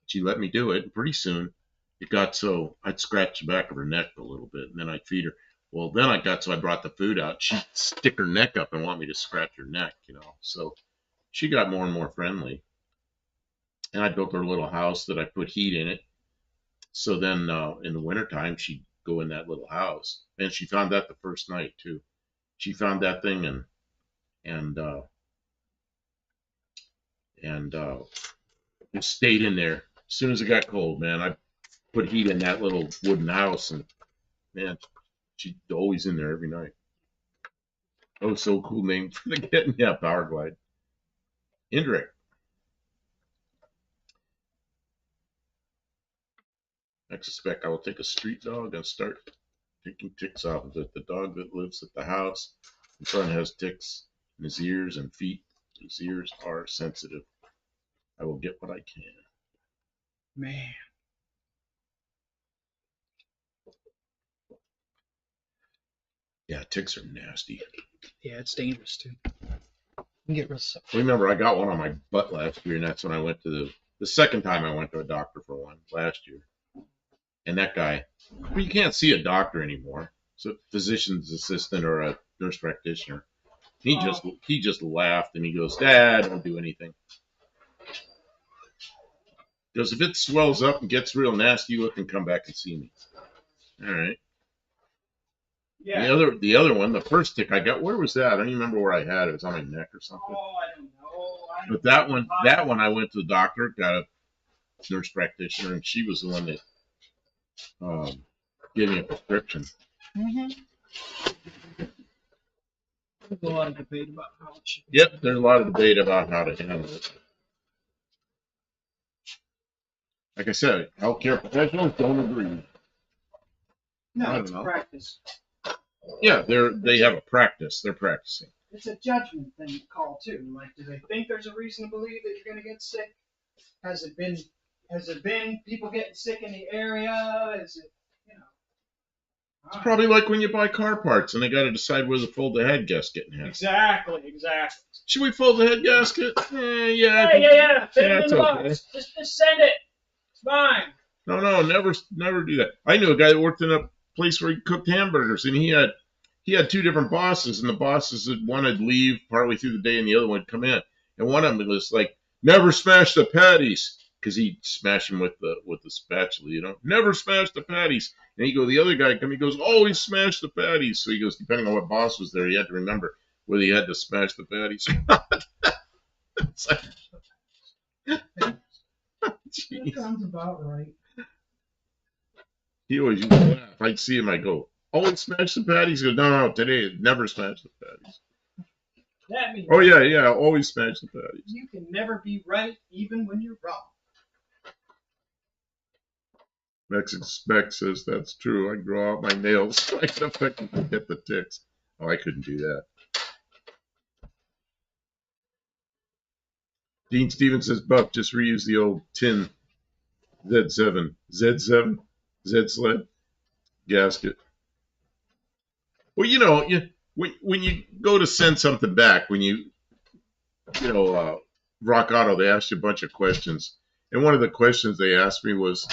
She let me do it. And pretty soon it got so I'd scratch the back of her neck a little bit and then I'd feed her. Well, then I brought the food out. She'd stick her neck up and want me to scratch her neck, you know. So she got more and more friendly. And I built her a little house that I put heat in it. So then in the wintertime, she'd go in that little house. And she found that the first night, too. She found that thing and just stayed in there. As soon as it got cold, man, I put heat in that little wooden house, and man, she's always in there every night. Oh, so cool name for the kitten. Yeah, Power Glide. Indirect. I suspect I will take a street dog and start taking ticks off of it. The dog that lives at the house in front has ticks in his ears and feet. His ears are sensitive. I will get what I can. Man. Yeah, ticks are nasty. Yeah, it's dangerous too. You can get real sick. Remember, I got one on my butt last year, and that's when I went to the second time I went to a doctor for one last year. And that guy, well, you can't see a doctor anymore. It's a physician's assistant or a nurse practitioner. He just laughed and he goes, "Dad, don't do anything." He goes, "If it swells up and gets real nasty looking, come back and see me." All right. Yeah. The other one, the first tick I got, where was that? I don't even remember where I had it. It was on my neck or something. Oh, I don't know. But that one I went to the doctor, got a nurse practitioner, and she was the one that gave me a prescription. Mm-hmm. There's a lot of debate about how it should be. Yep, there's a lot of debate about how to handle it. Like I said, healthcare professionals don't agree. No, it's practice. Yeah, they have a practice. They're practicing. It's a judgment thing to call too. Like, do they think there's a reason to believe that you're going to get sick? Has it been people getting sick in the area? Is it, you know? It's probably like when you buy car parts and they got to decide whether to fold the head gasket in half. Exactly. Should we fold the head gasket? Yeah. Fit it in the box. Just send it. It's fine. No, never do that. I knew a guy that worked in a place where he cooked hamburgers, and he had two different bosses, and the bosses that one would leave partway through the day and the other one would come in. And one of them was like, "Never smash the patties," because he'd smash them with the spatula, you know. "Never smash the patties." And the other guy come, he goes, "Always smash the patties." So he goes, depending on what boss was there, he had to remember whether he had to smash the patties or not. It's like, that sounds about right. He always used to laugh. I'd see him, I go, "Always smash the patties?" He goes, No, today, never smash the patties. That means Always smash the patties. You can never be right, even when you're wrong. Mexican Spec says that's true. I grow out my nails so I can effectively get the ticks. Oh, I couldn't do that. Dean Stevens says, "Buck, just reuse the old tin Z7 Z-sled gasket." Well, you know, when you go to send something back, when Rock Auto, they ask you a bunch of questions, and one of the questions they asked me was,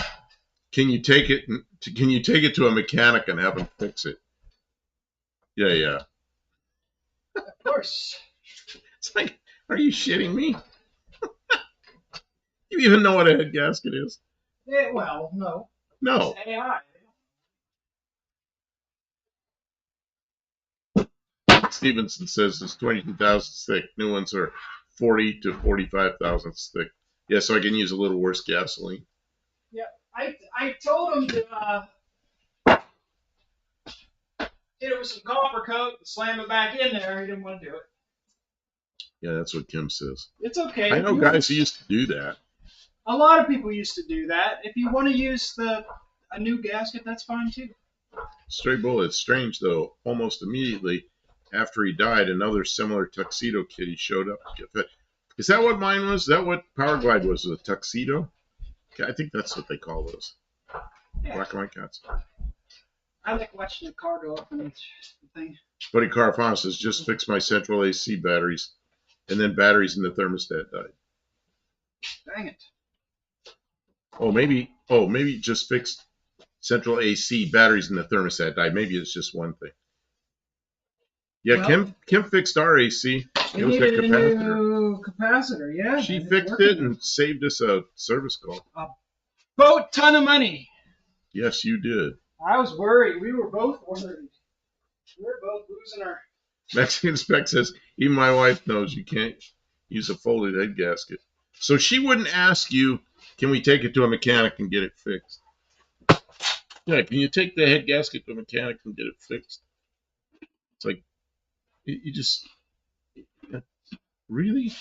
"Can you take it to a mechanic and have him fix it?" Yeah. Of course. It's like, are you shitting me? You even know what a head gasket is? Yeah, well, no. No. It's AI. Stevenson says it's 22,000 thick. New ones are 40 to 45,000 thick. Yeah, so I can use a little worse gasoline. Yeah, I told him to hit it with some copper coat and slam it back in there. He didn't want to do it. Yeah, that's what Kim says. It's okay. I know guys who used to do that. A lot of people used to do that. If you want to use a new gasket, that's fine too. Stray Bullet. Strange though. Almost immediately after he died, another similar tuxedo kitty showed up to get fit. Is that what mine was? Is that what Power Glide was? A tuxedo? I think that's what they call those. Yeah. Black and white cats. I like watching the car go up and the thing. Buddy Carfon says, "Just fix my central AC batteries," and then batteries in the thermostat died. Dang it. Maybe just fix Central AC, batteries in the thermostat died. Maybe it's just one thing. Yeah, well, Kim fixed our AC. It was needed a new capacitor. Yeah, she fixed it and saved us a service call. A boat ton of money. Yes, you did. I was worried. We were both worried. We were both losing our. Mexican Spec says, even my wife knows you can't use a folded head gasket. So she wouldn't ask you, can we take it to a mechanic and get it fixed? Yeah, can you take the head gasket to a mechanic and get it fixed? It's like, you just, really?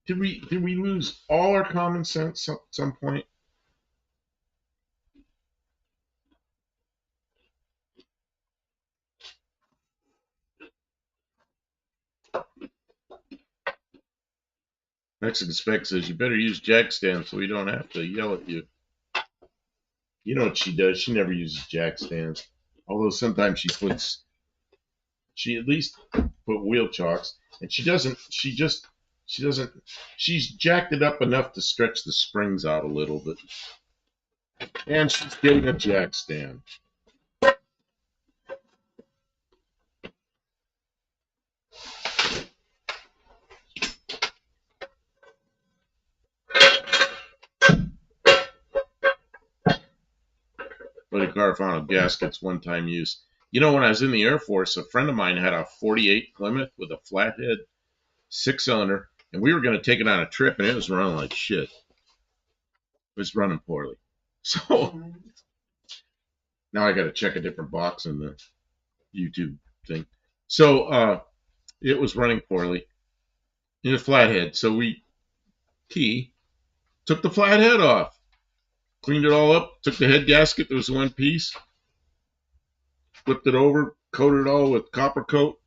Did we lose all our common sense at some point? Mexican Spec says, you better use jack stands so we don't have to yell at you. You know what she does? She never uses jack stands. Although sometimes she at least put wheel chocks. And she's jacked it up enough to stretch the springs out a little bit. And she's getting a jack stand. But a car found gaskets one-time use. You know, when I was in the Air Force, a friend of mine had a 48 Plymouth with a flathead 6-cylinder, and we were going to take it on a trip, and it was running like shit. It was running poorly. So now I got to check a different box in the YouTube thing. So it was running poorly in a flathead. So we took the flathead off, cleaned it all up, took the head gasket that was one piece, flipped it over, coated it all with copper coat.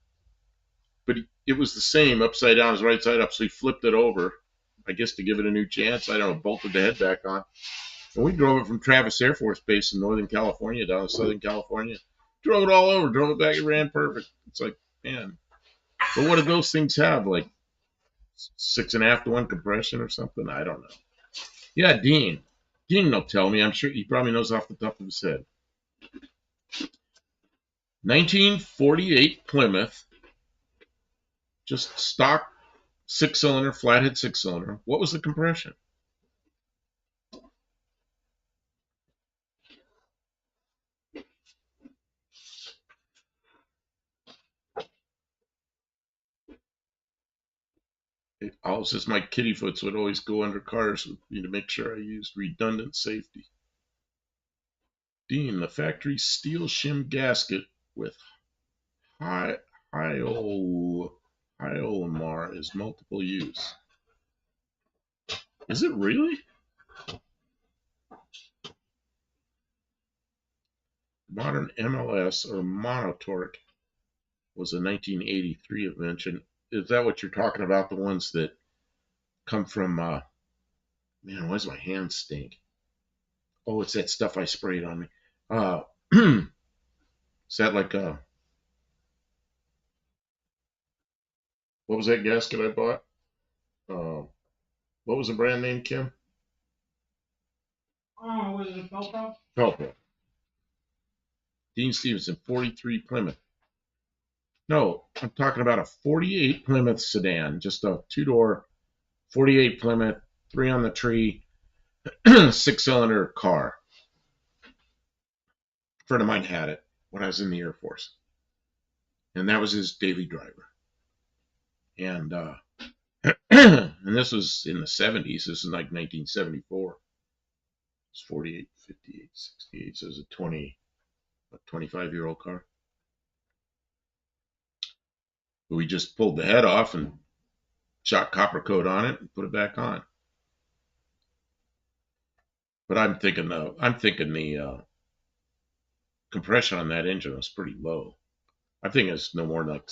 But it was the same upside down as right side up, so he flipped it over, I guess to give it a new chance. I don't know, bolted the head back on. And we drove it from Travis Air Force Base in Northern California down to Southern California. Drove it all over, drove it back, it ran perfect. It's like, man. But what did those things have? Like 6.5 to 1 compression or something? I don't know. Yeah, Dean. Dean will tell me. I'm sure he probably knows off the top of his head. 1948 Plymouth. Just stock 6-cylinder, flathead 6-cylinder. What was the compression? Just my kitty foots would always go under cars with me to make sure I used redundant safety. Dean, the factory steel shim gasket with Hyolomar is multiple use. Is it really? Modern MLS or monotoric was a 1983 invention. Is that what you're talking about? The ones that come from, man, why does my hand stink? Oh, it's that stuff I sprayed on me. Is that like what was that gasket I bought? What was the brand name, Kim? Oh, was it Campo? Campo. Dean Stevenson, 43 Plymouth. No, I'm talking about a 48 Plymouth sedan, just a 2-door 48 Plymouth, 3 on the tree, 6-cylinder car. A friend of mine had it when I was in the Air Force, and that was his daily driver. And and this was in the 70s. This is like 1974. It's 48, 58, 68. So it was a 25-year-old car. But we just pulled the head off and shot copper coat on it and put it back on. But I'm thinking the compression on that engine was pretty low. I think it's no more than like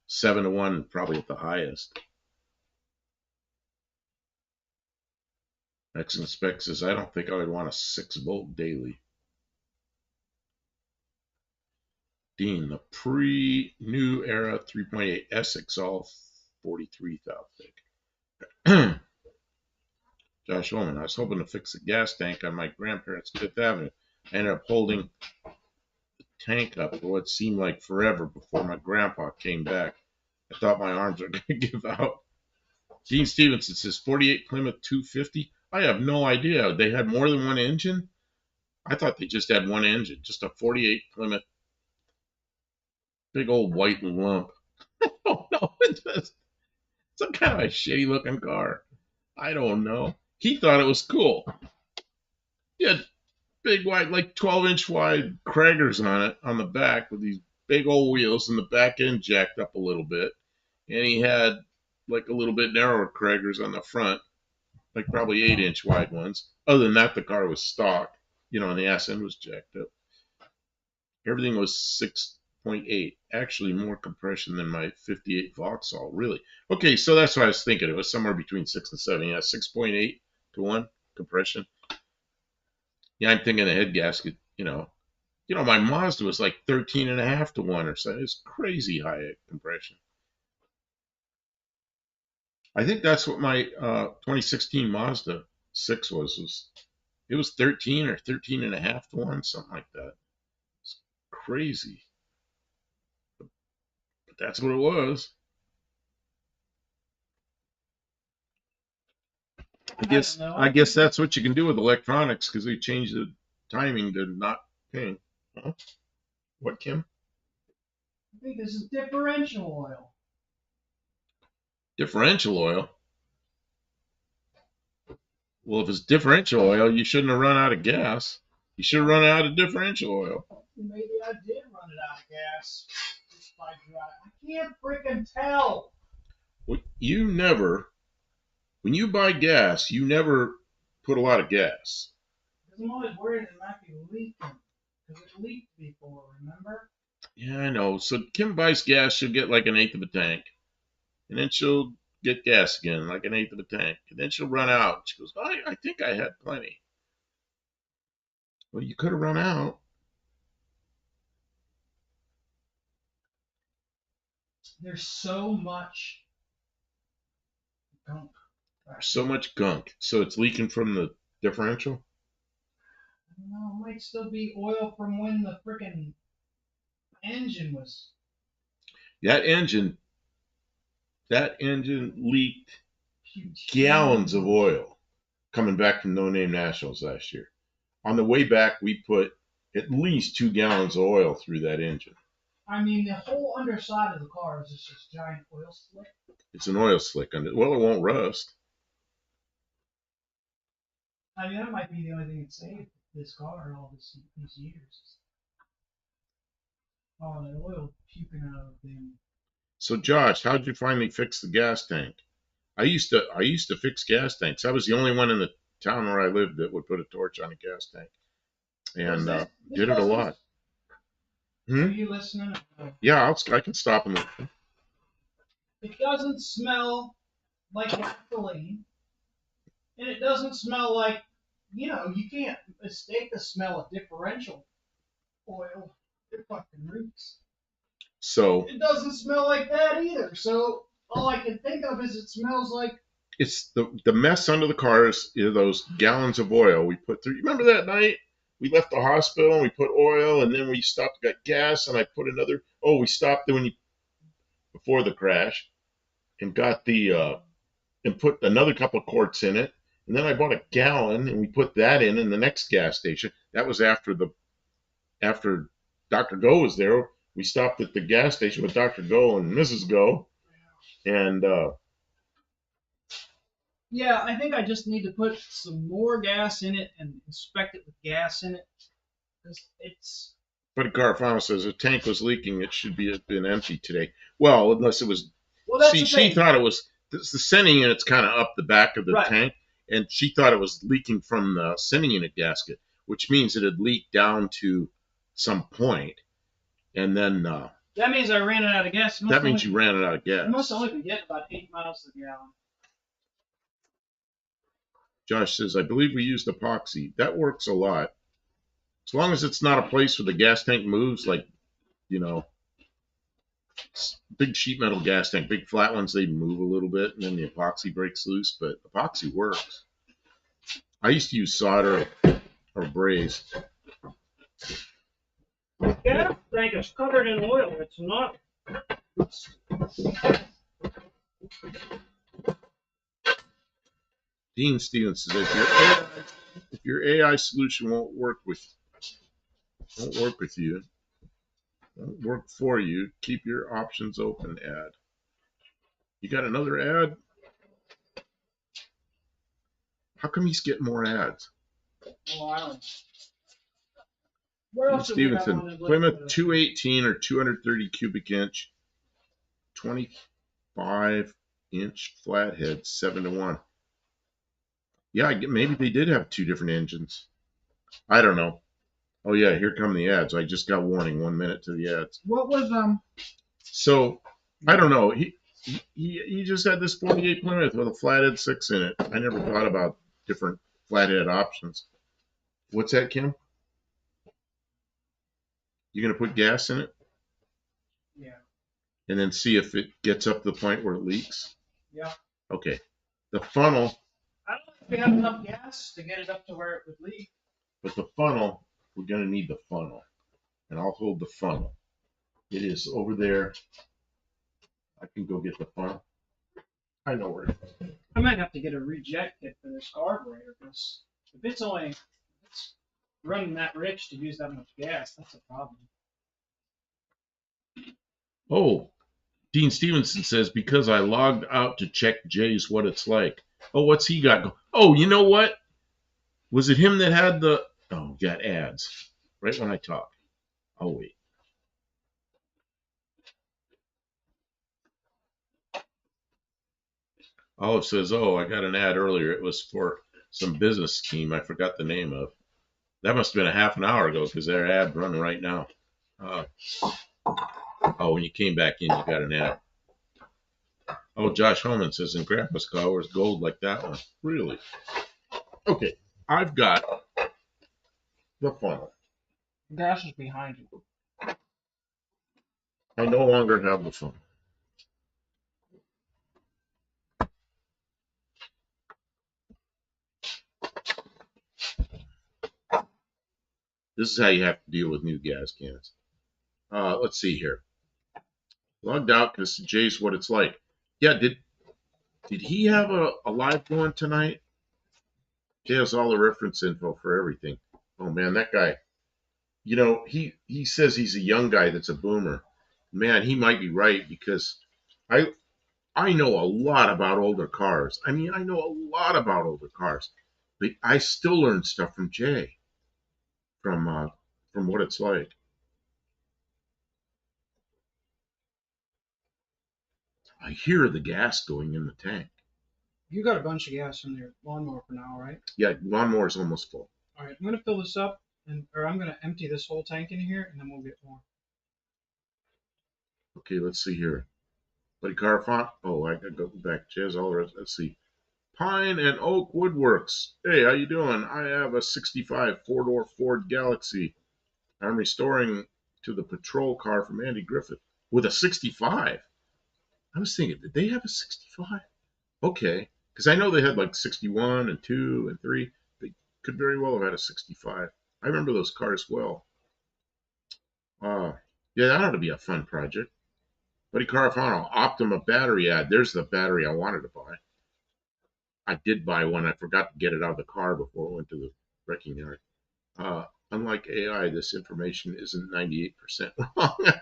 7 to 1, probably at the highest. Mexican Spec says, I don't think I would want a 6-volt daily. Dean, the pre-new era 3.8 Essex, all 43 thou thick. Josh Ullman, I was hoping to fix the gas tank on my grandparents' 5th Avenue. I ended up holding the tank up for what seemed like forever before my grandpa came back. I thought my arms were going to give out. Dean Stevenson says 48 Plymouth 250. I have no idea. They had more than one engine? I thought they just had one engine, just a 48 Plymouth. Big old white lump. Oh, no, it's just some kind of a shitty looking car. I don't know. He thought it was cool. He had big wide, like 12-inch wide Craigers on it on the back with these big old wheels and the back end jacked up a little bit. And he had like a little bit narrower Craigers on the front, like probably 8-inch wide ones. Other than that, the car was stock, and the ass end was jacked up. Everything was 6.8. Actually, more compression than my 58 Vauxhall, really. Okay, so that's what I was thinking. It was somewhere between 6 and 7. Yeah, 6.8 to 1 compression. Yeah, I'm thinking the head gasket, my Mazda was like 13.5 to 1 or so. It's crazy high compression. I think that's what my 2016 Mazda 6 was. It was 13 or 13.5 to 1, something like that. It's crazy. But that's what it was. I guess that's what you can do with electronics because they changed the timing to not ping. Huh? What, Kim? I think this is differential oil. Differential oil? Well, if it's differential oil, you shouldn't have run out of gas. You should have run out of differential oil. Maybe I did run it out of gas. Just by I can't freaking tell. Well, when you buy gas, you never put a lot of gas. Because I'm always worried it might be leaking. Because it leaked before, remember? Yeah, I know. So Kim buys gas, she'll get like 1/8 of a tank. And then she'll get gas again, like 1/8 of a tank. And then she'll run out. She goes, I think I had plenty. Well, you could have run out. There's so much gunk. So much gunk. So it's leaking from the differential? I don't know. It might still be oil from when the freaking engine was. That engine leaked gallons of oil coming back from No Name Nationals last year. On the way back, we put at least 2 gallons of oil through that engine. I mean, the whole underside of the car is just this giant oil slick. It's an oil slick under. Well, it won't rust. I mean, that might be the only thing that saved this car all these years. Oh, the oil puking out of them. So, Josh, how'd you finally fix the gas tank? I used to fix gas tanks. I was the only one in the town where I lived that would put a torch on a gas tank, and did it a lot. Are you listening? Yeah, I can stop and listen. It doesn't smell like gasoline, and it doesn't smell like, you can't mistake the smell of differential oil. It fucking reeks. So it doesn't smell like that either. So all I can think of is it smells like. It's the mess under the cars. Those gallons of oil we put through. Remember that night we left the hospital and we put oil, and then we stopped, got gas, and I put another. Oh, we stopped before the crash, and got and put another couple of quarts in it, and then I bought a gallon, and we put that in the next gas station. That was after Dr. Go was there. We stopped at the gas station with Dr. Go and Mrs. Go, and yeah, I think I just need to put some more gas in it and inspect it with gas in it. It's. But Garfano says the tank was leaking. It should have been empty today. Well, unless it was. Well, that's she thought it was. The sending unit's kind of up the back of the tank, and she thought it was leaking from the sending unit gasket, which means it had leaked down to some point, and then. That means I ran it out of gas. That means you ran it out of gas. I must only be getting about 8 miles a gallon. Josh says, I believe we used epoxy. That works a lot. As long as it's not a place where the gas tank moves, like, big sheet metal gas tank, big flat ones, they move a little bit, and then the epoxy breaks loose, but epoxy works. I used to use solder or braze. gas tank is covered in oil. It's not. Dean Stevens says if your AI solution won't work with you, won't work for you, keep your options open. Ad. You got another ad? How come he's getting more ads? Oh, I don't know. Where else Stevenson, Plymouth 218 or 230 cubic inch, 25-inch flathead, 7-1. Yeah, maybe they did have two different engines. I don't know. Oh yeah, here come the ads. I just got warning. 1 minute to the ads. What was So I don't know. He just had this 48 Plymouth with a flathead 6 in it. I never thought about different flathead options. What's that, Kim? You gonna put gas in it? Yeah. And then see if it gets up to the point where it leaks? Yeah. Okay. The funnel. I don't know if we have enough gas to get it up to where it would leak. But the funnel, we're gonna need the funnel. And I'll hold the funnel. It is over there. I can go get the funnel. I know where it is. I might have to get a reject kit for this carburetor because if it's running that rich to use that much gas, that's a problem. Oh, Dean Stevenson says, because I logged out to check Jay's what it's like. Oh, what's he got? Oh, you know what? Was it him that had the... Oh, got ads. Right when I talk. I'll wait. Olive says, oh, I got an ad earlier. It was for some business scheme I forgot the name of. That must have been a half an hour ago because their ad running right now. Oh, when you came back in, you got an ad. Oh, Josh Holman says, in Grandpa's car was gold like that one. Really? Okay, I've got the funnel. Gas is behind you. I no longer have the funnel. This is how you have to deal with new gas cans. Let's see here. Logged out because Jay's what it's like. Yeah, did he have a live going tonight? Jay has all the reference info for everything. Oh man, that guy. You know, he says he's a young guy that's a boomer. Man, he might be right because I know a lot about older cars. I mean, I know a lot about older cars. But I still learn stuff from Jay from what it's like. I hear the gas going in the tank. You got a bunch of gas in your lawnmower for now, right? Yeah, lawnmower's almost full. All right, I'm gonna fill this up, or I'm gonna empty this whole tank in here, and then we'll get more. Okay, let's see here. Buddy car font. Oh, I gotta go back. Jazz all the rest. Let's see. Pine and Oak Woodworks. Hey, how you doing? I have a 65 four-door Ford Galaxy. I'm restoring to the patrol car from Andy Griffith with a 65. I was thinking, did they have a 65? Okay, because I know they had like 61 and 2 and 3. They could very well have had a 65. I remember those cars well. Yeah, that ought to be a fun project. Buddy Carafano, Optima battery ad. There's the battery I wanted to buy. I did buy one. I forgot to get it out of the car before it went to the wrecking yard. Unlike AI, this information isn't 98% wrong.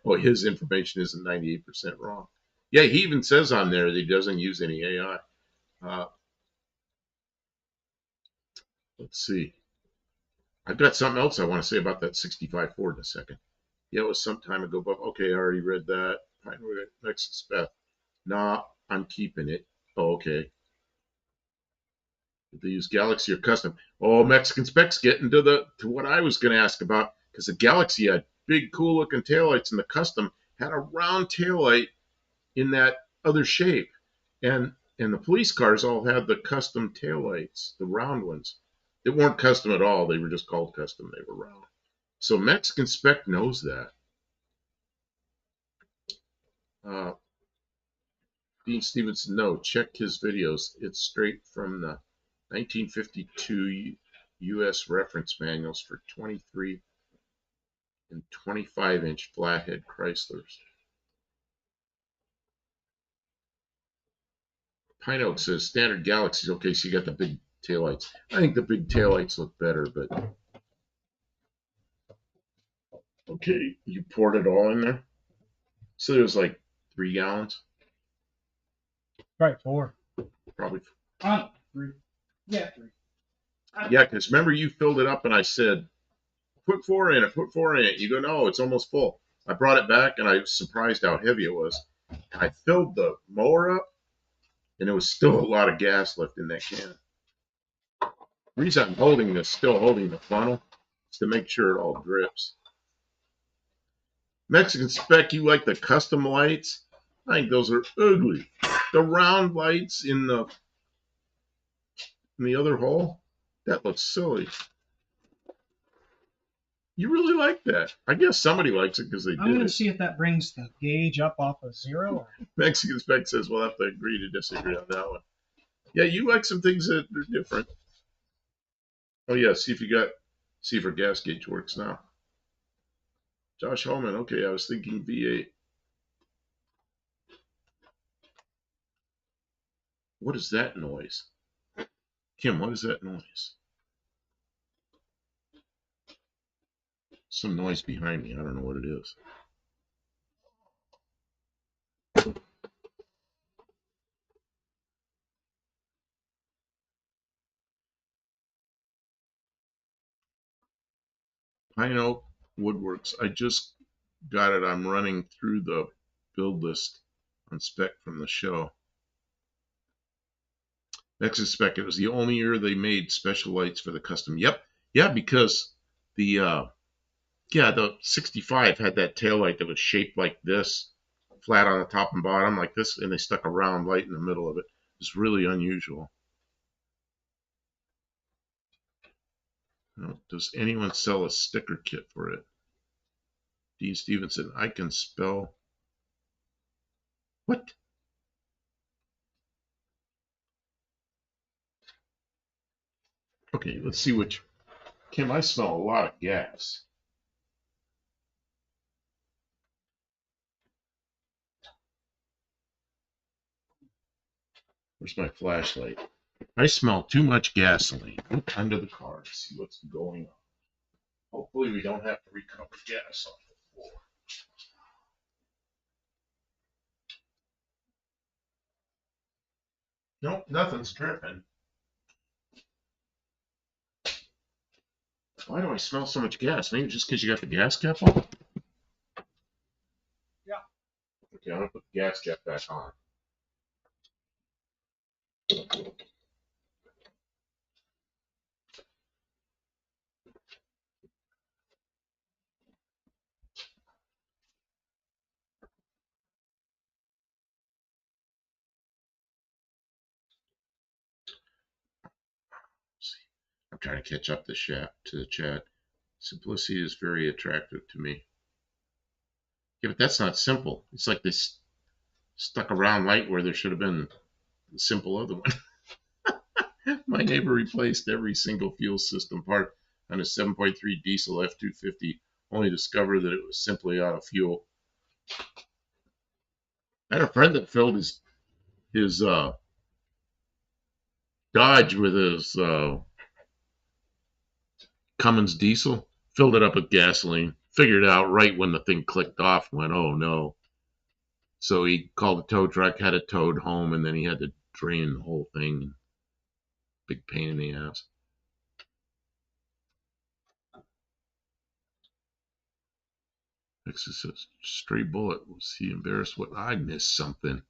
Oh, his information isn't 98% wrong. Yeah, he even says on there that he doesn't use any AI. Let's see. I've got something else I want to say about that 65 Ford in a second. Yeah, it was some time ago, but okay, I already read that. Next spec. Nah, I'm keeping it. Oh, okay. Did they use Galaxy or custom? Oh, Mexican specs getting to what I was going to ask about, because the Galaxy had big, cool looking taillights, and the custom had a round taillight in that other shape, and the police cars all had the custom taillights, the round ones. They weren't custom at all. They were just called custom. They were round. So Mexican spec knows that. Dean Stevenson, no, check his videos. It's straight from the 1952 U.S. reference manuals for 23 and 25-inch flathead Chryslers. Pine Oak says standard Galaxies. Okay, so you got the big taillights. I think the big taillights look better, but okay, you poured it all in there. So it was like 3 gallons. Right, 4. Probably. 3. Yeah, 3. Yeah, because remember you filled it up and I said, put 4 in it, put 4 in it. You go, no, it's almost full. I brought it back and I was surprised how heavy it was. I filled the mower up and there was still a lot of gas left in that can. The reason I'm holding this, still holding the funnel, is to make sure it all drips. Mexican Spec, you like the custom lights? I think those are ugly. The round lights in the other hole, that looks silly. You really like that. I guess somebody likes it because they did. I'm going to see if that brings the gauge up off of 0. Or... Mexican Spec says we'll have to agree to disagree on that one. Yeah, you like some things that are different. Oh yeah, see if our gas gauge works now. Josh Holman, okay, I was thinking V8. What is that noise? Kim, what is that noise? Some noise behind me. I don't know what it is. Pine Oak Woodworks. I just got it. I'm running through the build list on spec from the show. Next is spec. It was the only year they made special lights for the custom. Yep. Yeah, because the 65 had that tail light that was shaped like this, flat on the top and bottom like this, and they stuck a round light in the middle of it. It was really unusual. Now, does anyone sell a sticker kit for it? Dean Stevenson, I can spell. What? Okay, let's see which. Kim, I smell a lot of gas. Where's my flashlight? I smell too much gasoline. Look under the car to see what's going on. Hopefully we don't have to recover gas off the floor. Nope, nothing's dripping. Why do I smell so much gas? Maybe just because you got the gas cap on? Yeah. Okay, I'm going to put the gas cap back on. I'm trying to catch up to the chat. Simplicity is very attractive to me. Yeah, but that's not simple. It's like this stuck a round light where there should have been a simple other one. My neighbor replaced every single fuel system part on a 7.3 diesel F-250, only to discover that it was simply out of fuel. I had a friend that filled his Dodge with his Cummins diesel, filled it up with gasoline, figured it out right when the thing clicked off, went, oh no. So he called the tow truck, had it towed home, and then he had to drain the whole thing. Big pain in the ass. Next it says, stray bullet. Was he embarrassed? What? I missed something.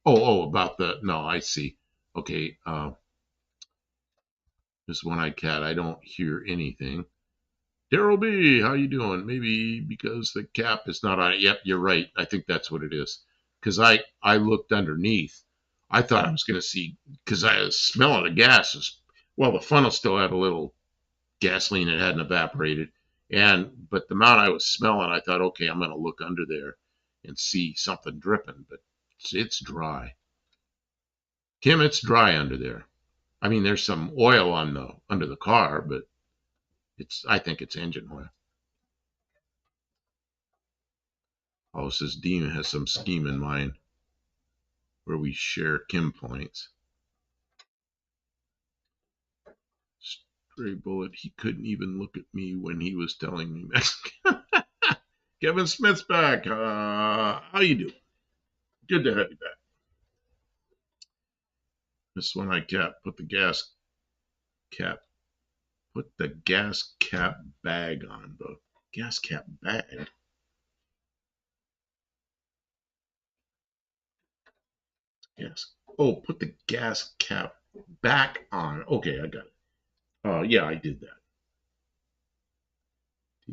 Oh, about the, no, I see. Okay, this one-eyed cat, I don't hear anything. Daryl B, how you doing? Maybe because the cap is not on it. Yep, you're right. I think that's what it is. Because I looked underneath. I thought I was going to see, because I was smelling the gas. Well, the funnel still had a little gasoline that hadn't evaporated. But the amount I was smelling, I thought, okay, I'm going to look under there and see something dripping. But it's dry. Kim, it's dry under there. I mean, there's some oil on under the car, but I think it's engine oil. Oh, it says Dean has some scheme in mind where we share Kim points. Stray bullet, he couldn't even look at me when he was telling me Mexican. Kevin Smith's back. How you doing? Good to have you back. This one I kept. Put the gas cap bag on, bro. Gas cap bag. Yes. Oh, put the gas cap back on. Okay, I got it. Yeah, I did that.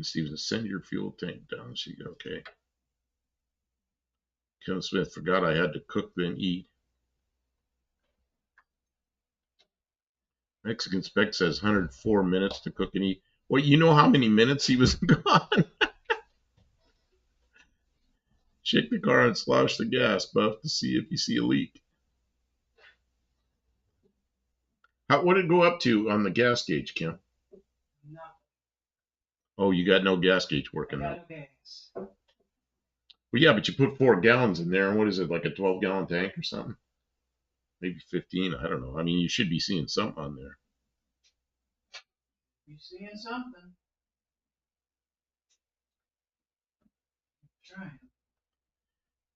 Stevenson, send your fuel tank down. Okay. Kevin Smith forgot I had to cook then eat. Mexican Spec says 104 minutes to cook and eat. Well, you know how many minutes he was gone? Shake the car and slosh the gas, Buff, to see if you see a leak. What did it go up to on the gas gauge, Kim? No. Oh, you got no gas gauge working out. Gas. Well, yeah, but you put 4 gallons in there, and what is it, like a 12-gallon tank or something? Maybe 15, I don't know. I mean, you should be seeing something on there. You seeing something? Trying.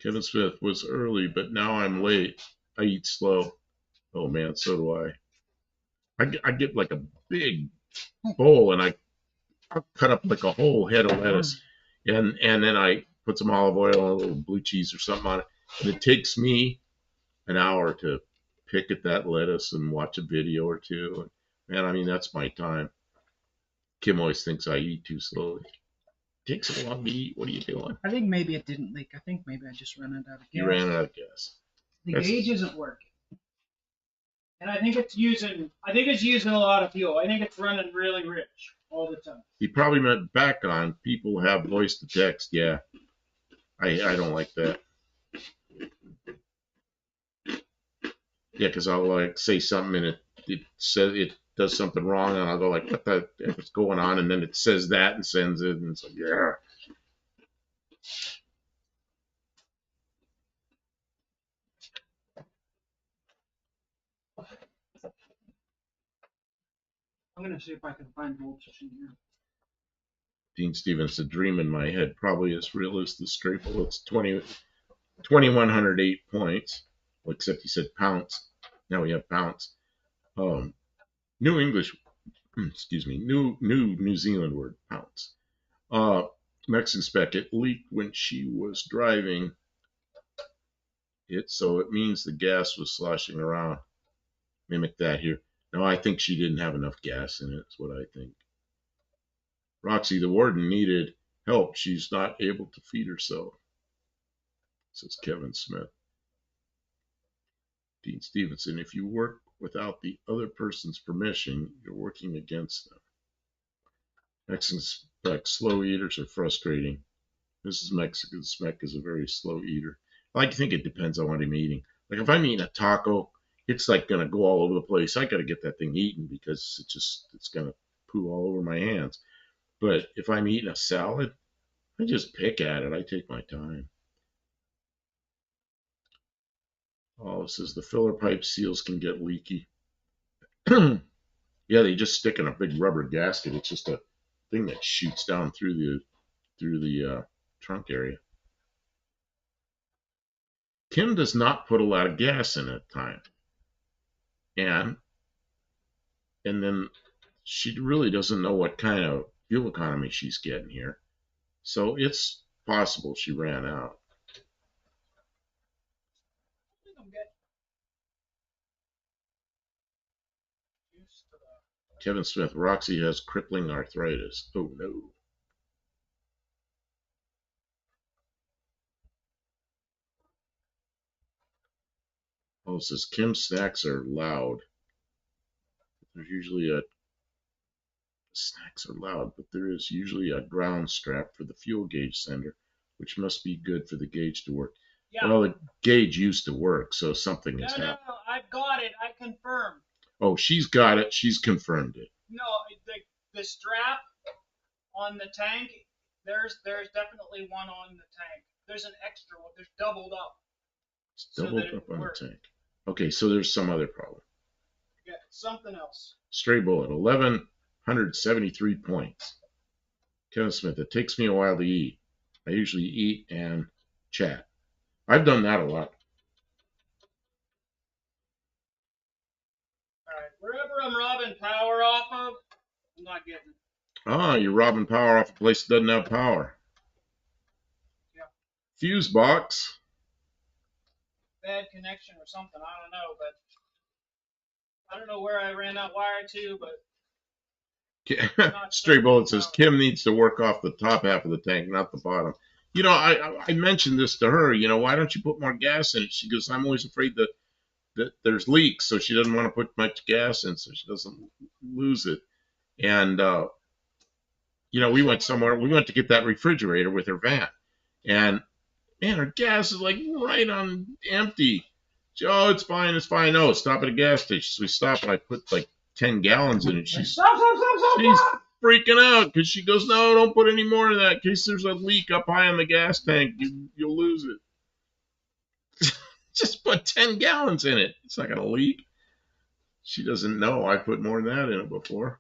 Kevin Smith was early, but now I'm late. I eat slow. Oh, man, so do I. I get like a big bowl, and I cut up like a whole head of lettuce, and then I put some olive oil and a little blue cheese or something on it, and it takes me an hour to pick at that lettuce and watch a video or two. Man, I mean, that's my time. Kim always thinks I eat too slowly. It takes so long to eat. What are you doing? I think maybe it didn't leak. I think maybe I just ran out of gas. You ran out of gas. The gauge isn't working. And I think it's using a lot of fuel. I think it's running really rich all the time. He probably meant back on. People have voice to text. Yeah. I don't like that. Yeah, because I'll like say something and it says it does something wrong, and I'll go like, "What the F is going on?" And then it says that and sends it, and it's like, yeah. I'm gonna see if I can find voltage in here. Dean Stevens, a dream in my head, probably as real as the straight bullets. 2,108 points. Well, except he said pounds. Now we have pounds. New English, excuse me, New Zealand word, pounds. Mexican Spec, it leaked when she was driving it, so it means the gas was sloshing around. Mimic that here. No, I think she didn't have enough gas in it, is what I think. Roxy, the warden, needed help. She's not able to feed herself, says Kevin Smith. Dean Stevenson, if you work without the other person's permission, you're working against them. Mexican Spec, slow eaters are frustrating. Mrs. Mexican Spec is a very slow eater. I think it depends on what I'm eating. Like if I'm eating a taco, it's like gonna go all over the place. I gotta get that thing eaten because it's gonna poo all over my hands. But if I'm eating a salad, I just pick at it. I take my time. Oh, it says the filler pipe seals can get leaky. Yeah, they just stick in a big rubber gasket. It's just a thing that shoots down through the trunk area. Kim does not put a lot of gas in at time, and then she really doesn't know what kind of fuel economy she's getting here. So it's possible she ran out. Kevin Smith, Roxy has crippling arthritis. Oh no. Oh, it says Kim's snacks are loud. There's usually snacks are loud, but there is usually a ground strap for the fuel gauge sender, which must be good for the gauge to work. Yeah. Well, the gauge used to work, so something has happened. No, I've got it. I confirmed. Oh, she's got it. She's confirmed it. No, the strap on the tank, there's definitely one on the tank. There's an extra one. There's doubled up. It's doubled up on the tank. Okay, so there's some other problem. Yeah, something else. Stray bullet, 1,173 points. Kevin Smith, it takes me a while to eat. I usually eat and chat. I've done that a lot. All right, wherever I'm robbing power off of, I'm not getting it. Ah, you're robbing power off a place that doesn't have power. Yeah. Fuse box. Bad connection or something, I don't know, but I don't know where I ran that wire to, but Stray bullet says Kim needs to work off the top half of the tank, not the bottom. You know, I mentioned this to her. You know, why don't you put more gas in it? She goes, I'm always afraid that there's leaks, so she doesn't want to put much gas in so she doesn't lose it. And you know, we went somewhere. We went to get that refrigerator with her van, and man, her gas is like right on empty. She, oh, it's fine, it's fine. No, stop at a gas station. So we stopped, and I put like 10 gallons in it. She's freaking out because she goes, no, don't put any more in that in case there's a leak up high on the gas tank. You'll lose it. Just put 10 gallons in it. It's not going to leak. She doesn't know I put more than that in it before.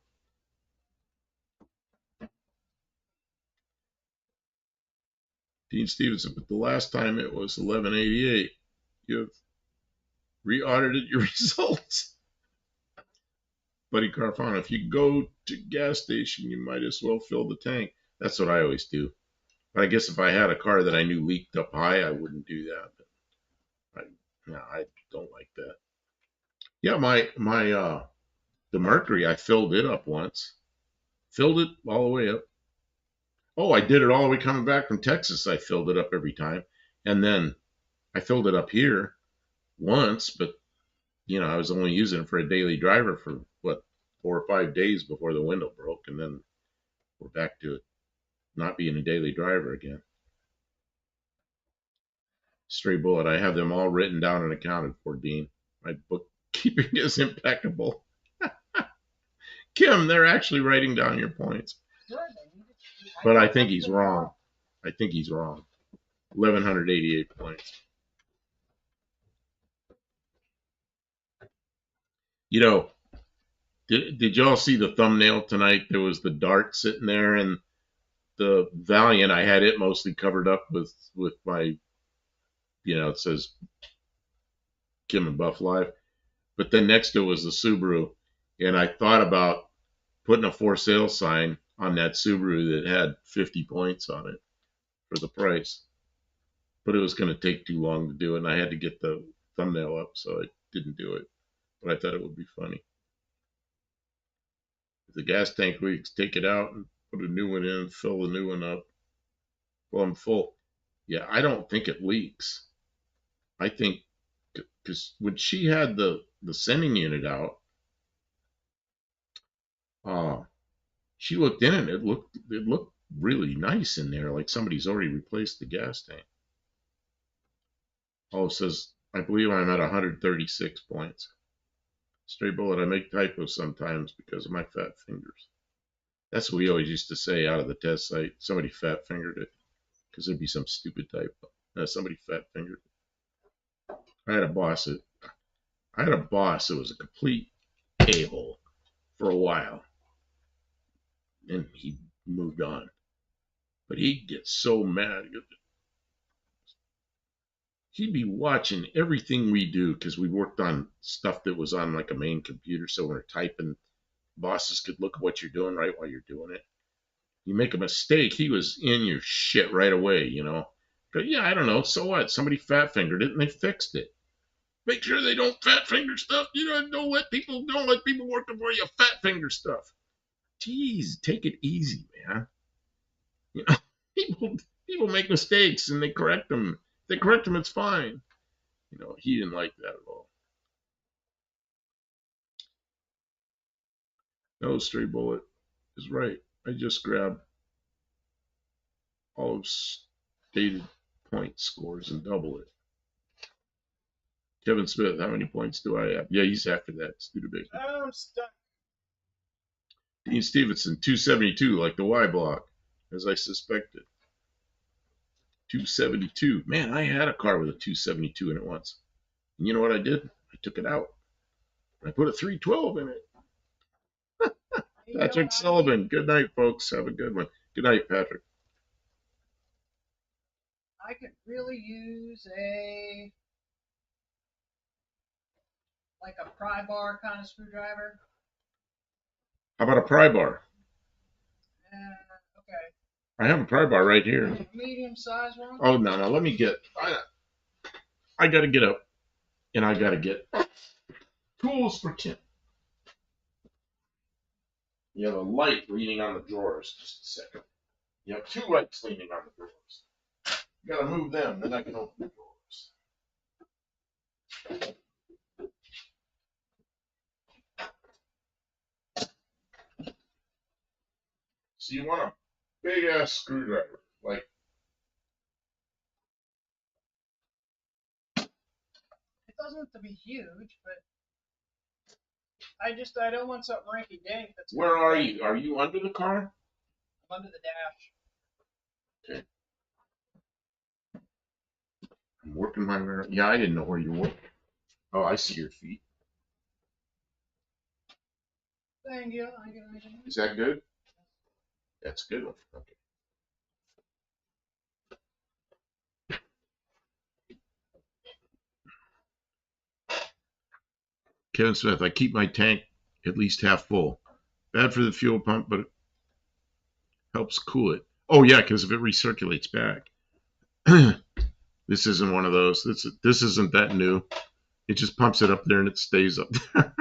Dean Stevenson, but the last time it was 1188. You've re-audited your results. Buddy Carfano, if you go to gas station, you might as well fill the tank. That's what I always do. But I guess if I had a car that I knew leaked up high, I wouldn't do that. But I don't like that. Yeah, the Mercury, I filled it up once. Filled it all the way up. Oh, I did it all the way coming back from Texas. I filled it up every time. And then I filled it up here once, but you know, I was only using it for a daily driver for what, 4 or 5 days before the window broke, and then we're back to it not being a daily driver again. Stray bullet, I have them all written down and accounted for, Dean. My bookkeeping is impeccable. Kim, they're actually writing down your points. But I think he's wrong. I think he's wrong. 1,188 points. You know, did y'all see the thumbnail tonight? There was the Dart sitting there, and the Valiant, I had it mostly covered up with my, you know, it says Kim and Buff Live. But then next to it was the Subaru, and I thought about putting a for sale sign on that Subaru that had 50 points on it for the price. But it was going to take too long to do it, and I had to get the thumbnail up, so I didn't do it. But I thought it would be funny. If the gas tank leaks, take it out and put a new one in, fill the new one up. Well, I'm full. Yeah, I don't think it leaks. I think because when she had the sending unit out, she looked in it. It looked really nice in there, like somebody's already replaced the gas tank. Oh, it says I believe I'm at 136 points. Stray bullet, I make typos sometimes because of my fat fingers. That's what we always used to say out of the test site. Somebody fat fingered it because there'd be some stupid typo. No, somebody fat fingered it. I had a boss that was a complete a-hole for a while, and he moved on. But he'd get so mad. He'd be watching everything we do because we worked on stuff that was on like a main computer, so when we're typing, bosses could look at what you're doing right while you're doing it. You make a mistake, he was in your shit right away, you know. But yeah, I don't know. So what? Somebody fat fingered it and they fixed it. Make sure they don't fat finger stuff. You know, don't let people working for you fat finger stuff. Jeez, take it easy, man. You know, people make mistakes and they correct them. If they correct them, it's fine. You know, he didn't like that at all. No, Stray Bullet is right. I just grabbed all of stated point scores and double it. Kevin Smith, how many points do I have? Yeah, he's after that. Studebaker. I'm stuck. Dean Stevenson, 272, like the Y block, as I suspected. 272. Man, I had a car with a 272 in it once. And you know what I did? I took it out. I put a 312 in it. Patrick Sullivan. Good night, folks. Have a good one. Good night, Patrick. I could really use like a pry bar kind of screwdriver. How about a pry bar? Okay. I have a pry bar right here. Medium size one? Oh, no. Let me get. I got to get up and I got to get tools for Tim. You have a light leaning on the drawers. Just a second. You have 2 lights leaning on the drawers. You got to move them, then I can open the drawers. So you want a big ass screwdriver, like. It doesn't have to be huge, but I don't want something rinky dink. Where are you? Are you under the car? I'm under the dash. Okay. I'm working my mirror. Yeah, I didn't know where you were. Oh, I see your feet. Thank you. Is that good? That's a good one. Okay. Kevin Smith, I keep my tank at least half full. Bad for the fuel pump, but it helps cool it. Oh, yeah, because if it recirculates back. This isn't one of those. This isn't that new. It just pumps it up there and it stays up there.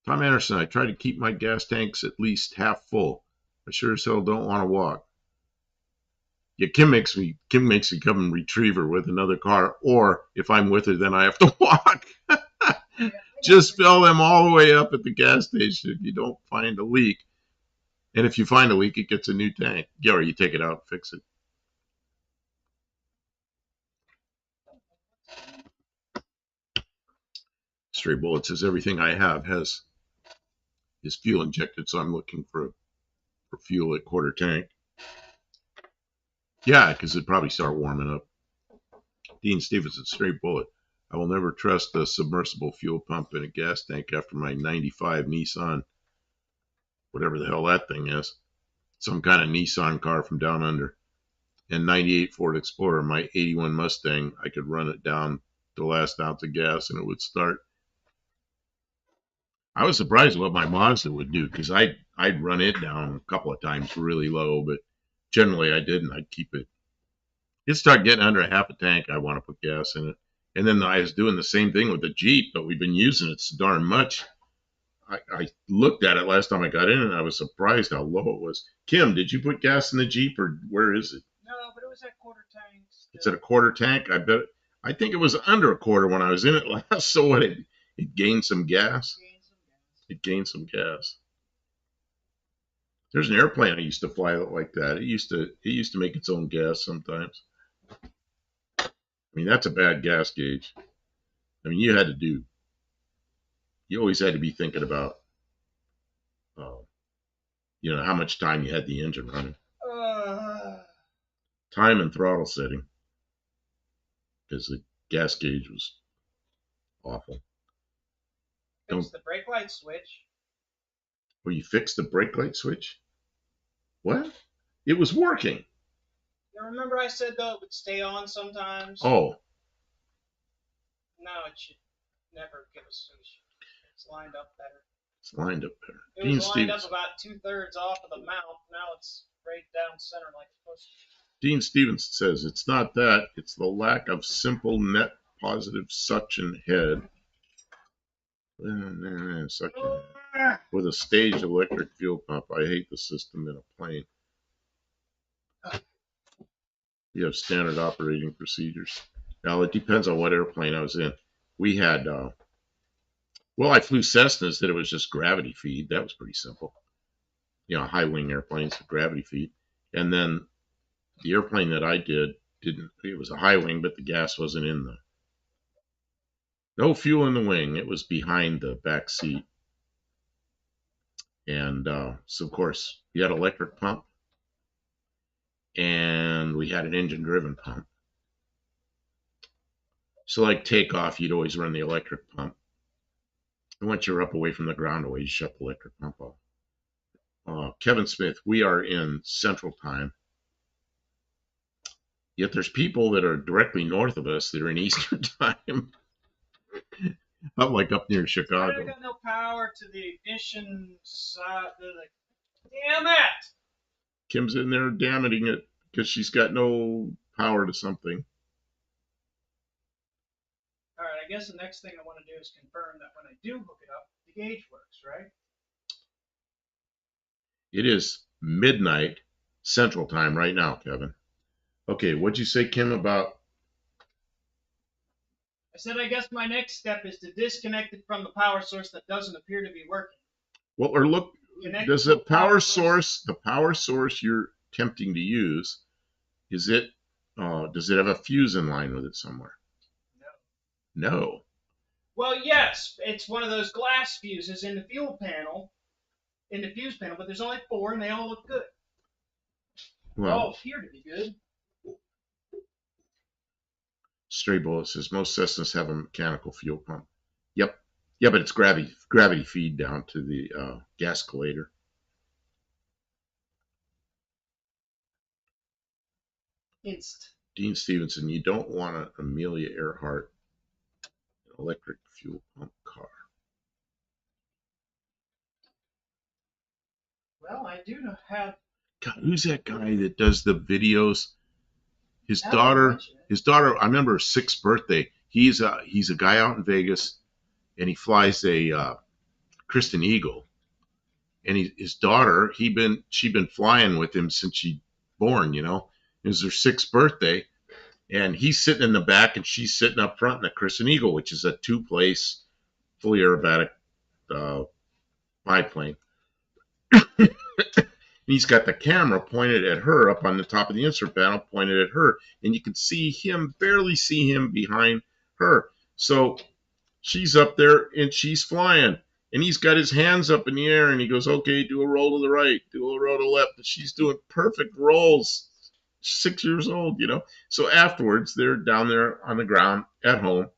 Tom Anderson, I try to keep my gas tanks at least half full. I sure as hell don't want to walk. Yeah, Kim makes me come and retrieve her with another car, or if I'm with her, then I have to walk. Just fill them all the way up at the gas station if you don't find a leak. And if you find a leak, it gets a new tank. Yeah, or you take it out and fix it. Stray Bullet says everything I have is fuel injected, so I'm looking for fuel at quarter tank. Yeah, because it'd probably start warming up. Dean Stevenson, Stray Bullet. I will never trust a submersible fuel pump in a gas tank after my 95 Nissan, whatever the hell that thing is. Some kind of Nissan car from down under. And 98 Ford Explorer, my 81 Mustang, I could run it down the last ounce of gas and it would start. I was surprised what my Mazda would do because I'd run it down a couple of times really low, but generally I didn't. I'd keep it. It'd start getting under a half a tank. I want to put gas in it. And then I was doing the same thing with the Jeep, but we've been using it so darn much. I looked at it last time I got in and I was surprised how low it was. Kim, did you put gas in the Jeep or where is it? No, but it was at quarter tank. It's at a quarter tank? I think it was under a quarter when I was in it last. So what? It gained some gas? It gained some gas. There's an airplane I used to fly like that. It used to make its own gas sometimes. I mean, that's a bad gas gauge. I mean, you always had to be thinking about, how much time you had the engine running. Time and throttle setting. Because the gas gauge was awful. Fix the brake light switch. Well, you fixed the brake light switch? What? It was working. You remember I said, though, it would stay on sometimes? Oh. No, it should never give us switch. It's lined up better. It's lined up better. It was lined up about 2/3 off of the mount. Now it's right down center like it's supposed to. Dean Stevens says it's not that. It's the lack of simple net positive suction head. Suction head. With a staged electric fuel pump. I hate the system in a plane. You have standard operating procedures. Now, it depends on what airplane I was in. We had, I flew Cessnas that it was just gravity feed. That was pretty simple. High wing airplanes with gravity feed. And then the airplane that I did, it was a high wing, but the gas wasn't in no fuel in the wing. It was behind the back seat. And so, of course, you had electric pump. and we had an engine-driven pump. So like takeoff, you'd always run the electric pump. And once you're up away from the ground away, you shut the electric pump off. Kevin Smith, we are in Central Time. Yet there's people that are directly north of us that are in Eastern Time. I'm like up near Chicago. I got no power to the ignition side. Damn it! Kim's in there damaging it because she's got no power to something. All right, I guess the next thing I want to do is confirm that when I do hook it up, the gauge works, right? It is midnight Central Time right now, Kevin. Okay, what'd you say, Kim, about? I said I guess my next step is to disconnect it from the power source that doesn't appear to be working. Well, or look, does the power source, the power source you're attempting to use, does it have a fuse in line with it somewhere? No. No. Well, yes, it's one of those glass fuses in the fuel panel, in the fuse panel, but there's only 4 and they all look good. Well, they all appear to be good. Stray Bullet says most Cessnas have a mechanical fuel pump. Yep. Yeah, but it's gravity feed down to the gascolator. Dean Stevenson, you don't want an Amelia Earhart electric fuel pump car. Well, I do have. God, who's that guy that does the videos? His daughter. I remember her 6th birthday. He's a guy out in Vegas, and he flies a Kristen Eagle. And his daughter, she'd been flying with him since she'd born. It was her 6th birthday, and he's sitting in the back, and she's sitting up front in the Kristen Eagle, which is a 2-place, fully aerobatic biplane. He's got the camera pointed at her up on the top of the instrument panel, pointed at her, and you can barely see him behind her. So she's up there and she's flying, and he's got his hands up in the air, and he goes, "Okay, do a roll to the right, do a roll to the left." And she's doing perfect rolls. 6 years old, So afterwards, they're down there on the ground at home,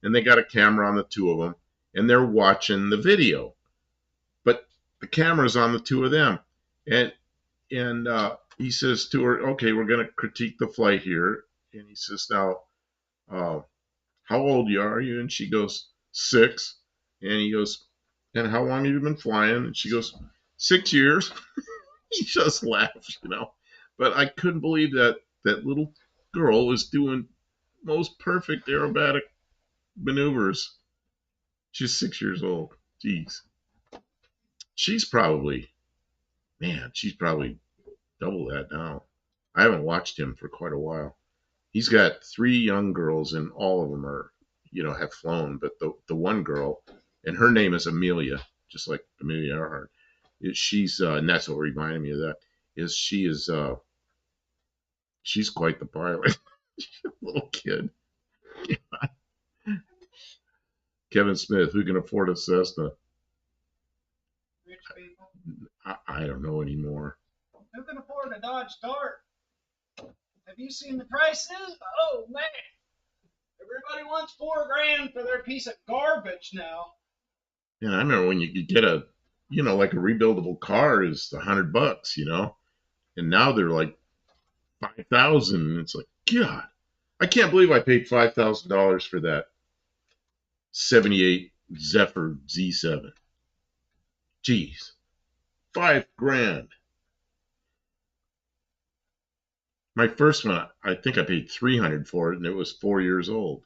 and they got a camera on the 2 of them, and they're watching the video, but the camera's on the 2 of them. And he says to her, "Okay, we're going to critique the flight here." And he says, "Now, how old are you?" And she goes, 6. And he goes, "And how long have you been flying?" And she goes, 6 years. He just laughs, But I couldn't believe that little girl was doing most perfect aerobatic maneuvers. She's 6 years old. Jeez. She's probably double that now. I haven't watched him for quite a while. He's got 3 young girls, and all of them are, have flown. But the one girl, and her name is Amelia, just like Amelia Earhart. She's and that's what reminded me of that. She's quite the pilot. Little kid. Kevin Smith, who can afford a Cessna? Rich people. I don't know anymore. Who can afford a Dodge Dart? Have you seen the prices? Oh man, everybody wants $4,000 for their piece of garbage now. Yeah, I remember when you could get like a rebuildable car is $100, and now they're like 5,000. And it's like, God, I can't believe I paid $5,000 for that 78 Zephyr Z7. Jeez, $5,000. My first one, I think I paid $300 for it, and it was 4 years old.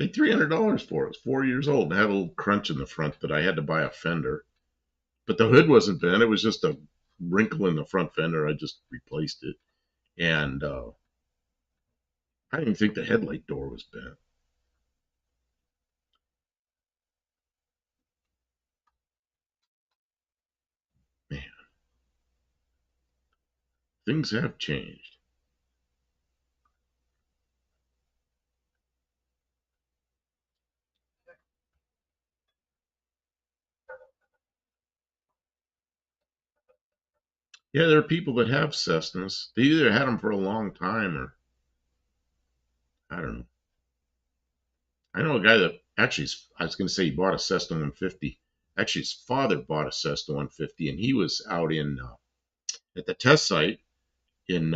I paid $300 for it. It was 4 years old, and it had a little crunch in the front that I had to buy a fender. But the hood wasn't bent. It was just a wrinkle in the front fender. I just replaced it. And I didn't think the headlight door was bent. Man, things have changed. Yeah, there are people that have Cessnas. They either had them for a long time or I don't know. I know a guy that actually, I was going to say he bought a Cessna 150. Actually, his father bought a Cessna 150, and he was out in at the test site in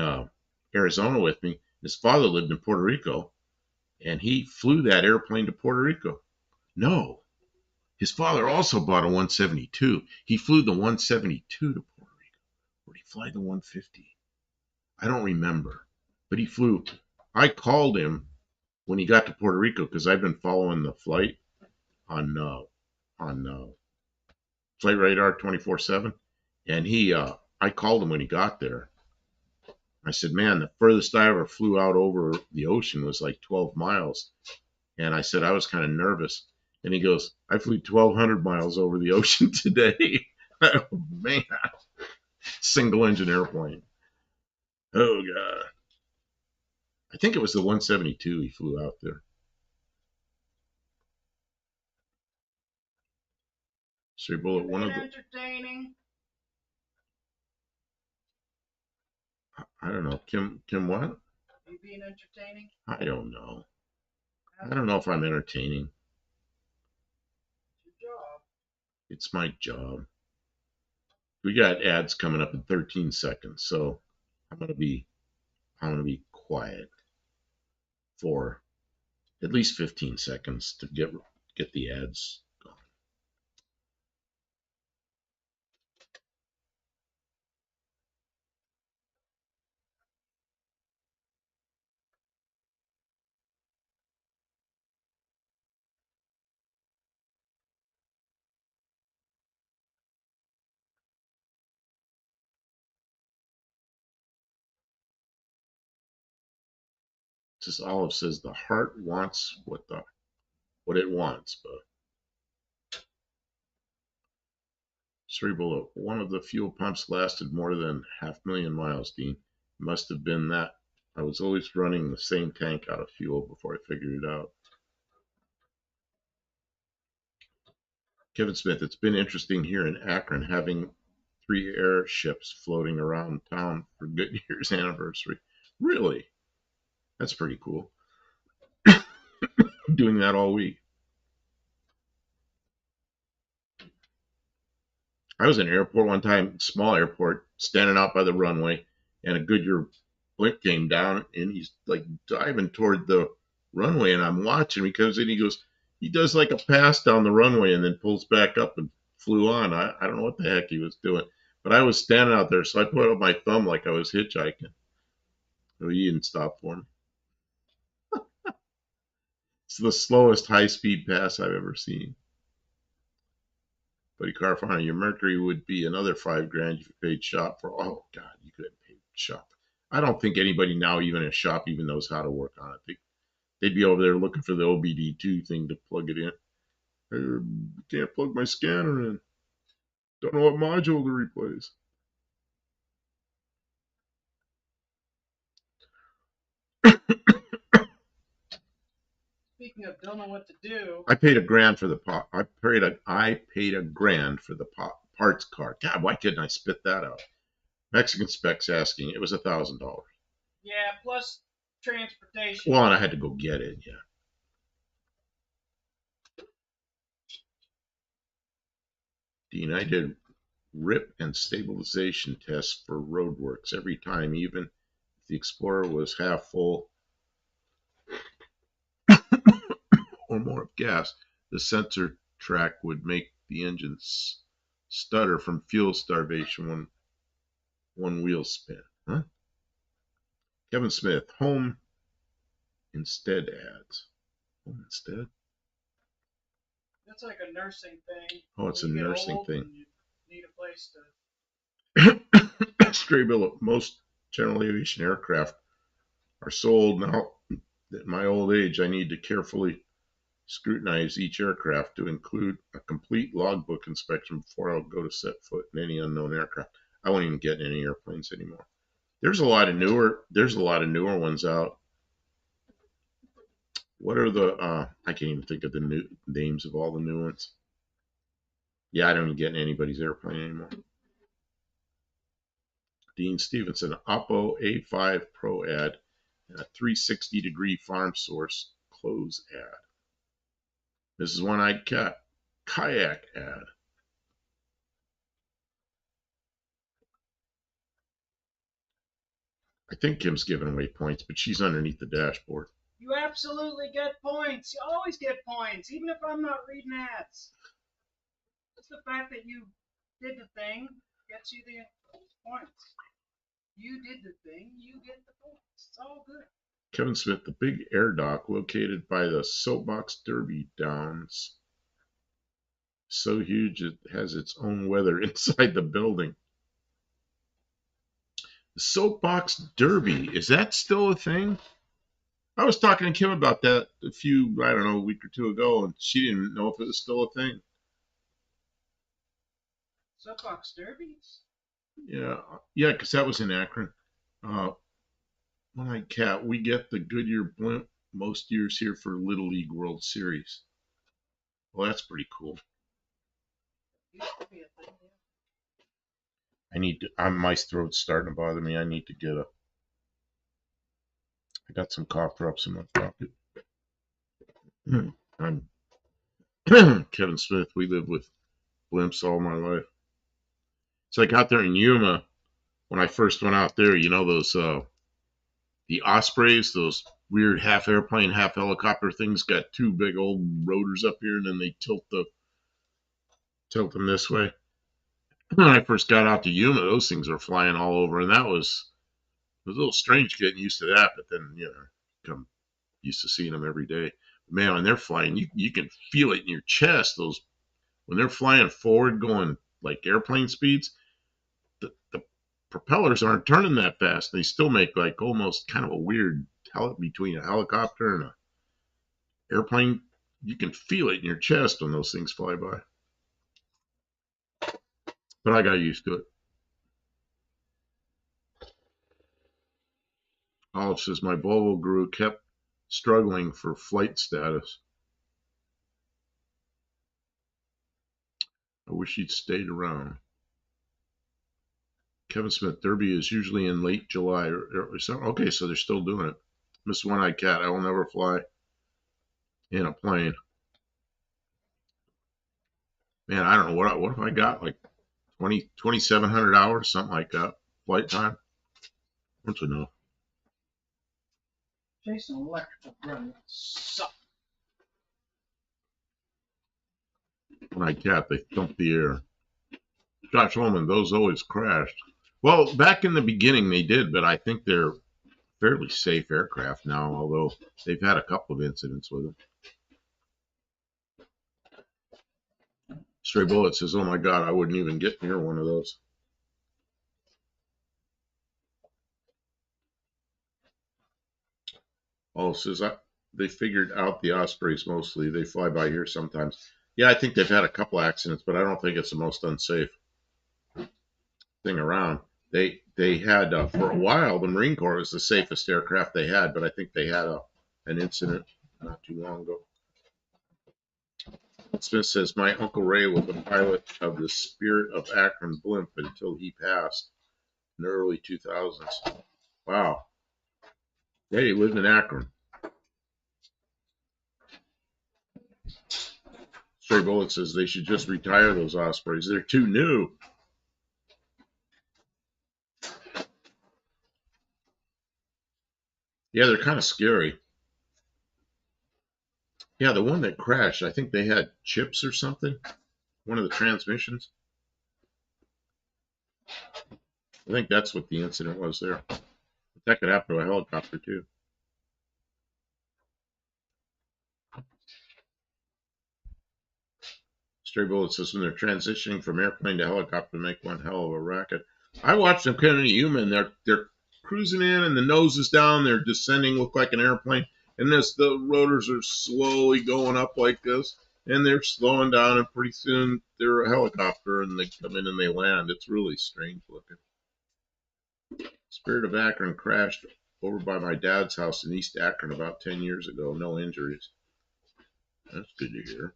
Arizona with me. His father lived in Puerto Rico, and he flew that airplane to Puerto Rico. No, his father also bought a 172. He flew the 172 to Puerto Rico. Or did he fly the 150? I don't remember, but he flew. I called him when he got to Puerto Rico because I've been following the flight on Flight Radar 24/7, and I called him when he got there. I said, "Man, the furthest I ever flew out over the ocean was like 12 miles," and I said I was kind of nervous, and he goes, "I flew 1,200 miles over the ocean today." Oh, man, single engine airplane. Oh God, I think it was the 172 he flew out there. Straight bullet, one of the. Entertaining. I don't know, Kim what? Are you being entertaining? I don't know. I don't know if I'm entertaining. It's your job. It's my job. We got ads coming up in 13 seconds, so I'm gonna be quiet for at least 15 seconds to get the ads going. Just Olive says the heart wants what it wants, but Cerebral, one of the fuel pumps lasted more than 500,000 miles, Dean. It must have been that. I was always running the same tank out of fuel before I figured it out. Kevin Smith, it's been interesting here in Akron having 3 airships floating around town for Goodyear's anniversary. Really? That's pretty cool. Doing that all week. I was in an airport one time, small airport, standing out by the runway, and a Goodyear blimp came down, and he's like diving toward the runway, and I'm watching. He comes in, he does like a pass down the runway, and then pulls back up and flew on. I don't know what the heck he was doing, but I was standing out there, so I put up my thumb like I was hitchhiking. So he didn't stop for me. It's the slowest high-speed pass I've ever seen. Buddy Carfano, your Mercury would be another $5,000 if you paid shop for. Oh God, you could have paid shop. I don't think anybody now, even in a shop, even knows how to work on it. They'd be over there looking for the OBD2 thing to plug it in. I can't plug my scanner in. Don't know what module to replace. Speaking of don't know what to do, I paid $1,000 for the pot. I paid $1,000 for the parts card. God, why couldn't I spit that out? Mexican Specs asking. It was $1,000. Yeah, plus transportation. Well, and I had to go get it. Yeah. Dean, I did rip and stabilization tests for roadworks every time, even if the Explorer was half full or more of gas. The sensor track would make the engine stutter from fuel starvation when one wheel spin. Huh? Kevin Smith, home instead ads. Home instead? That's like a nursing thing. Oh, it's a nursing thing. You need a place to. Stray Bill, most general aviation aircraft are sold now. At my old age, I need to carefully scrutinize each aircraft to include a complete logbook inspection before I'll go to set foot in any unknown aircraft. I won't even get in any airplanes anymore. There's a lot of newer ones out. What are the I can't even think of the new names of all the new ones. Yeah, I don't even get in anybody's airplane anymore. Dean Stevenson, Oppo A5 Pro ad, and a 360-degree farm source close ad. Mrs. One-Eyed Cat, kayak ad. I think Kim's giving away points, but she's underneath the dashboard. You absolutely get points. You always get points, even if I'm not reading ads. Just the fact that you did the thing gets you the points. You did the thing, you get the points. It's all good. Kevin Smith, the big air dock located by the Soapbox Derby Downs. So huge it has its own weather inside the building. The Soapbox Derby, is that still a thing? I was talking to Kim about that a week or two ago, and she didn't know if it was still a thing. Soapbox Derbies? Yeah, because that was in Akron. My cat, we get the Goodyear blimp most years here for Little League World Series. Well, that's pretty cool. My throat's starting to bother me. I need to get I got some cough drops in my pocket. I'm Kevin Smith. We lived with blimps all my life. It's like out there in Yuma, when I first went out there, those, the Ospreys, those weird half airplane, half helicopter things, got two big old rotors up here, and then they tilt them this way. When I first got out to Yuma, those things were flying all over, and it was a little strange getting used to that, but then, I'm used to seeing them every day. Man, when they're flying, you can feel it in your chest. When they're flying forward, going like airplane speeds, the propellers aren't turning that fast. They still make like almost kind of a weird between a helicopter and an airplane. You can feel it in your chest when those things fly by. But I got used to it. Olive says my Volvo Guru kept struggling for flight status. I wish he'd stayed around. Kevin Smith, Derby is usually in late July or something. Okay, so they're still doing it. Miss One-Eyed Cat, I will never fly in a plane. Man, I don't know what if I got like 2,700 hours, something like that, flight time. I don't know. Jason Electrical Run suck. One-Eyed Cat, they thump the air. Josh Holman, those always crashed. Well, back in the beginning they did, but I think they're fairly safe aircraft now, although they've had a couple of incidents with them. Stray Bullet says, oh my God, I wouldn't even get near one of those. Oh, says they figured out the Ospreys mostly. They fly by here sometimes. Yeah, I think they've had a couple accidents, but I don't think it's the most unsafe thing around. They had for a while the Marine Corps was the safest aircraft they had, but I think they had an incident not too long ago. Smith says my Uncle Ray was a pilot of the Spirit of Akron blimp until he passed in the early 2000s. Wow. Yeah, he lived in Akron. Stray Bullet says they should just retire those Ospreys. They're too new. Yeah, they're kind of scary. Yeah, the one that crashed, I think they had chips or something. One of the transmissions. I think that's what the incident was there. But that could happen to a helicopter too. Stray Bullet says when they're transitioning from airplane to helicopter, make one hell of a racket. I watched them kind of human. They're cruising in and the nose is down. They're descending, look like an airplane. And the rotors are slowly going up like this. And they're slowing down, and pretty soon they're a helicopter, and they come in and they land. It's really strange looking. Spirit of Akron crashed over by my dad's house in East Akron about 10 years ago. No injuries. That's good to hear.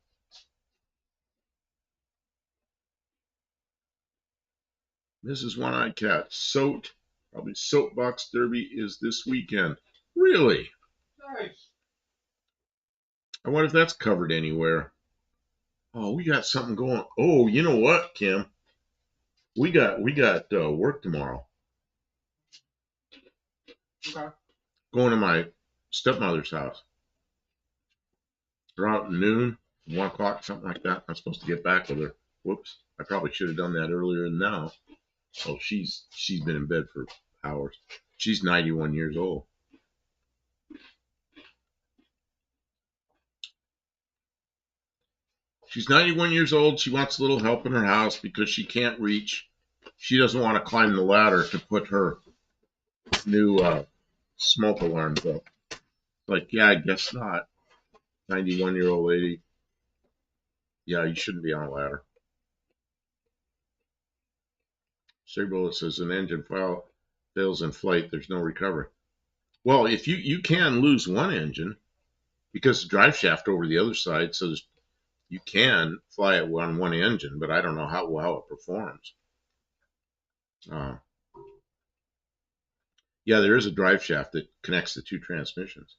Mrs. One-Eyed Cat, probably Soapbox Derby is this weekend. Really? Nice. I wonder if that's covered anywhere. Oh, we got something going. Oh, you know what, Kim? We got work tomorrow. Okay. Going to my stepmother's house. Around noon, 1 o'clock, something like that. I'm supposed to get back with her. Whoops. I probably should have done that earlier than now. Oh, she's been in bed for hours. She's 91 years old. She's 91 years old. She wants a little help in her house because she can't reach. She doesn't want to climb the ladder to put her new smoke alarms up. Like, yeah, I guess not. 91-year-old lady. Yeah, you shouldn't be on a ladder. Saberlet says an engine fails in flight, there's no recovery. Well, if you can lose one engine because the drive shaft over the other side, so you can fly it on one engine, but I don't know how well it performs. Yeah, there is a drive shaft that connects the two transmissions.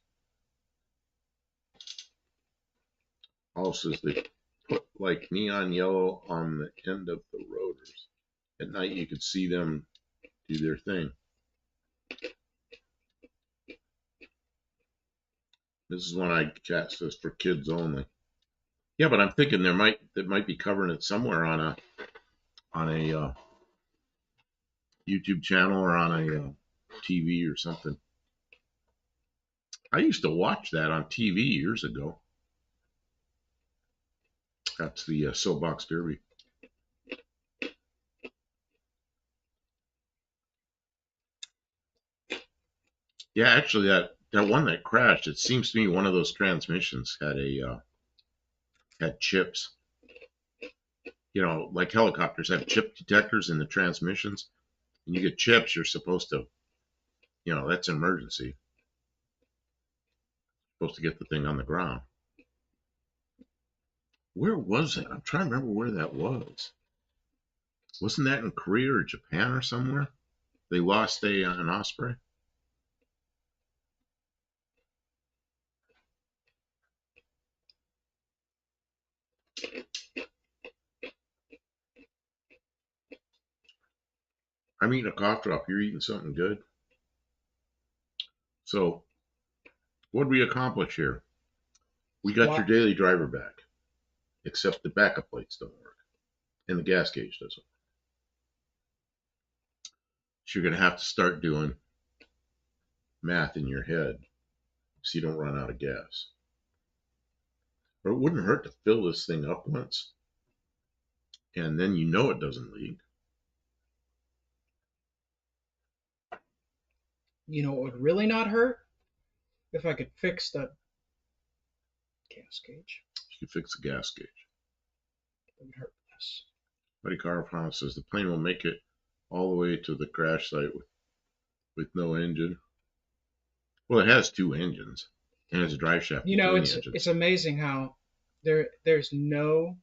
Also, they put like neon yellow on the end of the rotors. At night, you could see them do their thing. This is One-Eyed Cat says for kids only. Yeah, but I'm thinking they might be covering it somewhere on a YouTube channel or on a TV or something. I used to watch that on TV years ago. That's the Soapbox Derby. Yeah, actually, that one that crashed, it seems to me one of those transmissions had chips. You know, like helicopters have chip detectors in the transmissions. And you get chips, you're supposed to, that's an emergency. Supposed to get the thing on the ground. Where was it? I'm trying to remember where that was. Wasn't that in Korea or Japan or somewhere? They lost an Osprey. I'm eating a cough drop. You're eating something good. So, what did we accomplish here? We got your daily driver back, except the backup lights don't work, and the gas gauge doesn't. So you're going to have to start doing math in your head so you don't run out of gas. Or it wouldn't hurt to fill this thing up once, and then you know it doesn't leak. You know, it would really not hurt if I could fix the gas gauge. You could fix the gas gauge. It would hurt less. Buddy Carl says the plane will make it all the way to the crash site with no engine. Well, it has two engines and it's a drive shaft. You know, it's amazing how there's no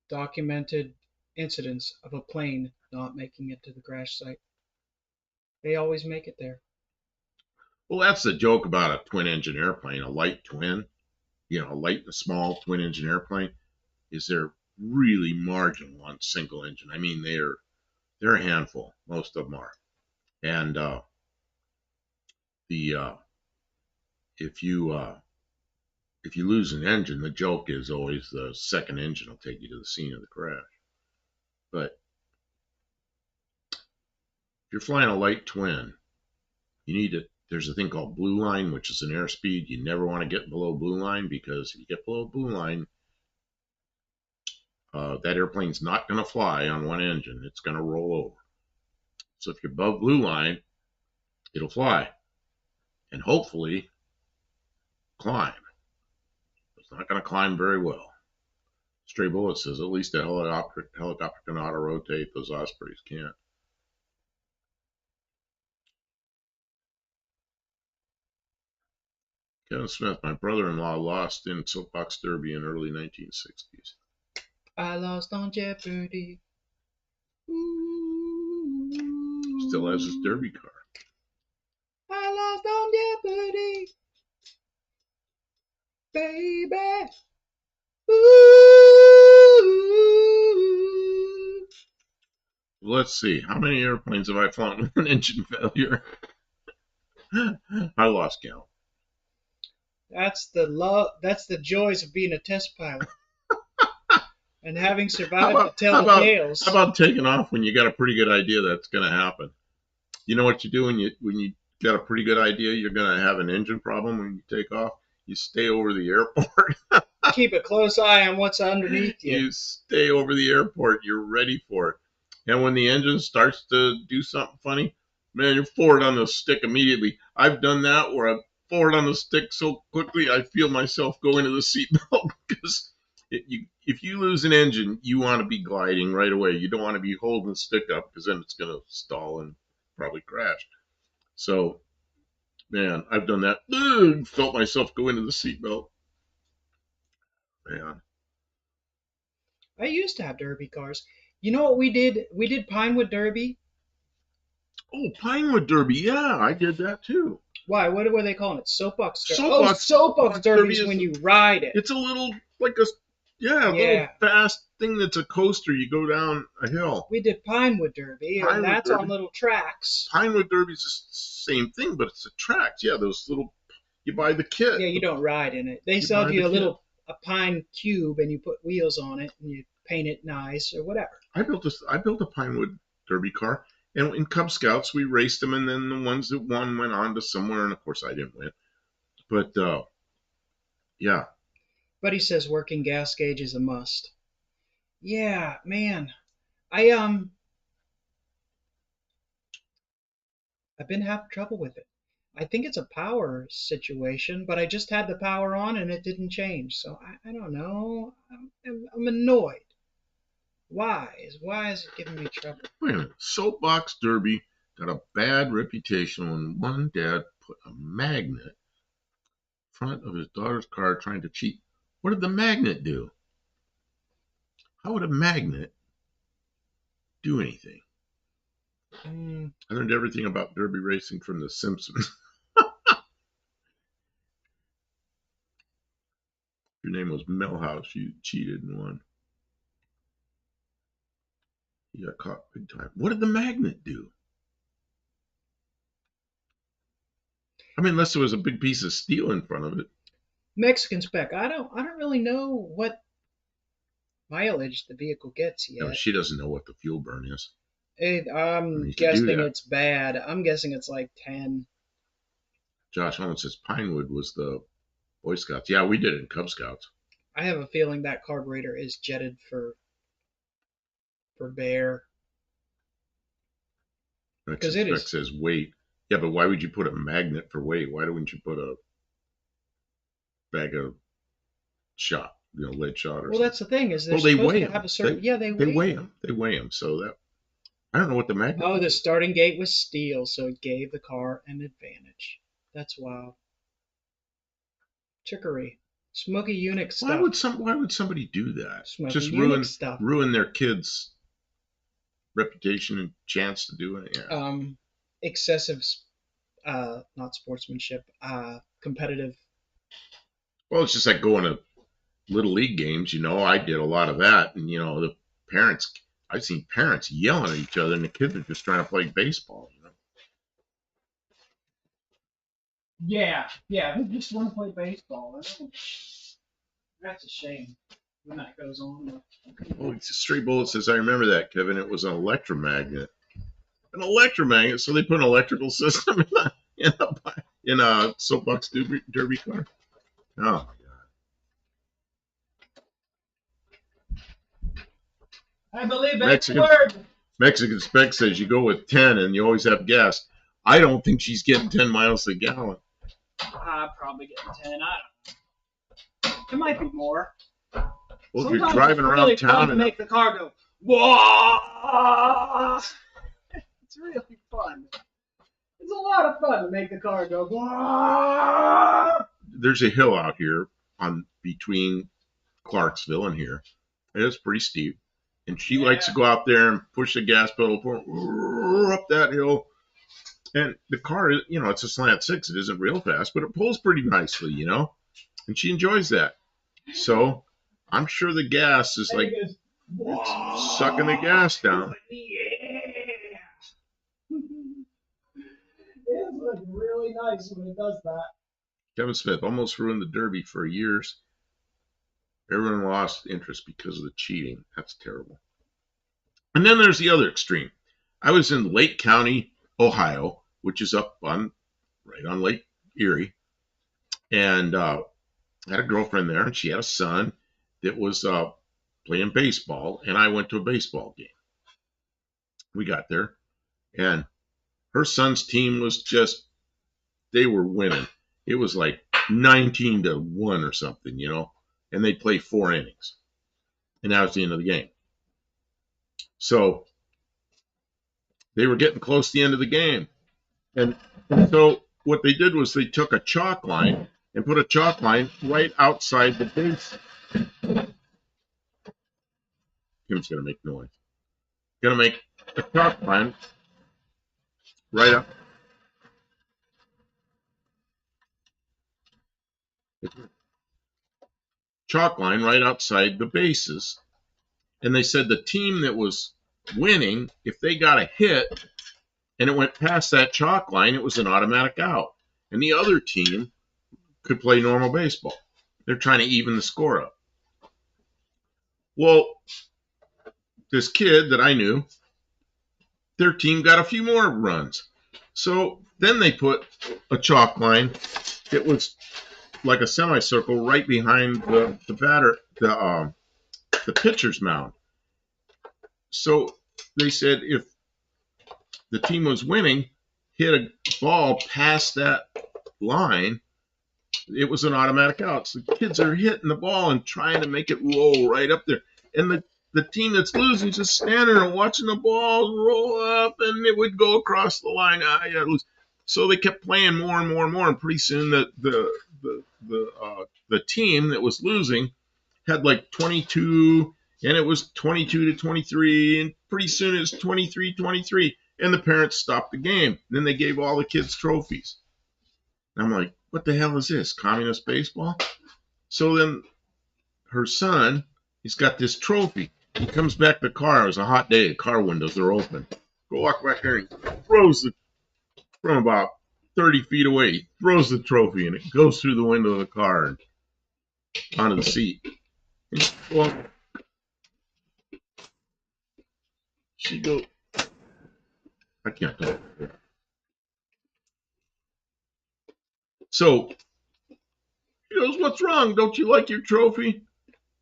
documented incidents of a plane not making it to the crash site. They always make it there. Well, that's the joke about a twin engine airplane, a light twin, a light and small twin engine airplane, is they're really marginal on single engine. I mean, they're a handful. Most of them are. And if you lose an engine, the joke is always the second engine will take you to the scene of the crash. But if you're flying a light twin, there's a thing called blue line, which is an airspeed. You never want to get below blue line, because if you get below blue line, that airplane's not going to fly on one engine. It's going to roll over. So if you're above blue line, it'll fly and hopefully climb. It's not going to climb very well. Stray Bullet says at least a helicopter can auto rotate. Those Ospreys can't. Kevin Smith, my brother-in-law lost in Soapbox Derby in early 1960s. I lost on Jeopardy. Still has his derby car. I lost on Jeopardy, baby. Ooh. Let's see. How many airplanes have I flown with an engine failure? I lost count. That's the joys of being a test pilot. And having survived to tell the tales. How about taking off when you got a pretty good idea that's going to happen? You know what you do when you got a pretty good idea you're going to have an engine problem when you take off? You stay over the airport. Keep a close eye on what's underneath you. You stay over the airport. You're ready for it. And when the engine starts to do something funny, man, you're forward on the stick immediately. I've done that where I'm forward on the stick so quickly I feel myself go into the seatbelt because if you lose an engine, you want to be gliding right away. You don't want to be holding the stick up because then it's going to stall and probably crash. So, man, I've done that. Felt myself go into the seatbelt. Man. I used to have derby cars. You know what we did? We did Pinewood Derby. Oh, Pinewood Derby. Yeah, I did that too. Why? What were they calling it? Soapbox Derby. Soapbox Derby is when you ride it. It's a little like a little fast thing that's a coaster. You go down a hill. We did Pinewood Derby, and that's on little tracks. Pinewood Derby is the same thing, but it's a tracks. Yeah, those little. You buy the kit. Yeah, you don't ride in it. They sell you a pine cube, and you put wheels on it, and you paint it nice or whatever. I built a Pinewood Derby car, and in Cub Scouts we raced them, and then the ones that won went on to somewhere, and of course I didn't win. But yeah. Buddy says working gas gauge is a must. Yeah, man. I've been having trouble with it. I think it's a power situation, but I just had the power on and it didn't change. So I don't know. I'm annoyed. Why is it giving me trouble? Wait a minute. Soapbox Derby got a bad reputation when one dad put a magnet in front of his daughter's car trying to cheat. What did the magnet do? How would a magnet do anything? I learned everything about derby racing from The Simpsons. Your name was Milhouse. You cheated and won. You got caught big time. What did the magnet do? I mean, unless there was a big piece of steel in front of it. Mexican spec. I don't really know what mileage the vehicle gets yet. No, she doesn't know what the fuel burn is. I'm guessing it's bad. I'm guessing it's like 10. Josh Holmes says Pinewood was the Boy Scouts. Yeah, we did it in Cub Scouts. I have a feeling that carburetor is jetted for Bear. Because it says weight. Yeah, but why would you put a magnet for weight? Why wouldn't you put a bag of shot, lead shot or something? Well, that's the thing is they're supposed to have a certain. They weigh them. They weigh them. So that I don't know what the magnet. Oh, the starting gate was steel, so it gave the car an advantage. That's wild. Trickery. Smoky Unix stuff. Why would somebody do that? Smoky Just ruin their kids' reputation and chance to do it. Yeah. Excessive, not sportsmanship, competitive. Well, it's just like going to little league games. I did a lot of that, and the parents. I've seen parents yelling at each other, and the kids are just trying to play baseball. Yeah, they just want to play baseball. That's a shame when that goes on. Oh, it's a Stray Bullet says, I remember that, Kevin. It was an electromagnet. An electromagnet? So they put an electrical system in a soapbox derby car? Oh, my God. I believe that's the word. Mexican Spec says you go with 10 and you always have gas. I don't think she's getting 10 miles a gallon. Probably getting 10. I don't know. It might be more. Well, if you're driving around really town to make the car go, whoa! It's really fun. It's a lot of fun to make the car go, whoa! There's a hill out here between Clarksville and here. It's pretty steep. And she likes to go out there and push the gas pedal up that hill. And the car, it's a slant six. It isn't real fast, but it pulls pretty nicely, and she enjoys that. So I'm sure the gas is like it's sucking the gas down. It looks really nice when it does that. Kevin Smith almost ruined the Derby for years. Everyone lost interest because of the cheating. That's terrible. And then there's the other extreme. I was in Lake County, Ohio, which is up right on Lake Erie, and I had a girlfriend there, and she had a son that was playing baseball, and I went to a baseball game. We got there, and her son's team was they were winning. It was like 19-1 or something, and they played 4 innings, and that was the end of the game. So they were getting close to the end of the game, and so what they did was they took a chalk line and put a chalk line right outside the base. Kim's gonna make noise. Gonna make a chalk line right up. Chalk line right outside the bases. And they said the team that was winning, if they got a hit and it went past that chalk line, it was an automatic out. And the other team could play normal baseball. They're trying to even the score up. Well, this kid that I knew, their team got a few more runs. So then they put a chalk line that was like a semicircle right behind the pitcher's mound. So they said if the team was winning, hit a ball past that line, it was an automatic out. So the kids are hitting the ball and trying to make it roll right up there. And the team that's losing is just standing there watching the ball roll up, and it would go across the line. So they kept playing more and more and more, and pretty soon the team that was losing had like 22, and it was 22-23, and pretty soon it was 23-23, and the parents stopped the game. Then they gave all the kids trophies. And I'm like, what the hell is this? Communist baseball? So then her son, he's got this trophy. He comes back to the car. It was a hot day. The car windows are open. Go walk back there and throws it from about 30 feet away. He throws the trophy, and it goes through the window of the car and onto the seat. Well, she goes, I can't talk. So she goes, what's wrong? Don't you like your trophy?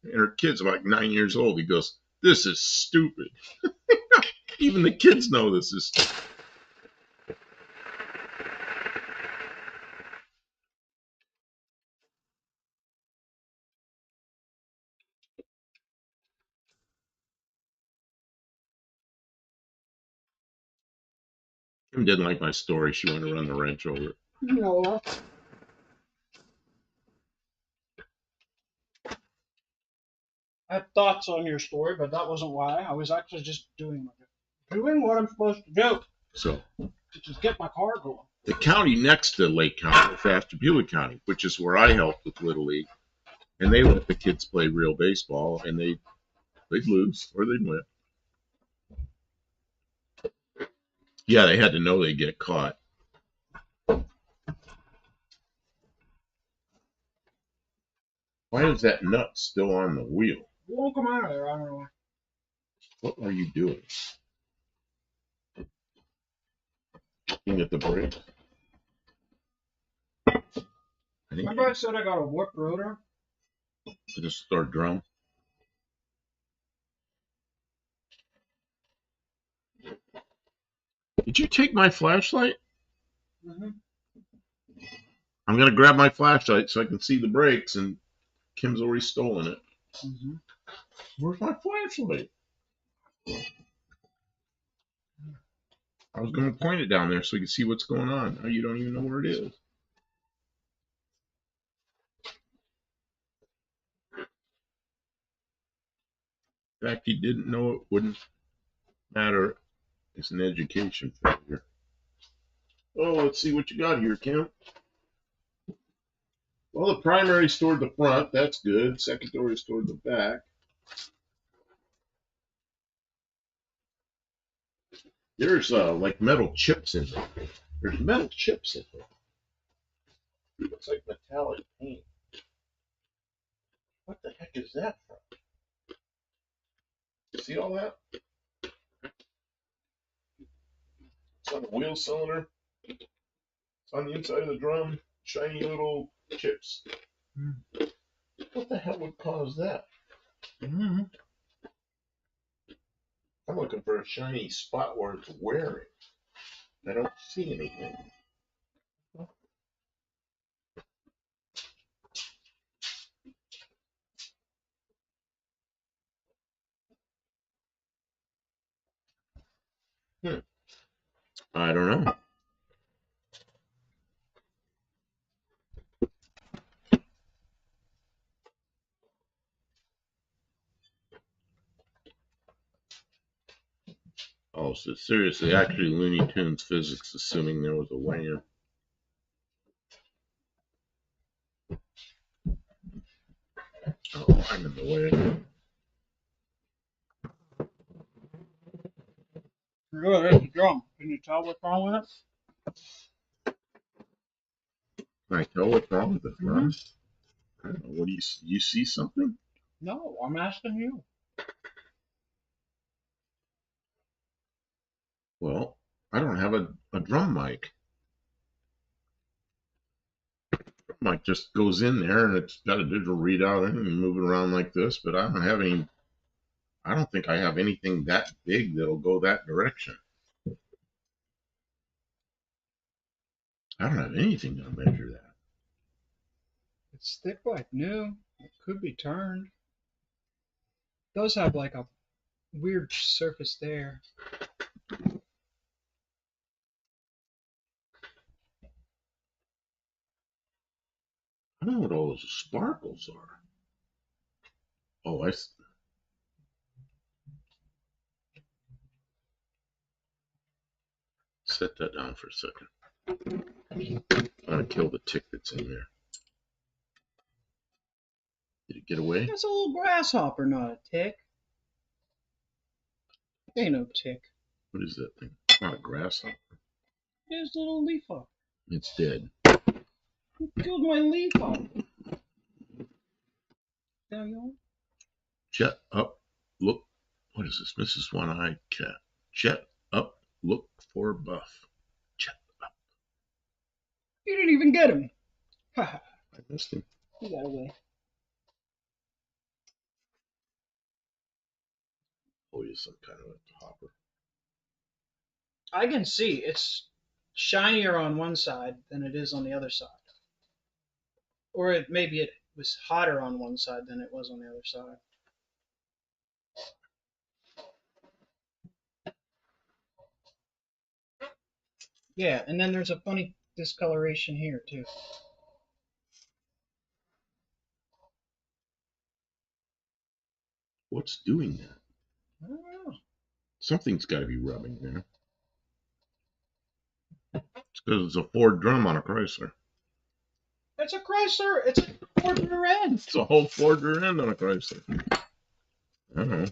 And her kid's like 9 years old. He goes, this is stupid. Even the kids know this is stupid. Kim didn't like my story. She wanted to run the wrench over it. No. I had thoughts on your story, but that wasn't why. I was actually just doing what I'm supposed to do. So to just get my car going. The county next to Lake County is Ashtabula County, which is where I helped with Little League. And they let the kids play real baseball, and they'd lose or they'd win. Yeah, they had to know they'd get caught. Why is that nut still on the wheel? It won't come out of there, I don't know. What are you doing? Looking at the brake? Remember I said I got a warped rotor? Just start drum. Did you take my flashlight? Mm-hmm. I'm going to grab my flashlight so I can see the brakes, and Kim's already stolen it. Mm-hmm. Where's my flashlight? I was going to point it down there so you can see what's going on. Now you don't even know where it is. In fact, he didn't know it wouldn't matter. It's an education failure. Oh, let's see what you got here, Kim. Well, the primary stored the front. That's good. Secondary stored the back. There's like metal chips in there. There's metal chips in there. Looks like metallic paint. What the heck is that from? See all that? It's on the wheel cylinder. It's on the inside of the drum. Shiny little chips. What the hell would cause that? I'm looking for a shiny spot where it's wearing. I don't see anything. I don't know. Oh, so seriously, actually Looney Tunes physics, assuming there was a way-in. Oh, I'm in the way. Really, there's the drum. Can you tell what's wrong with it? Can I tell what's wrong with the drum? I don't know. What do you see something? No, I'm asking you. Well, I don't have a drum mic. Mic just goes in there and it's got a digital readout and move it around like this, but I don't have any. I don't think I have anything that big that'll go that direction. I don't have anything to measure that. It's thick like new. It could be turned. It does have like a weird surface there. I don't know what all those sparkles are. Oh, I. Set that down for a second. I'm gonna kill the tick that's in there. Did it get away? That's a little grasshopper, not a tick. Ain't no tick. What is that thing? Not a grasshopper. There's a little leaf hopper. It's dead. You killed my leaf hopper. There you are. Jet up, look. What is this? Mrs. One-Eyed Cat. Jet up, look for Buff. Jet up. You didn't even get him. I missed him. He got away. Oh, he's some kind of a hopper. I can see it's shinier on one side than it is on the other side. Or maybe it was hotter on one side than it was on the other side. Yeah, and then there's a funny discoloration here too. What's doing that? I don't know. Something's got to be rubbing there. It's because it's a Ford drum on a Chrysler. It's a Chrysler. It's a Ford rear end. It's a whole Ford rear end on a Chrysler. I don't know.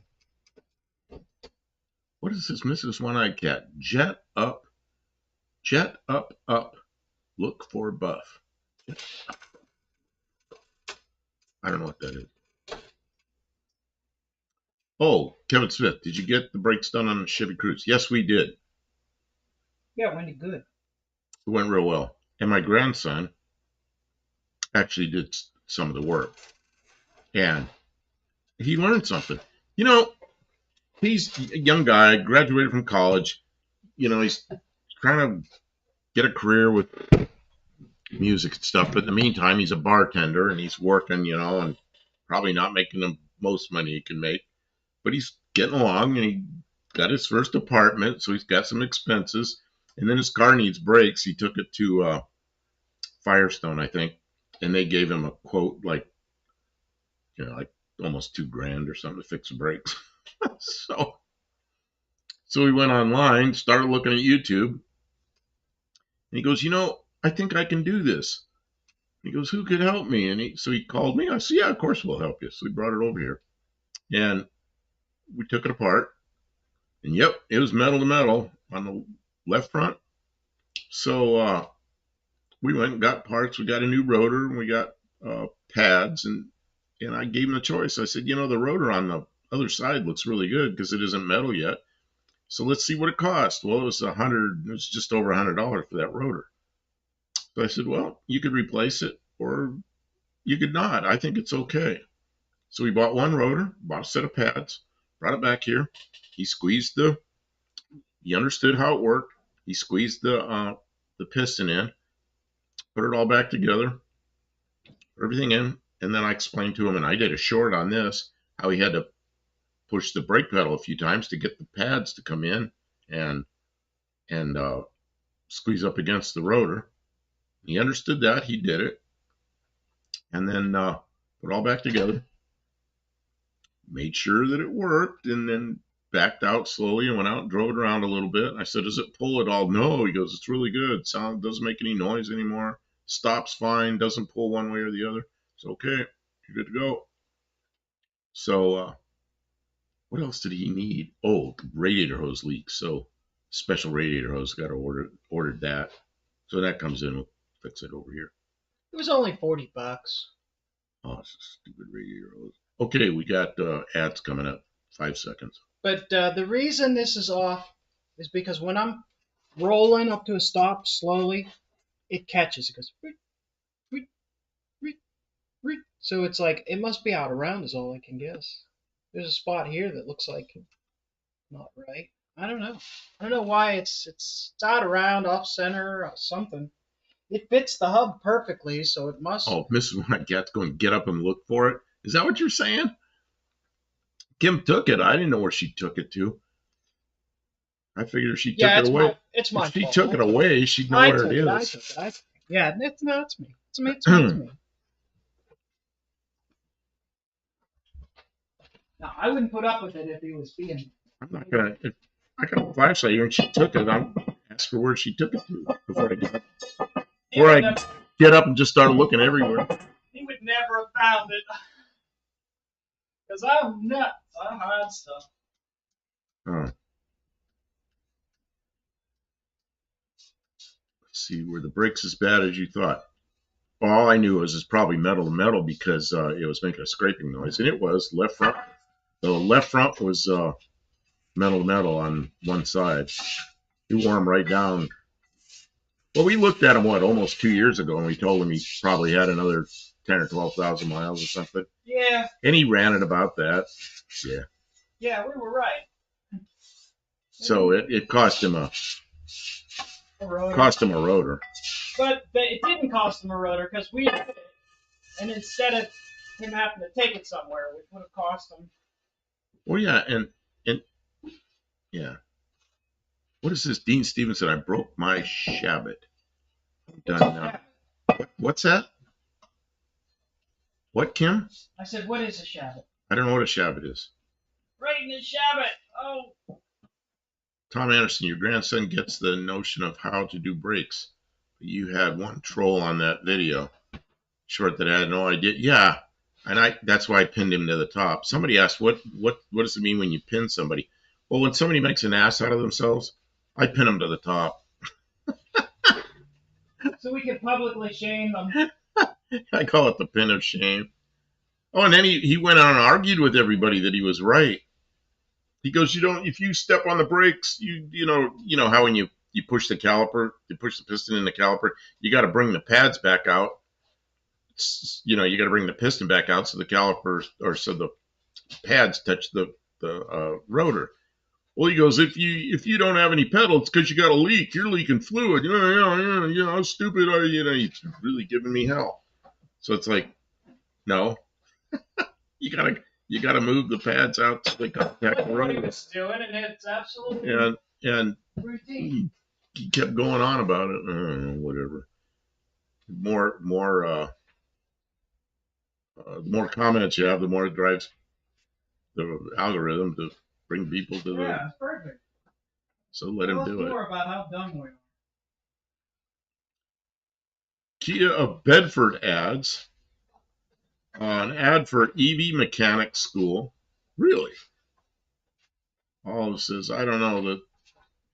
What is this Mrs. One-Eyed Cat? Jet up, up. Look for Buff. I don't know what that is. Oh, Kevin Smith, did you get the brakes done on the Chevy Cruze? Yes, we did. Yeah, it went good. It went real well. And my grandson actually did some of the work. And he learned something. You know, he's a young guy, graduated from college. You know, he's trying to get a career with music and stuff. But in the meantime, he's a bartender and he's working, you know, and probably not making the most money he can make. But he's getting along and he got his first apartment, so he's got some expenses. And then his car needs brakes. He took it to Firestone, I think, and they gave him a quote like, you know, like almost $2,000 or something to fix the brakes. So we went online, started looking at YouTube, and he goes, I think I can do this. He goes, who could help me? And so he called me. I said, yeah, of course we'll help you. So we brought it over here, and we took it apart. And yep, it was metal to metal on the left front. So we went and got parts. We got a new rotor, and we got pads, and I gave him the choice. I said, the rotor on the other side looks really good because it isn't metal yet. So let's see what it cost. Well, it was just over $100 for that rotor. So I said, well, you could replace it or you could not. I think it's okay. So we bought one rotor, bought a set of pads, brought it back here. He understood how it worked. He squeezed the piston in, put it all back together, put everything in, and then I explained to him, and I did a short on this, how he had to push the brake pedal a few times to get the pads to come in and squeeze up against the rotor. He understood that. He did it. And then put it all back together. Made sure that it worked, and then backed out slowly and went out and drove it around a little bit. I said, does it pull at all? No. He goes, it's really good. Sound doesn't make any noise anymore. Stops fine. Doesn't pull one way or the other. It's okay. You're good to go. So what else did he need? Oh, the radiator hose leaks. So special radiator hose. Got to ordered that. So that comes in. We'll fix it over here. It was only $40. Oh, it's a stupid radiator hose. Okay, we got ads coming up. 5 seconds. But the reason this is off is because when I'm rolling up to a stop slowly, it catches. It goes. So it's like it must be out around is all I can guess. There's a spot here that looks like not right. I don't know. I don't know why it's out around, off center, something. It fits the hub perfectly, so it must. Oh, Mrs. Wyngat's going to get up and look for it. Is that what you're saying? Kim took it. I didn't know where she took it to. I figured she took it away. It's my fault. If she took it away, she'd know where it is. I took it. Yeah, it's me. It's me. Now, I wouldn't put up with it if he was being. I'm not gonna. If I got a flashlight here and she took it, I'm ask her where she took it to before I get up and just start looking everywhere. He would never have found it. Because I'm nuts. I hide stuff. Let's see, were the brakes as bad as you thought? All I knew was it's probably metal to metal because it was making a scraping noise, and it was left front. The left front was metal to metal on one side. He wore them right down. Well, we looked at him almost 2 years ago, and we told him he probably had another 10 or 12,000 miles or something. Yeah. And he ranted about that. Yeah. Yeah, we were right. So it cost him a rotor. But it didn't cost him a rotor because we did it. And instead of him having to take it somewhere, it would have cost him. Oh yeah, and yeah. What is this? Dean Stevenson, I broke my Shabbat. Done now. What's that? What, Kim? I said, what is a Shabbat? I don't know what a Shabbat is. Breaking the Shabbat. Oh. Tom Anderson, your grandson gets the notion of how to do brakes. You had one troll on that video. Short that I had no idea. Yeah. And that's why I pinned him to the top. Somebody asked, what does it mean when you pin somebody? Well, when somebody makes an ass out of themselves, I pin them to the top. So we can publicly shame them. I call it the pin of shame. Oh, and then he went on and argued with everybody that he was right. He goes, if you step on the brakes, you know how when you push the caliper, you push the piston in the caliper, you got to bring the pads back out. You got to bring the piston back out so the calipers so the pads touch the rotor. Well, he goes, if you don't have any pedal, it's because you got a leak. You're leaking fluid. How stupid are you? He's really giving me hell. So it's like, no, you gotta move the pads out so they contact the rotor. He was doing, and it's absolutely and routine. He kept going on about it. Whatever. The more comments you have, the more it drives the algorithm to bring people to the. Yeah, it's perfect. So let him do it. More about how dumb we are. Kia of Bedford ads. An ad for EV mechanic school. Really? Olive says, I don't know.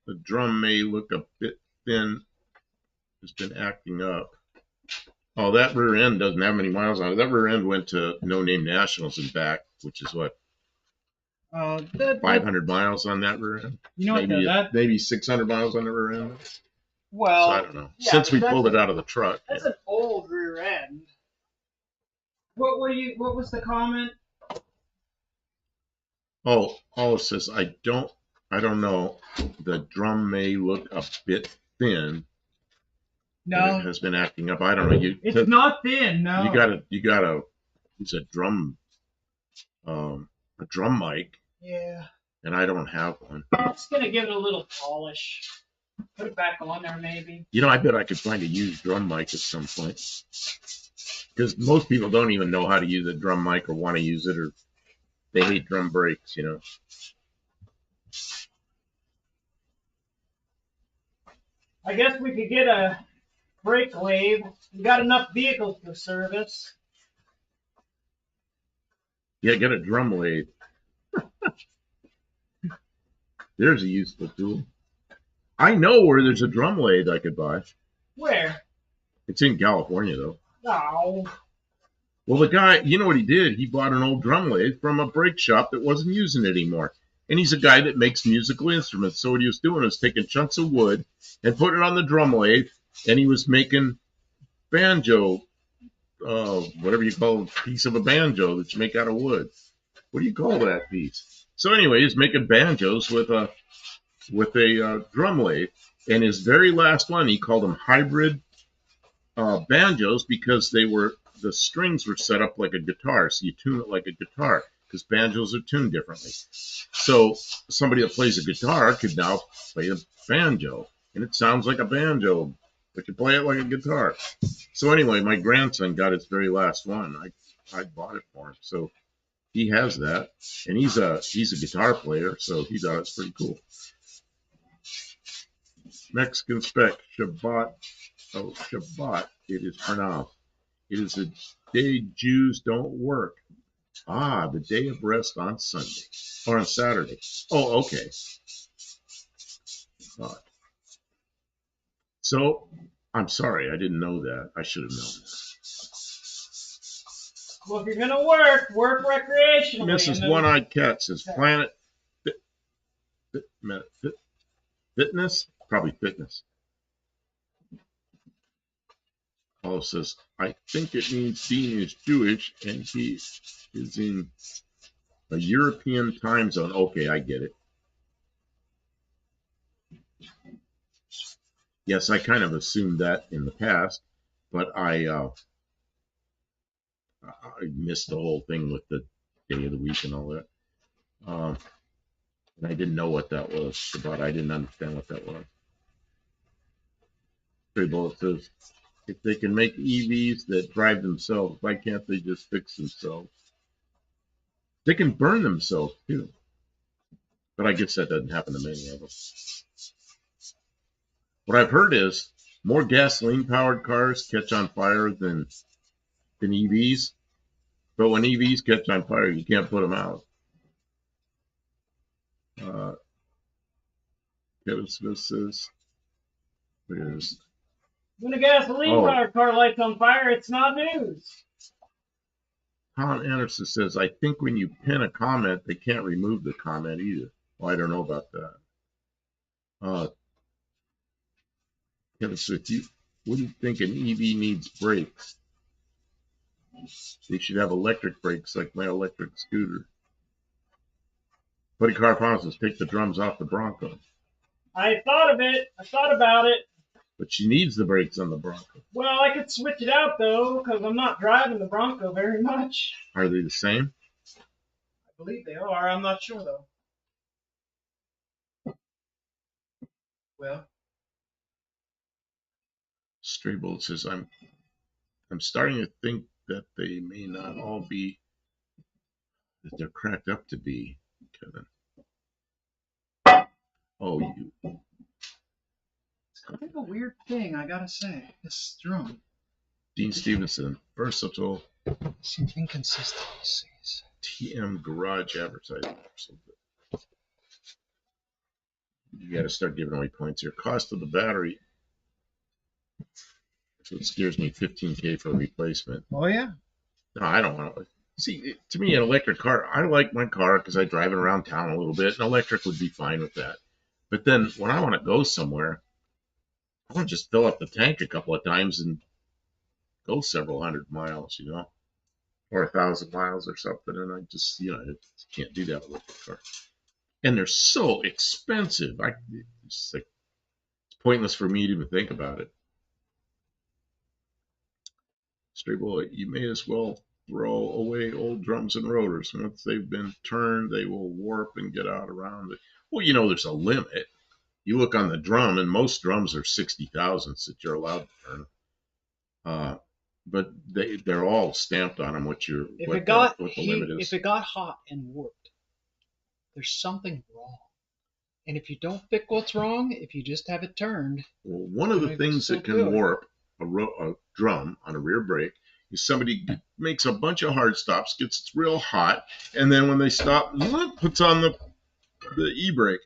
The drum may look a bit thin. Has been acting up. Oh, that rear end doesn't have many miles on it. That rear end went to No Name Nationals and back, which is what? 500 miles on that rear end? You know maybe what? Maybe 600 miles on the rear end? Well, so I don't know. Yeah, since we pulled it out of the truck. That's an old rear end. What was the comment? Oh, Olive says, I don't know. The drum may look a bit thin. No. It has been acting up. I don't know. It's not thin, no. You gotta use a drum mic. Yeah. And I don't have one. I'm just gonna give it a little polish. Put it back on there, maybe. I bet I could find a used drum mic at some point. Because most people don't even know how to use a drum mic or want to use it, or they hate drum brakes, I guess we could get a brake lathe. We got enough vehicles to service. Yeah, get a drum lathe. There's a useful tool. I know where there's a drum lathe I could buy. Where? It's in California, though. No. Well, the guy, you know what he did? He bought an old drum lathe from a brake shop that wasn't using it anymore. And he's a guy that makes musical instruments. So what he was doing was taking chunks of wood and putting it on the drum lathe, and he was making banjo, whatever you call a piece of a banjo that you make out of wood. What do you call that piece? So anyway, he's making banjos with a drum lathe. And his very last one, he called them hybrid banjos because the strings were set up like a guitar, so you tune it like a guitar because banjos are tuned differently. So somebody that plays a guitar could now play a banjo, and it sounds like a banjo, but you play it like a guitar. So anyway, my grandson got his very last one. I bought it for him, so he has that, and he's a guitar player, so he thought it's pretty cool. Mexican spec Shabbat. Oh, Shabbat. It is pronounced. It is the day Jews don't work. Ah, the day of rest on Sunday. Or on Saturday. Oh, okay. So, I'm sorry, I didn't know that. I should have known that. Well, if you're going to work recreationally. Mrs. One-Eyed Cat says, Planet Fitness? Probably Fitness. Paul says, I think it means Dean is Jewish and he is in a European time zone. Okay, I get it. Yes, I kind of assumed that in the past, but I missed the whole thing with the day of the week and all that. And I didn't know what that was about. I didn't understand what that was. Trey Bullet says, if they can make EVs that drive themselves, why can't they just fix themselves? They can burn themselves too. But I guess that doesn't happen to many of them. What I've heard is more gasoline-powered cars catch on fire than EVs. But when EVs catch on fire, you can't put them out. Kevin Smith says, when a gasoline-powered car lights on fire, it's not news. Tom Anderson says, I think when you pin a comment, they can't remove the comment either. Well, I don't know about that. Kevin Smith, you wouldn't think an EV needs brakes. They should have electric brakes like my electric scooter. Buddy Car promises take the drums off the Bronco. I thought of it. I thought about it. But she needs the brakes on the Bronco. Well, I could switch it out, though, because I'm not driving the Bronco very much. Are they the same? I believe they are. I'm not sure, though. Well. Stray Bullet says, I'm starting to think that they may not all be that they're cracked up to be, Kevin. Oh, you. It's kind of a weird thing, I gotta say. This drum. Dean Stevenson, versatile. Some inconsistencies. TM Garage advertising. You got to start giving away points here. Cost of the battery. So it scares me, 15K for a replacement. Oh yeah. No, I don't want to. See, to me, an electric car, I like my car because I drive it around town a little bit. An electric would be fine with that. But then when I want to go somewhere, I want to just fill up the tank a couple of times and go several hundred miles, or 1,000 miles or something. And I just, I can't do that with electric car. And they're so expensive. It's pointless for me to even think about it. Stray bullet, you may as well throw away old drums and rotors. Once they've been turned, they will warp and get out around it. Well, there's a limit. You look on the drum, and most drums are 60 thousandths that you're allowed to turn. But they're all stamped on them what the limit is. If it got hot and warped, there's something wrong. And if you don't fix what's wrong, if you just have it turned. Well, one of the things that can warp a drum on a rear brake is somebody makes a bunch of hard stops, gets real hot, and then when they stop, puts on the e-brake.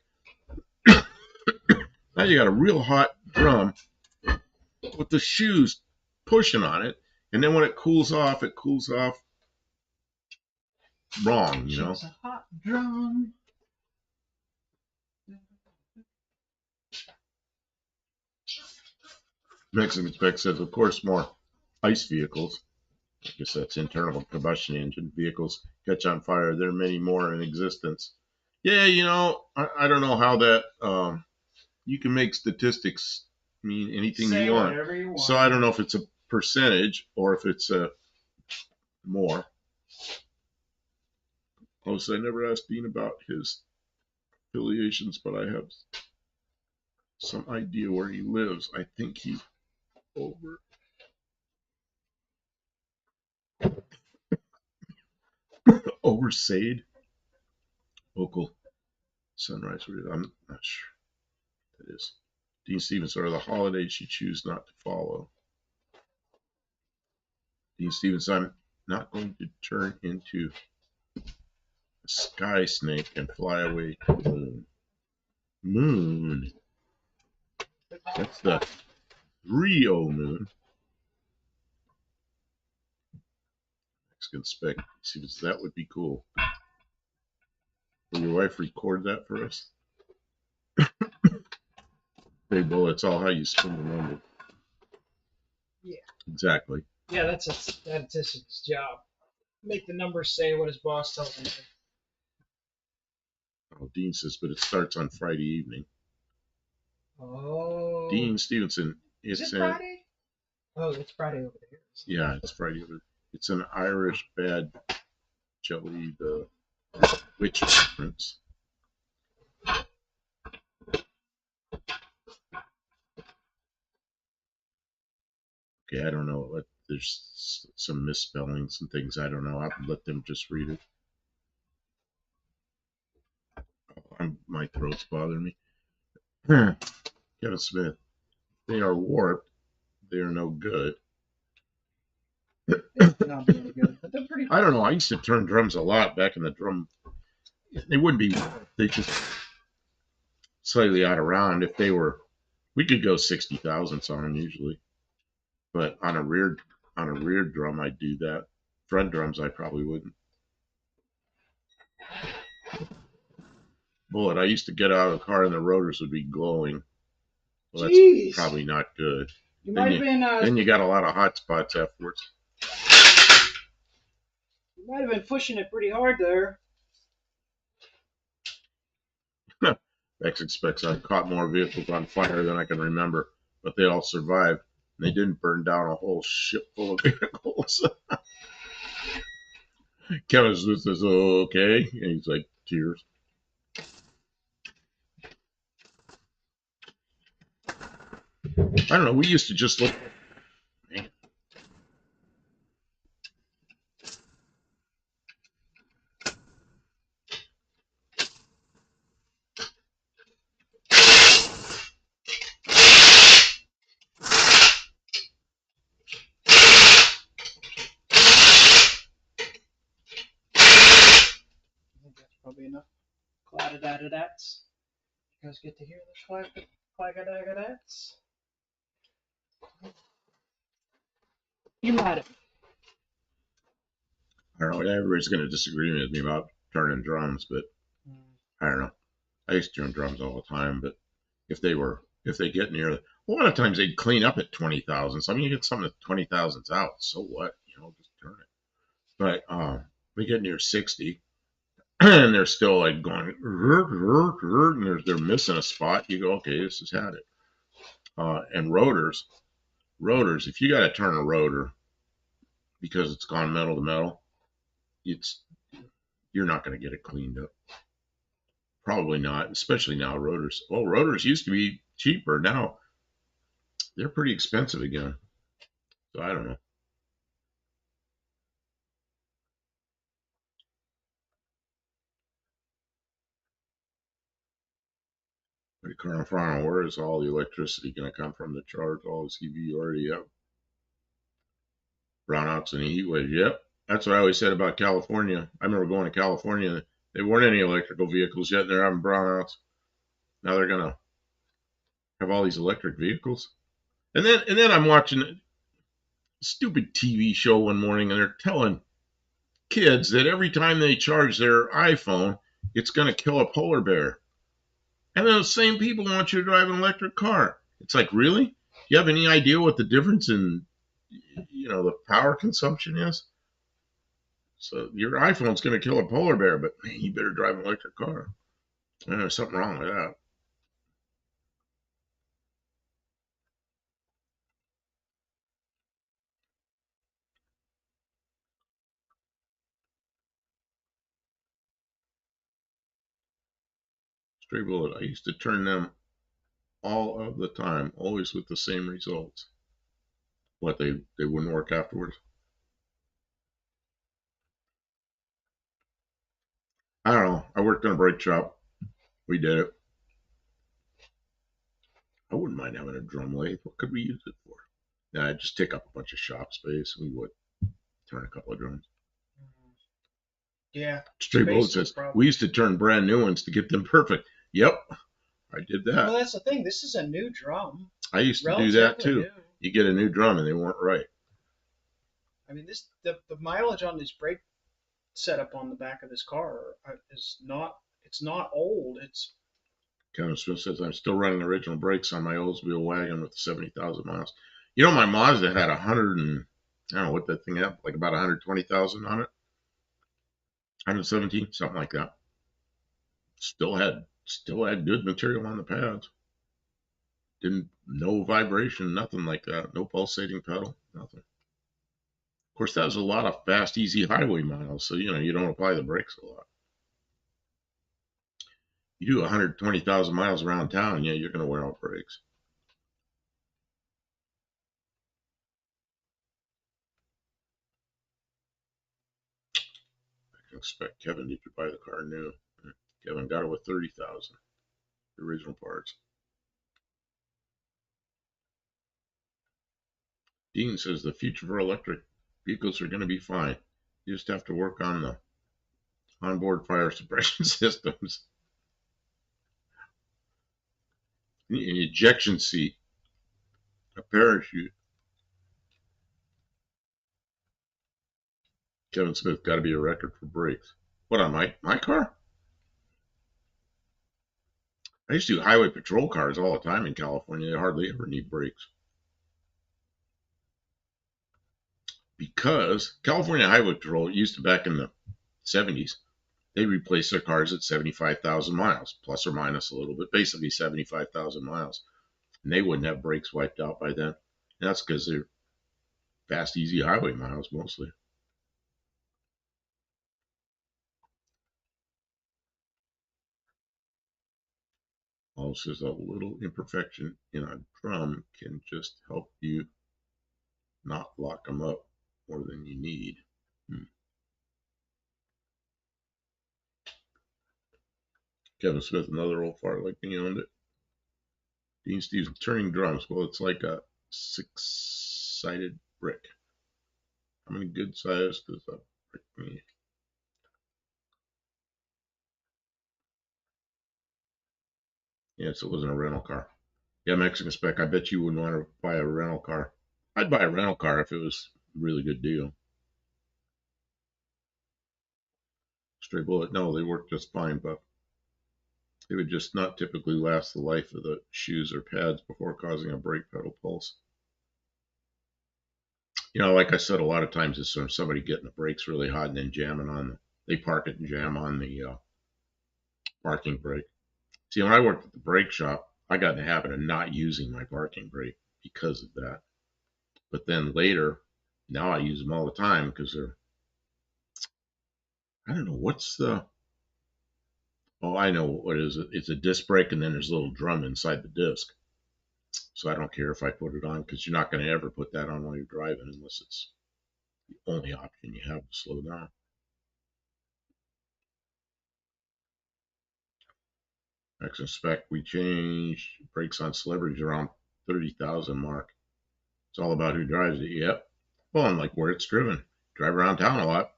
Now you got a real hot drum with the shoes pushing on it, and then when it cools off wrong, It's a hot drum. Mexican Spec says, of course, more ICE vehicles. I guess that's internal combustion engine vehicles catch on fire. There are many more in existence. Yeah, I don't know how that. You can make statistics mean anything you want. So I don't know if it's a percentage or if it's more. Also, I never asked Dean about his affiliations, but I have some idea where he lives. I think he's over Sade. Local Sunrise. I'm not sure what that is. Dean Stevens, are the holidays you choose not to follow? Dean Stevens, I'm not going to turn into a sky snake and fly away to the moon. Moon. That's the Rio moon. Mexican Spec. Stevens, that would be cool. Will your wife record that for us? Hey, Bull, it's all how you spin the number. Yeah. Exactly. Yeah, that's a statistician's job. Make the numbers say what his boss tells him to. Oh, Dean says, but it starts on Friday evening. Oh. Dean Stevenson. Is it Friday? Oh, it's Friday over there. Yeah, it's Friday over there. It's an Irish bad jelly, the witch reference. Okay, I don't know. There's some misspellings and things. I don't know. I'll let them just read it. My throat's bothering me. Kevin Smith. They are warped. They are no good. Not very good, but they're pretty. I don't know. I used to turn drums a lot back in the drum. They wouldn't be. They just slightly out of round. If they were, we could go 60 thousandths on them usually. But on a rear drum, I'd do that. Front drums, I probably wouldn't. Bullet, I used to get out of the car and the rotors would be glowing. Well, that's probably not good. Then you got a lot of hot spots afterwards. You might have been pushing it pretty hard there. Mexican Specs, I've caught more vehicles on fire than I can remember, but they all survived. And they didn't burn down a whole ship full of vehicles. Kevin Smith says, oh, okay. And he's like, tears. I don't know. We used to just look. Man. Flag-a-da-da-dats. You guys get to hear the flag-a-da-da-dats? You mad at me? I don't know. Everybody's going to disagree with me about turning drums, but I don't know. I used to turn drums all the time, but if they get near, a lot of times they'd clean up at 20,000. So I mean, you get something at 20,000's out. So what? Just turn it. But they get near 60, and they're still like going, and they're missing a spot. You go, okay, this has had it. And rotors, if you got to turn a rotor because it's gone metal to metal, you're not going to get it cleaned up. Probably not, especially now rotors. Well, rotors used to be cheaper. Now they're pretty expensive again. So I don't know. But current farm, where is all the electricity going to come from to charge all this EV already up? Brownouts and heat waves. Yep. That's what I always said about California. I remember going to California. There weren't any electrical vehicles yet, and they're having brownouts. Now they're going to have all these electric vehicles. And then I'm watching a stupid TV show one morning, and they're telling kids that every time they charge their iPhone, it's going to kill a polar bear. And those same people want you to drive an electric car. It's like, really? Do you have any idea what the difference in, the power consumption is? So your iPhone's going to kill a polar bear, but man, you better drive an electric car. And there's something wrong with that. Stray bullet. I used to turn them all of the time, always with the same results. What, they wouldn't work afterwards? I don't know. I worked in a brake shop. We did it. I wouldn't mind having a drum lathe. What could we use it for? Yeah, I'd just take up a bunch of shop space. We would turn a couple of drums. Yeah. Stray Bullet says, we used to turn brand new ones to get them perfect. Yep, I did that. Well, that's the thing. This is a new drum. I used to do that too. New. You get a new drum and they weren't right. I mean, the mileage on this brake setup on the back of this car is not. It's not old. It's. Kevin Smith says, I'm still running original brakes on my Oldsmobile wagon with 70,000 miles. You know, my Mazda had 100 and, I don't know what that thing had, like about 120,000 on it. 117, something like that. Still had good material on the pads. No vibration, nothing like that. No pulsating pedal, nothing. Of course, that was a lot of fast, easy highway miles, so you don't apply the brakes a lot. You do 120,000 miles around town, yeah, you're going to wear out brakes. I can expect Kevin, did you buy the car new? Kevin got it with 30,000. The original parts. Dean says the future for electric vehicles are going to be fine. You just have to work on the onboard fire suppression systems. An ejection seat, a parachute. Kevin Smith got to be a record for brakes. What, on my car? I used to do highway patrol cars all the time in California. They hardly ever need brakes. Because California Highway Patrol used to, back in the 70s, they replaced their cars at 75,000 miles, plus or minus a little bit, basically 75,000 miles. And they wouldn't have brakes wiped out by then. And that's because they're fast, easy highway miles mostly. Also, a little imperfection in a drum can just help you not lock them up more than you need. Kevin Smith, another old fart, like he owned it. Dean Steve's turning drums. Well, it's like a 6-sided brick. How many good sides does that brick need? Yes, it wasn't a rental car. Yeah, Mexican spec. I bet you wouldn't want to buy a rental car. I'd buy a rental car if it was a really good deal. Stray bullet. No, they work just fine, but they would just not typically last the life of the shoes or pads before causing a brake pedal pulse. You know, like I said, a lot of times it's from somebody getting the brakes really hot and then jamming on the, they park it and jam on the parking brake. See, when I worked at the brake shop, I got in the habit of not using my parking brake because of that. But then later, now I use them all the time because they're, I don't know, what's the, oh, I know what it is. It's a disc brake and then there's a little drum inside the disc. So I don't care if I put it on because you're not going to ever put that on while you're driving unless it's the only option you have to slow down. Next spec, we changed brakes on celebrities around 30,000 mark. It's all about who drives it. Yep. Well, and like where it's driven. Drive around town a lot.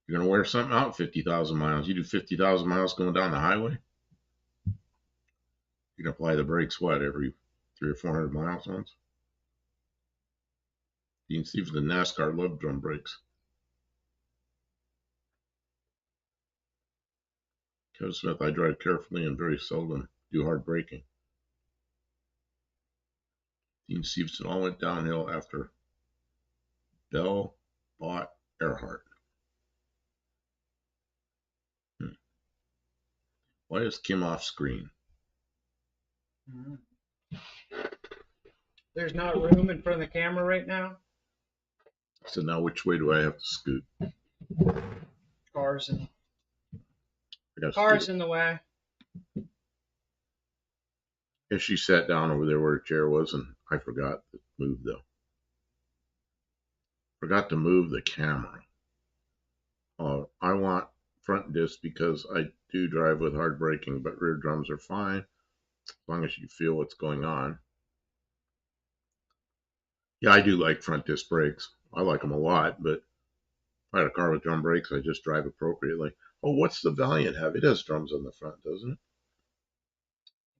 You're going to wear something out 50,000 miles. You do 50,000 miles going down the highway. You can apply the brakes, what, every 300 or 400 miles once? You can see for the NASCAR love drum brakes. Kevin Smith, I drive carefully and very seldom do hard braking. Dean Stevenson all went downhill after Bell bought Earhart. Why is Kim off screen? There's not room in front of the camera right now. So now which way do I have to scoot? Cars in the way. If she sat down over there where her chair was, and I forgot to move the camera. I want front disc because I do drive with hard braking, but rear drums are fine as long as you feel what's going on. Yeah, I do like front disc brakes. I like them a lot, but if I had a car with drum brakes, I just drive appropriately. Oh, what's the Valiant have? It has drums on the front, doesn't it?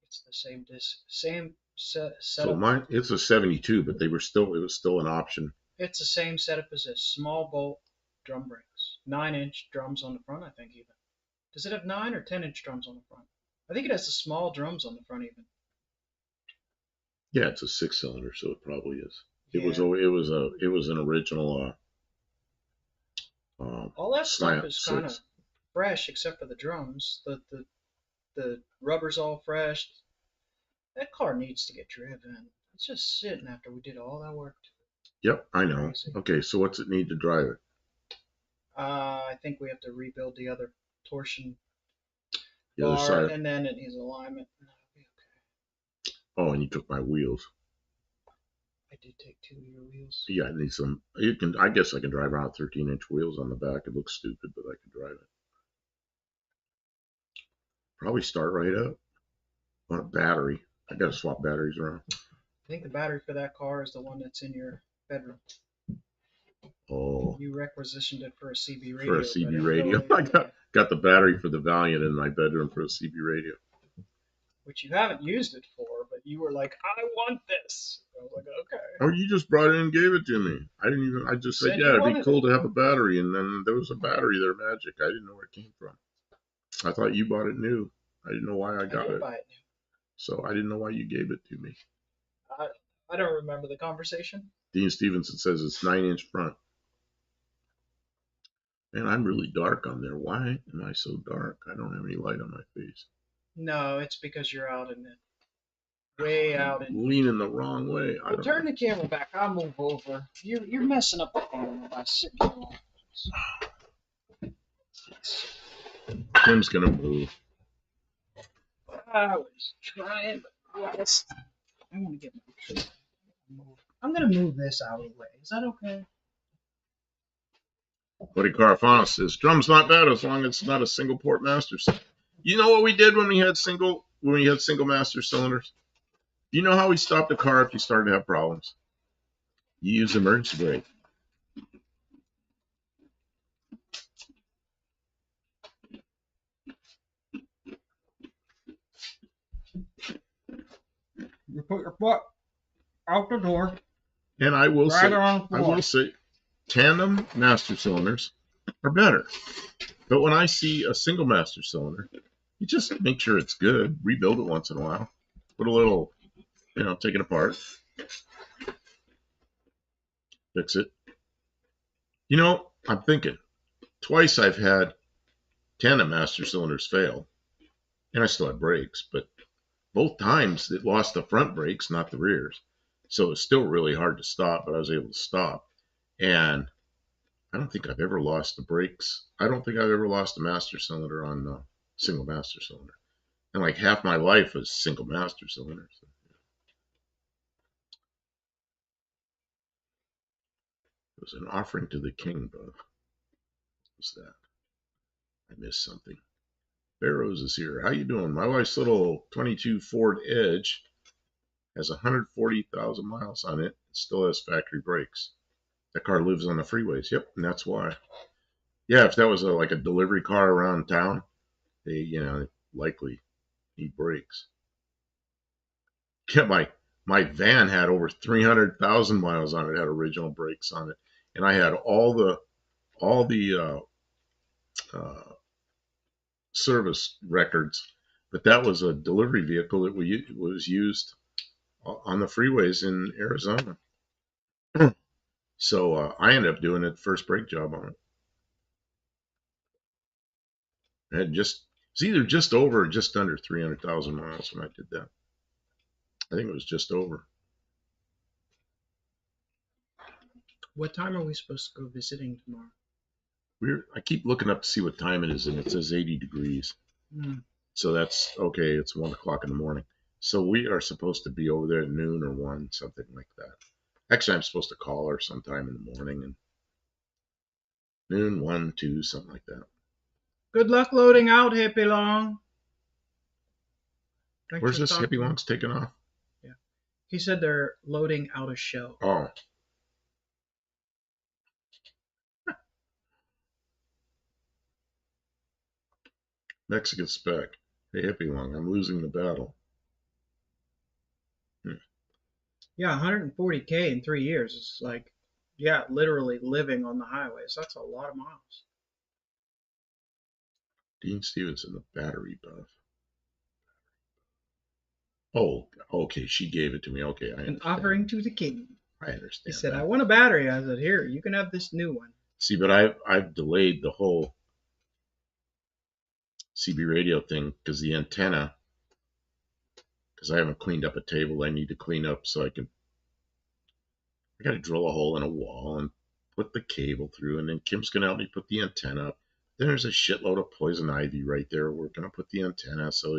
It's the same disc, same setup. So mine, it's a 72, but it was still an option. It's the same setup as this, small bolt drum brakes, 9-inch drums on the front, I think even. Does it have 9 or 10-inch drums on the front? I think it has the small drums on the front even. Yeah, it's a 6-cylinder, so it probably is. Yeah. It was an original. All that stuff is kind of fresh, except for the drums. The rubber's all fresh. That car needs to get driven. It's just sitting after we did all that work. Yep, I know. Crazy. Okay, so what's it need to drive it? I think we have to rebuild the other torsion bar, and then it needs alignment. Okay. Oh, and you took my wheels. I did take 2 of your wheels. Yeah, I need some. I guess I can drive around 13-inch wheels on the back. It looks stupid, but I can drive it. Probably start right up. On a battery. I gotta swap batteries around. I think the battery for that car is the one that's in your bedroom. Oh. You requisitioned it for a CB radio. For a CB radio. I got the battery for the Valiant in my bedroom for a CB radio. Which you haven't used it for, but you were like, I want this. I was like, okay. Oh, you just brought it and gave it to me. I just said, yeah, it'd be cool to have a battery. And then there was a battery there, magic. I didn't know where it came from. I thought you bought it new. I didn't know why I got it. Buy it new. So I didn't know why you gave it to me. I don't remember the conversation. Dean Stevenson says it's 9-inch front. Man, I'm really dark on there. Why am I so dark? I don't have any light on my face. No, it's because you're out in it. Way out in leaning the wrong way. Well, turn the camera back. I'll move over. You're messing up the camera by sitting here. Tim's gonna move. I was trying, but yes. I want to get my. I'm gonna move this out of the way. Is that okay? Buddy Carafano says drum's not bad as long as it's not a single port master. You know what we did when we had single master cylinders? You know how we stopped a car if you started to have problems? You use emergency brake. You put your foot out the door. And I will say, tandem master cylinders are better. But when I see a single master cylinder, you just make sure it's good. Rebuild it once in a while. Put a little, take it apart. Fix it. I'm thinking. Twice I've had tandem master cylinders fail. And I still had brakes. But both times it lost the front brakes, not the rears. So it's still really hard to stop, but I was able to stop. And I don't think I've ever lost the brakes. I don't think I've ever lost a master cylinder on a single master cylinder. And like half my life was single master cylinder. So. It was an offering to the king, but what was that? I missed something. Barrows is here. How you doing? My wife's little 22 Ford Edge has 140,000 miles on it. It still has factory brakes. That car lives on the freeways. Yep, and that's why. Yeah, if that was like a delivery car around town, they likely need brakes. Yeah, my van had over 300,000 miles on it. Had original brakes on it, and I had all the service records. But that was a delivery vehicle that was used on the freeways in Arizona. So I ended up doing it first brake job on it. I had it's either just over or just under 300,000 miles when I did that. I think it was just over. What time are we supposed to go visiting tomorrow? I keep looking up to see what time it is, and it says 80 degrees. So that's okay. It's 1 o'clock in the morning. So we are supposed to be over there at noon or 1, something like that. Actually, I'm supposed to call her sometime in the morning, and noon, 1, 2, something like that. Good luck loading out, Hippie Long. Where's this Hippie Long's taking off? Yeah. He said they're loading out a show. Oh. Mexican spec. Hey, Hippie Long, I'm losing the battle. Yeah, 140K in 3 years. It's like, yeah, literally living on the highways. That's a lot of miles. Dean Stevenson, the battery buff. Oh, okay. She gave it to me. Okay, I understand. An offering to the king. I understand. He said, I want a battery. I said, here, you can have this new one. See, but I've delayed the whole CB radio thing because the antenna, because I haven't cleaned up a table I need to clean up so I got to drill a hole in a wall and put the cable through, and then Kim's going to help me put the antenna up. Then there's a shitload of poison ivy right there. We're going to put the antenna, so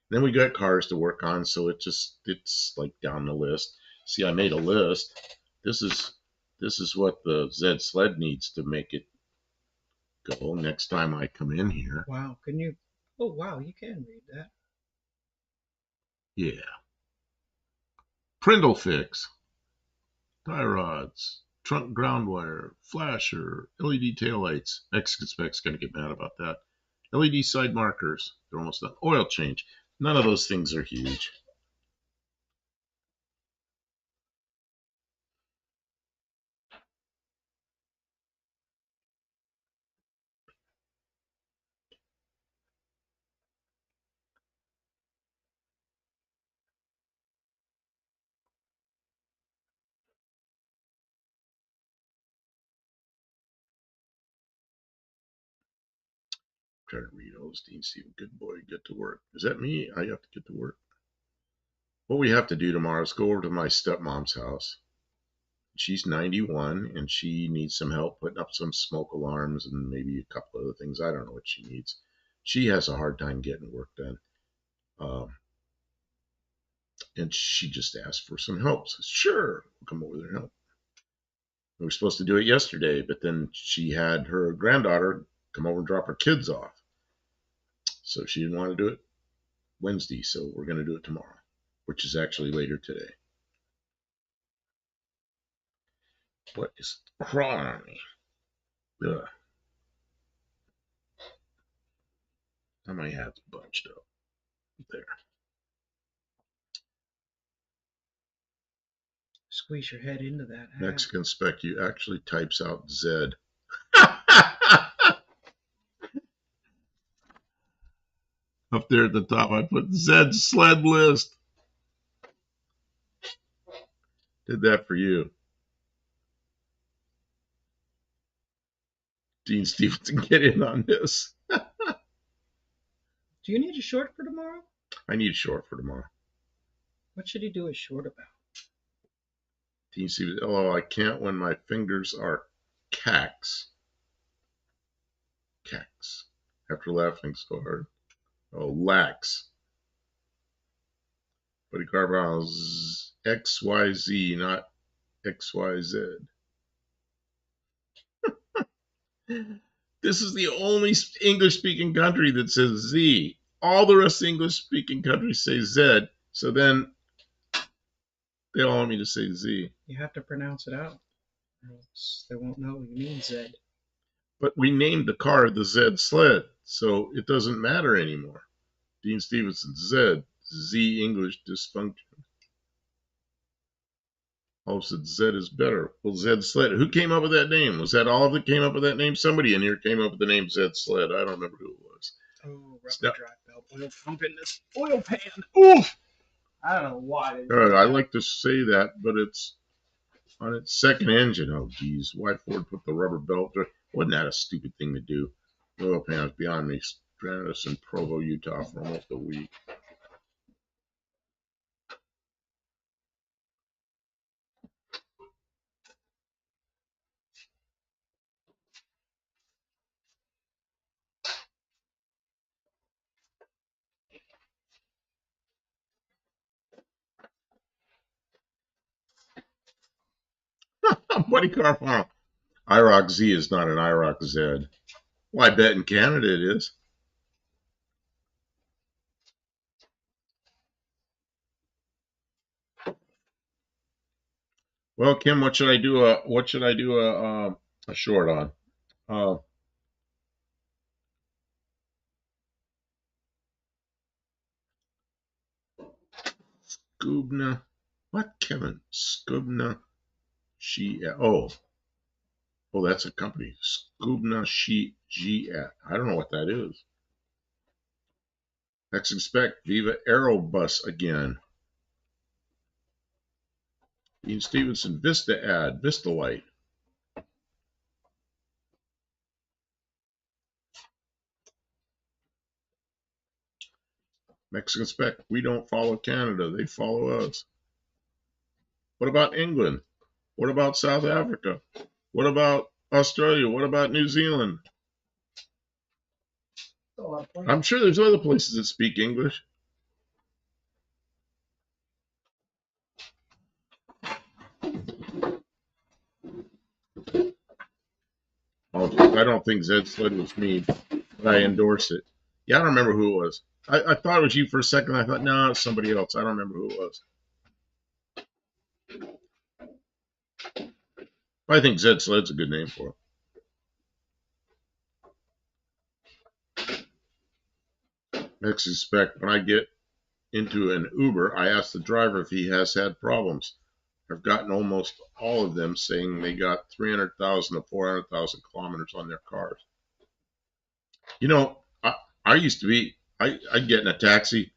then we got cars to work on, so it's like down the list. See, I made a list. This is what the Zed sled needs to make it go next time I come in here. Wow, can you? Oh, wow, you can read that. Yeah. Prindle fix. Tie rods, trunk ground wire, flasher, LED taillights. Mexican spec's going to get mad about that. LED side markers. They're almost done. Oil change. None of those things are huge. Try to read Osteen, Stephen. Good boy, get to work. Is that me? I have to get to work. What we have to do tomorrow is go over to my stepmom's house. She's 91 and she needs some help putting up some smoke alarms and maybe a couple other things. I don't know what she needs. She has a hard time getting work done. And she just asked for some help. So sure, we'll come over there and help. We were supposed to do it yesterday, but then she had her granddaughter come over and drop her kids off. So she didn't want to do it Wednesday, so we're going to do it tomorrow, which is actually later today. What is crawling on me? Ugh. Now my hat's bunched up. There. Squeeze your head into that. Mexican spec, you actually types out Z. Up there at the top, I put Z sled list. Did that for you. Dean Stevenson, get in on this. Do you need a short for tomorrow? I need a short for tomorrow. What should he do a short about? Dean Stevenson, oh, I can't when my fingers are cacks. Cacks. After laughing so hard. Oh, lax. Buddy Carvalho's XYZ, not XYZ. This is the only English-speaking country that says Z. All the rest of the English-speaking countries say Z. So then they all want me to say Z. You have to pronounce it out, or else they won't know you mean Z. But we named the car the Z sled, so it doesn't matter anymore. Dean Stevenson, Z. Z English dysfunction. All said Z is better. Well, Z sled. Who came up with that name? Was that Olive that came up with that name? Somebody in here came up with the name Z sled. I don't remember who it was. Oh, rubber drive belt. Oil pump in this oil pan. Oof! I don't know why. I like to say that, but it's on its second engine. Oh, geez. Why Ford put the rubber belt? Wasn't that a stupid thing to do? The oil pan was beyond me. Stranded us in Provo, Utah for almost a week. Buddy Carfano. IROC Z is not an IROC Z. Well, I bet in Canada it is. Well, Kim, what should I do? A short on? Scoobna. What, Kevin? Scoobna. Oh, that's a company. Scoobna G. I don't know what that is. Next expect Viva Aerobus again. Dean Stevenson Vista ad. Vista Light. Mexican spec. We don't follow Canada. They follow us. What about England? What about South Africa? What about Australia? What about New Zealand? I'm sure there's other places that speak English. I don't think Zed Sled was me, but I endorse it. Yeah, I don't remember who it was. I thought it was you for a second. I thought, no, it's somebody else. I don't remember who it was. I think Zed Sled's a good name for it. Next expect when I get into an Uber, I ask the driver if he has had problems. I've gotten almost all of them saying they got 300,000 to 400,000 kilometers on their cars. You know, I used to be, I'd get in a taxi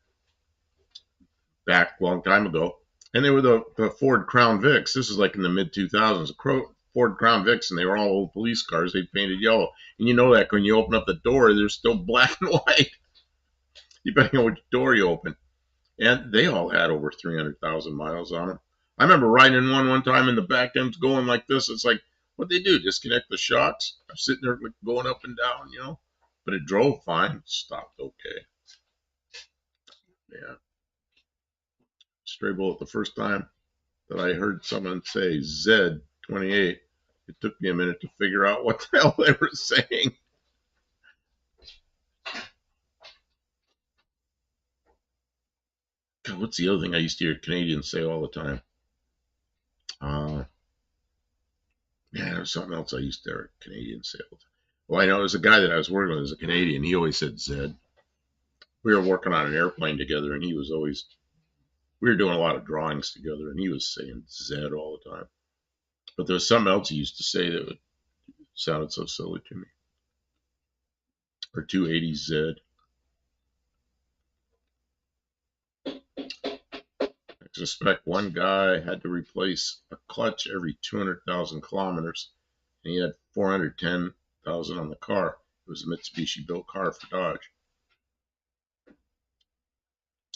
back a long time ago, and they were the Ford Crown Vics. This is like in the mid 2000s. Ford Crown Vics, and they were all old police cars. They painted yellow, and you know that when you open up the door, they're still black and white, depending on which door you open. And they all had over 300,000 miles on them. I remember riding in one time, and the back end's going like this. It's like, what they do? Disconnect the shocks? I'm sitting there like going up and down, you know. But it drove fine. Stopped okay. Yeah. Stray bullet. The first time that I heard someone say Z28, it took me a minute to figure out what the hell they were saying. God, what's the other thing I used to hear Canadians say all the time? Yeah, there's something else I used to hear Canadians say all the time. Well, I know there's a guy that I was working with as a Canadian. He always said Z. We were working on an airplane together, and he was always we were doing a lot of drawings together, and he was saying Z all the time. But there was something else he used to say that sounded so silly to me. Or 280 Z. I suspect one guy had to replace a clutch every 200,000 kilometers, and he had 410,000 on the car. It was a Mitsubishi built car for Dodge.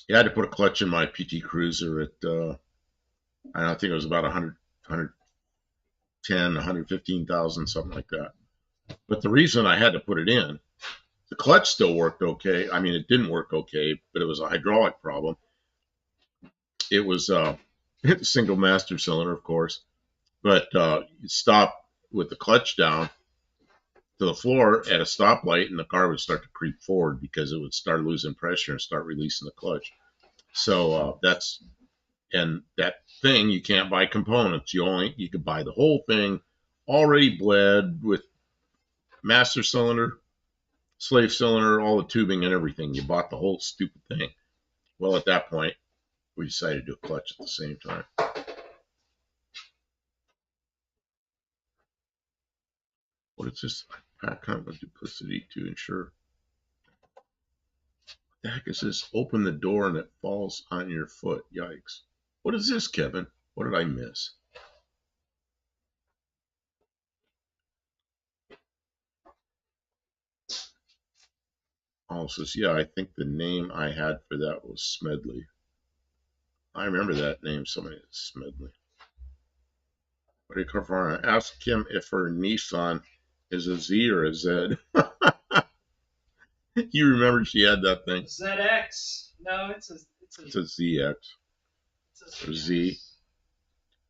He had to put a clutch in my PT Cruiser at, I don't think it was about 110, 115,000, something like that. But the reason I had to put it in, the clutch still worked okay. I mean, it didn't work okay, but it was a hydraulic problem. It was a single master cylinder, of course, but you stop with the clutch down to the floor at a stoplight, and the car would start to creep forward because it would start losing pressure and start releasing the clutch. So and that thing, you can't buy components. You could buy the whole thing already bled with master cylinder, slave cylinder, all the tubing and everything. You bought the whole stupid thing. Well, at that point, we decided to do a clutch at the same time. What is this? Pack hunt with duplicity to ensure. What the heck is this? Open the door and it falls on your foot. Yikes. What is this, Kevin? What did I miss? Oh, says, yeah, I think the name I had for that was Smedley. I remember that name. Somebody Smedley. What do you call for? Ask him if her Nissan is a Z or a Z. You remember she had that thing? ZX. No, it's a ZX. It's a Z.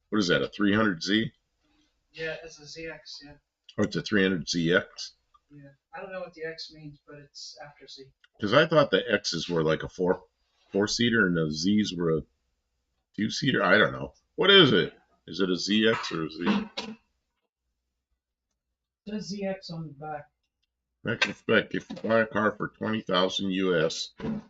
What is that? A 300Z? Yeah, it's a ZX. Yeah. Oh, it's a 300ZX. Yeah, I don't know what the X means, but it's after Z. Because I thought the X's were like a four-seater and the Z's were a two-seater. I don't know. What is it? Is it a ZX or a Z? It says ZX on the back. Next spec, if you buy a car for 20,000 US and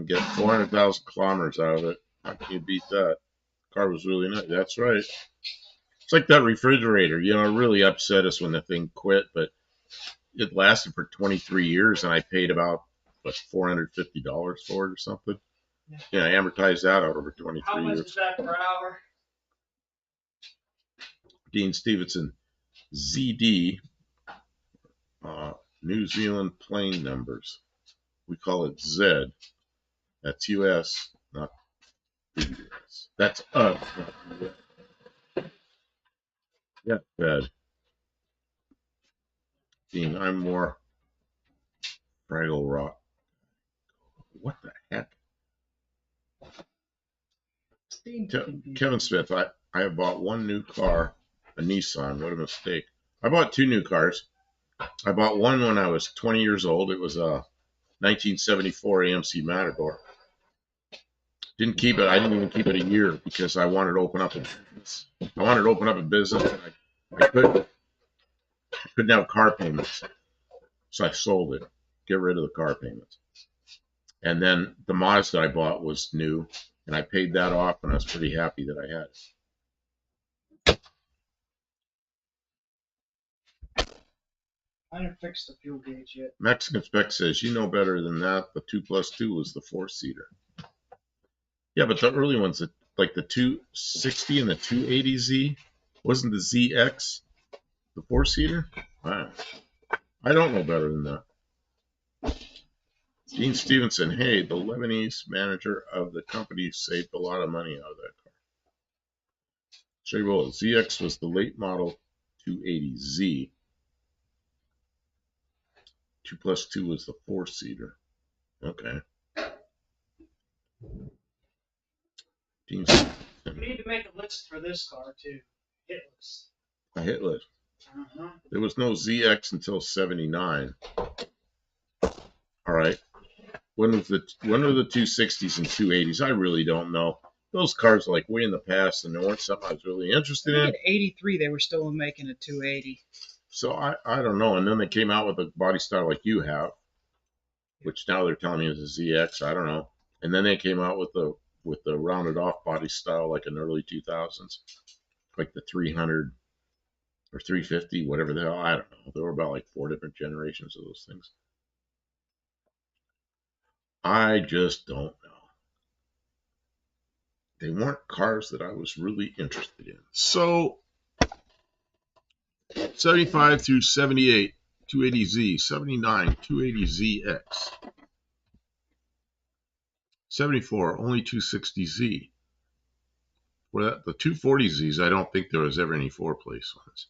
get 400,000 kilometers out of it, how can you beat that? The car was really nice. That's right. It's like that refrigerator. You know, it really upset us when the thing quit, but it lasted for 23 years, and I paid about, what, $450 for it or something. Yeah, I amortized that out over 23 years. How much is that per hour? Dean Stevenson, ZD, New Zealand plane numbers. We call it Z. That's US, not US. That's us, not US. Yeah, Fed. Dean, I'm more Fraggle Rock. What the heck? Kevin Smith, I have bought one new car, a Nissan. What a mistake. I bought two new cars. I bought one when I was 20 years old. It was a 1974 AMC Matador. Didn't keep it. I didn't even keep it a year because I wanted to open up a business. And I couldn't have car payments. So I sold it. Get rid of the car payments. And then the Mazda I bought was new, and I paid that off, and I was pretty happy that I had it. I didn't fix the fuel gauge yet. Mexican Spec says, you know better than that. The 2+2 was the 4-seater. Yeah, but the early ones, like the 260 and the 280Z, wasn't the ZX the 4-seater? Wow. I don't know better than that. Dean Stevenson, hey, the Lebanese manager of the company saved a lot of money out of that car. Shay Roll, ZX was the late model 280Z. 2+2 was the 4-seater. Okay. Dean Stevenson. You need to make a list for this car, too. Hit list. A hit list. There was no ZX until 79. All right. When were the 260s and 280s? I really don't know. Those cars are like way in the past, and they weren't something I was really interested in. In 83, they were still making a 280. So I don't know. And then they came out with a body style like you have, which now they're telling me is a ZX. I don't know. And then they came out with the with the rounded off body style, like in the early 2000s, like the 300 or 350, whatever the hell. I don't know. There were about like 4 different generations of those things. I just don't know. They weren't cars that I was really interested in. So 75 through 78, 280Z, 79, 280ZX, 74, only 260Z. Well, the 240Zs, I don't think there was ever any 4-place ones.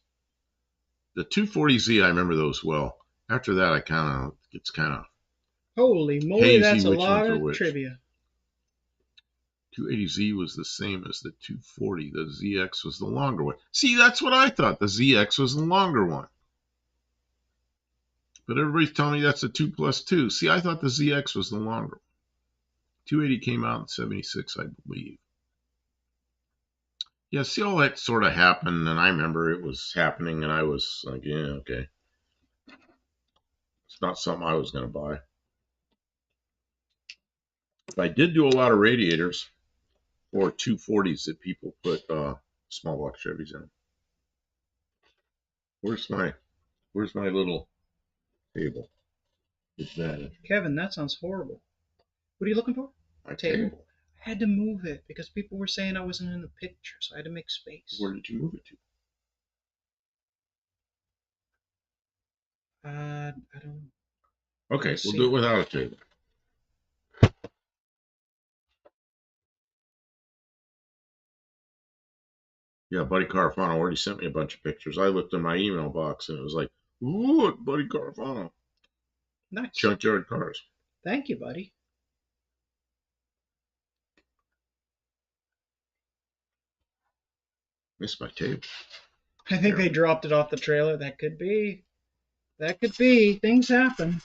The 240Z, I remember those well. After that, it's kind of holy moly, that's a lot of trivia. 280Z was the same as the 240. The ZX was the longer one. See, that's what I thought. The ZX was the longer one. But everybody's telling me that's a 2+2. See, I thought the ZX was the longer one. 280 came out in 76, I believe. Yeah, see, all that sort of happened, and I remember it was happening, and I was like, yeah, okay. It's not something I was going to buy. But I did do a lot of radiators for 240s that people put small block Chevys in. Where's my little table? It's that. Kevin, that sounds horrible. What are you looking for? My table. I had to move it because people were saying I wasn't in the picture, so I had to make space. Where did you move it to? I don't know. Okay, we'll do it without a table. Yeah, Buddy Carafano already sent me a bunch of pictures. I looked in my email box and it was like, ooh, Buddy Carafano. Nice. Junkyard cars. Thank you, buddy. Missed my table. I think they dropped it off the trailer. That could be. That could be. Things happen.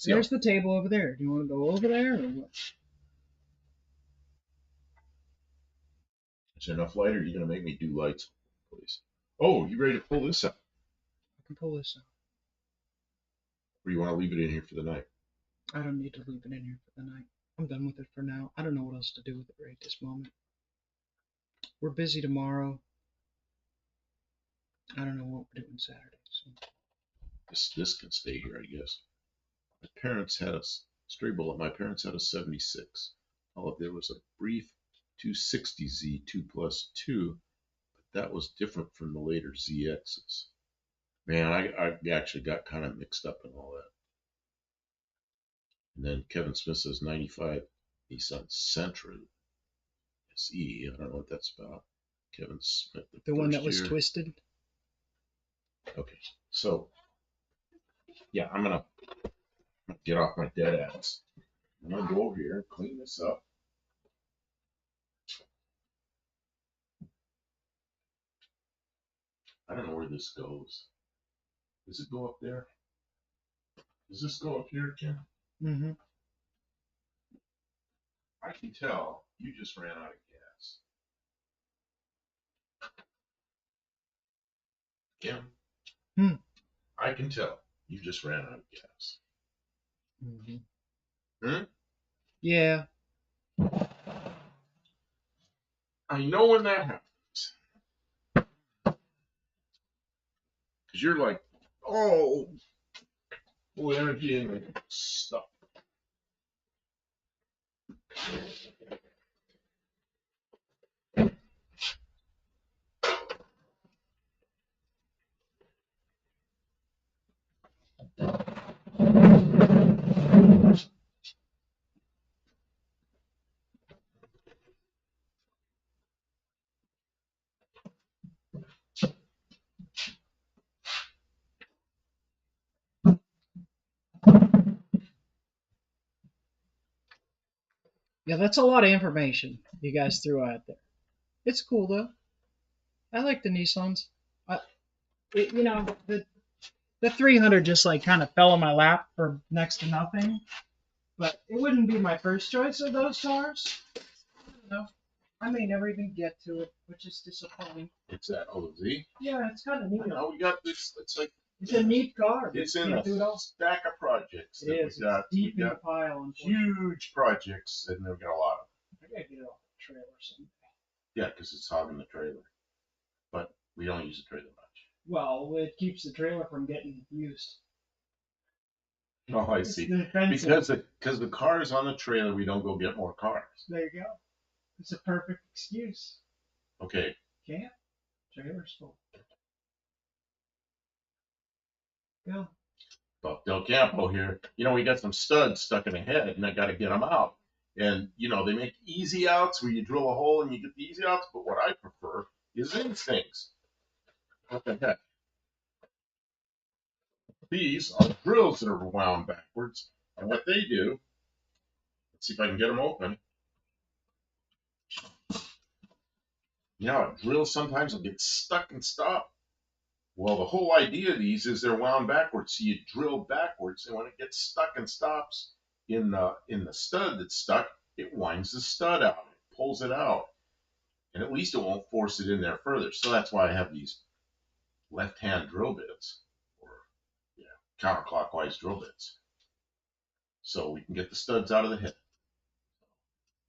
There's the table over there. Do you want to go over there or what? Is there enough light, or are you going to make me do lights, please? Oh, you ready to pull this out? I can pull this out. Or you want to leave it in here for the night? I don't need to leave it in here for the night. I'm done with it for now. I don't know what else to do with it right this moment. We're busy tomorrow. I don't know what we're doing Saturday. So. This can stay here, I guess. My parents had a stray bullet. My parents had a 76. All of there was a brief 260Z 2+2, but that was different from the later ZXs. Man, I actually got kind of mixed up in all that. And then Kevin Smith says 95 Nissan Sentra SE. I don't know what that's about. Kevin Smith. The one that was twisted? Okay, so, yeah, I'm going to get off my dead ass. I'm going to go over here and clean this up. I don't know where this goes. Does it go up there? Does this go up here, Ken? Mm-hmm. I can tell you just ran out of gas. Kim? I can tell you just ran out of gas. Mm-hmm. Yeah. I know when that happens. Because you're like, oh, full energy and stuff. Yeah, that's a lot of information you guys threw out there. It's cool though. I like the Nissans. The 300 just like kind of fell in my lap for next to nothing. But it wouldn't be my first choice of those cars. I may never even get to it, which is disappointing. It's that OZ? Yeah, it's kind of neat. We got this. It's like It's a neat car. It's in a stack of projects. It is. It's deep in the pile. Huge projects, and they've got a lot of them. I gotta get it off the trailer someday. Yeah, because it's hogging the trailer. But we don't use the trailer much. Well, it keeps the trailer from getting used. Oh, I see. Because the cars on the trailer, we don't go get more cars. There you go. It's a perfect excuse. Okay. Can't. Trailer's full. Go. But Del Campo here, we got some studs stuck in the head, and I got to get them out. And, they make easy outs where you drill a hole and you get the easy outs. But what I prefer is these things. What the heck? These are drills that are wound backwards. And what they do, let's see if I can get them open. A drill sometimes will get stuck and stop. Well, the whole idea of these is they're wound backwards. So you drill backwards, and when it gets stuck and stops in the stud that's stuck, it winds the stud out. It pulls it out. And at least it won't force it in there further. So that's why I have these left-hand drill bits, or counterclockwise drill bits. So we can get the studs out of the head.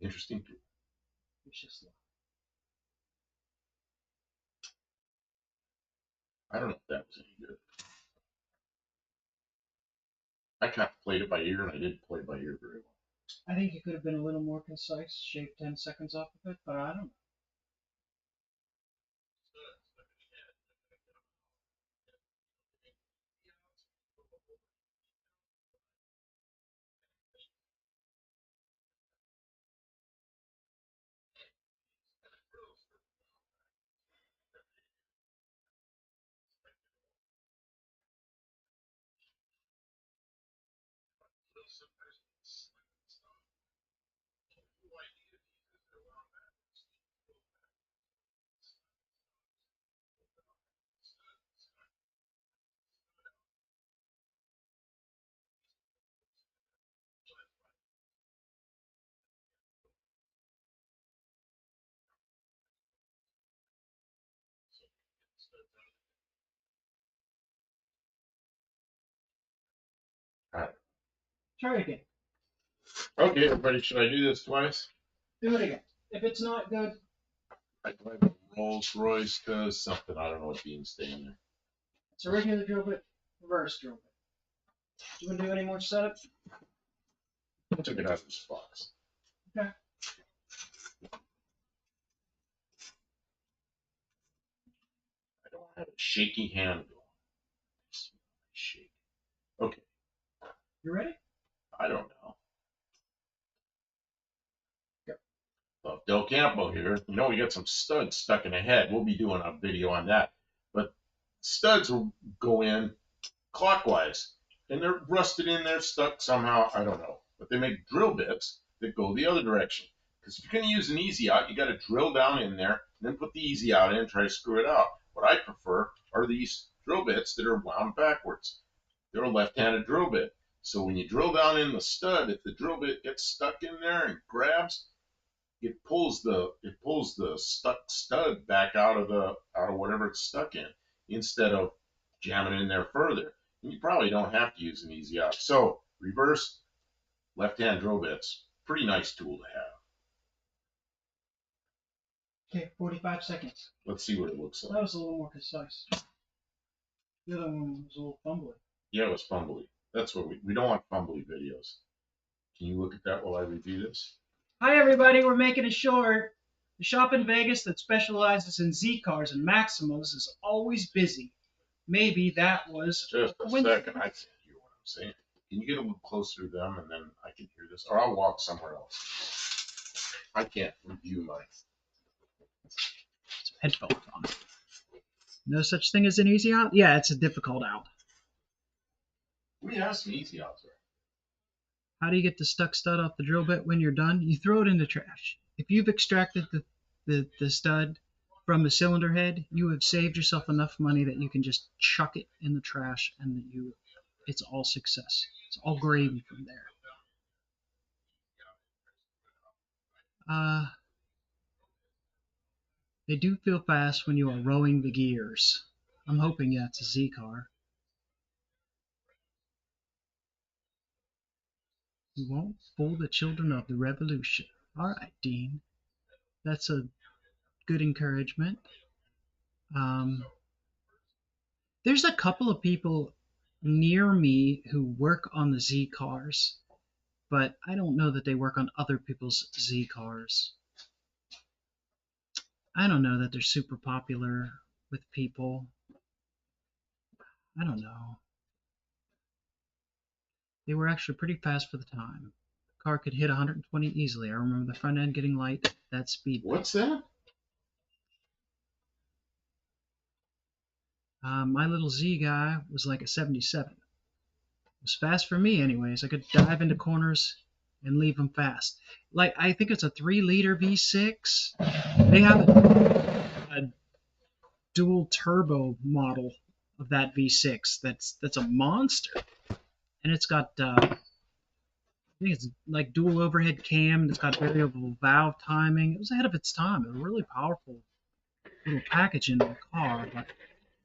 Interesting tool. I don't know if that was any good. I kind of played it by ear, and I didn't play it by ear very well. I think you could have been a little more concise, shave 10 seconds off of it, but I don't know. All right. Try it again. Okay, everybody, should I do this twice? Do it again. If it's not good, I drive a Rolls Royce because something, I don't know what Dean's saying there. It's a regular drill bit, reverse drill bit. Do you want to do any more setup? I took it out of this box. Okay. I don't have a shaky hand going. Shake. Okay. You ready? I don't know. Yep. Well, Del Campo here. We got some studs stuck in the head. We'll be doing a video on that. But studs will go in clockwise. And they're rusted in there, stuck somehow. I don't know. But they make drill bits that go the other direction. Because if you're going to use an easy out, you got to drill down in there, and then put the easy out in and try to screw it out. What I prefer are these drill bits that are wound backwards. They're a left-handed drill bit. So when you drill down in the stud, if the drill bit gets stuck in there and grabs, it pulls the stuck stud back out of whatever it's stuck in, instead of jamming it in there further. And you probably don't have to use an easy out. So reverse left-hand drill bits, pretty nice tool to have. Okay, 45 seconds. Let's see what it looks like. That was a little more concise. The other one was a little fumbly. Yeah, it was fumbly. That's what we don't want fumbly videos. Can you look at that while I review this? Hi everybody, we're making it short. The shop in Vegas that specializes in Z cars and Maximos is always busy. Maybe that was just a second. I can't hear what I'm saying. Can you get a little closer to them, and then I can hear this, or I'll walk somewhere else. I can't review my headphones on. No such thing as an easy out? Yeah, it's a difficult out. We have some easy outs there. How do you get the stuck stud off the drill bit when you're done? You throw it in the trash. If you've extracted the stud from the cylinder head, you have saved yourself enough money that you can just chuck it in the trash, and it's all success. It's all gravy from there. They do feel fast when you are rowing the gears. I'm hoping that's a Z car. You won't fool the children of the revolution. All right, Dean. That's a good encouragement. There's a couple of people near me who work on the Z cars, but I don't know that they work on other people's Z cars. I don't know that they're super popular with people. I don't know. They were actually pretty fast for the time. The car could hit 120 easily. I remember the front end getting light at that speed. What's that? My little Z guy was like a 77. It was fast for me anyways. I could dive into corners and leave them fast. Like, I think it's a 3-liter V6. They have a dual turbo model of that V6 that's a monster. And it's got I think it's like dual overhead cam. It's got variable valve timing. It was ahead of its time. It was a really powerful little package in the car, but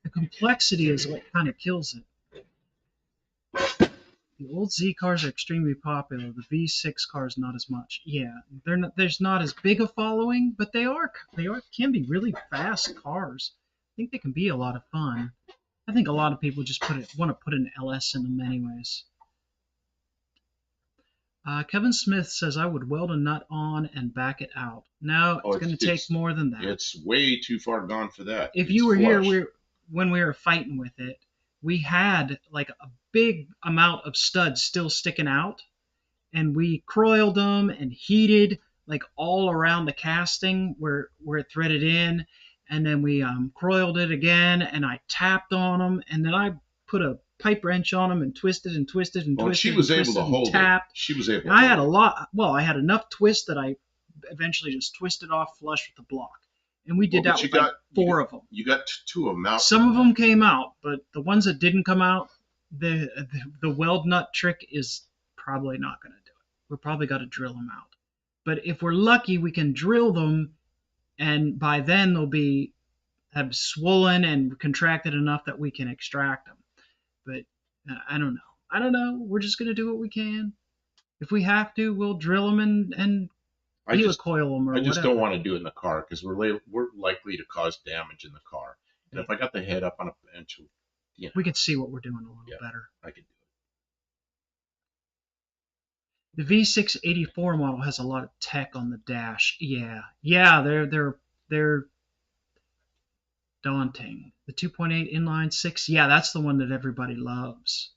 the complexity is what kind of kills it. The old Z cars are extremely popular. The V6 cars not as much. Yeah, there's not as big a following, but they can be really fast cars. I think they can be a lot of fun. I think a lot of people just want to put an LS in them anyways. Kevin Smith says I would weld a nut on and back it out. No, it's going to take more than that. It's way too far gone for that. If you were here when we were fighting with it, we had like a big amount of studs still sticking out, and we coiled them and heated like all around the casting where it threaded in, and then we coiled it again, and I tapped on them, and then I put a pipe wrench on them and twisted and twisted and twisted. She was able to hold it. She was able. I had a lot. Well, I had enough twist that I eventually just twisted off flush with the block, and we did that with like 4 of them. You got 2 of them out. Some of them came out, but the ones that didn't come out, the weld nut trick is probably not going to do it. We're probably got to drill them out. But if we're lucky, we can drill them, and by then they'll have swollen and contracted enough that we can extract them. But I don't know. We're just going to do what we can. If we have to, we'll drill them and helicoil them or whatever. I just don't want to do it in the car because we're likely to cause damage in the car. And if I got the head up on a bench, we could see what we're doing a little better. I could The do it. V684 model has a lot of tech on the dash. Yeah, they're daunting. The 2.8 inline 6, yeah, that's the one that everybody loves.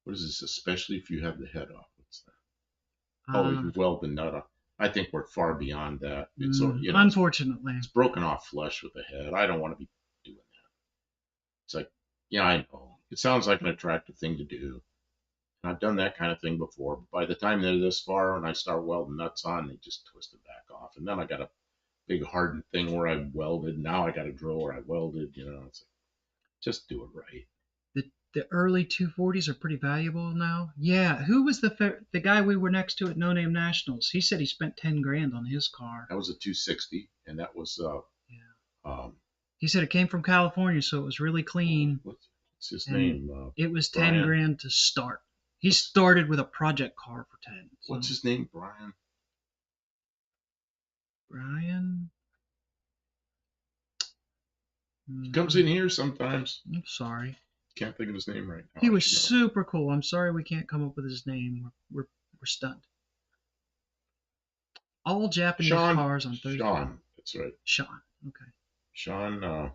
What is this? Especially if you have the head off. What's that? You weld the nut off. I think we're far beyond that. It's unfortunately, it's broken off flush with the head. I don't want to be doing that. It's like, yeah, I know. It sounds like an attractive thing to do. And I've done that kind of thing before. But by the time they're this far and I start welding nuts on, they just twist it back off. And then I got a big hardened thing where I welded. Now I got a drill where I welded. It's like, just do it right. The early 240s are pretty valuable now. Yeah, who was the guy we were next to at No Name Nationals? He said he spent $10,000 on his car. That was a 260, and that was he said it came from California, so it was really clean. What's his name? It was $10,000 to start. He started with a project car for 10. So. What's his name? Brian. He comes in here sometimes. I'm sorry. Can't think of his name right now. He was super cool. I'm sorry we can't come up with his name. We're stunned. All Japanese cars on Thursday. Sean, that's right. Sean, okay. Sean, man,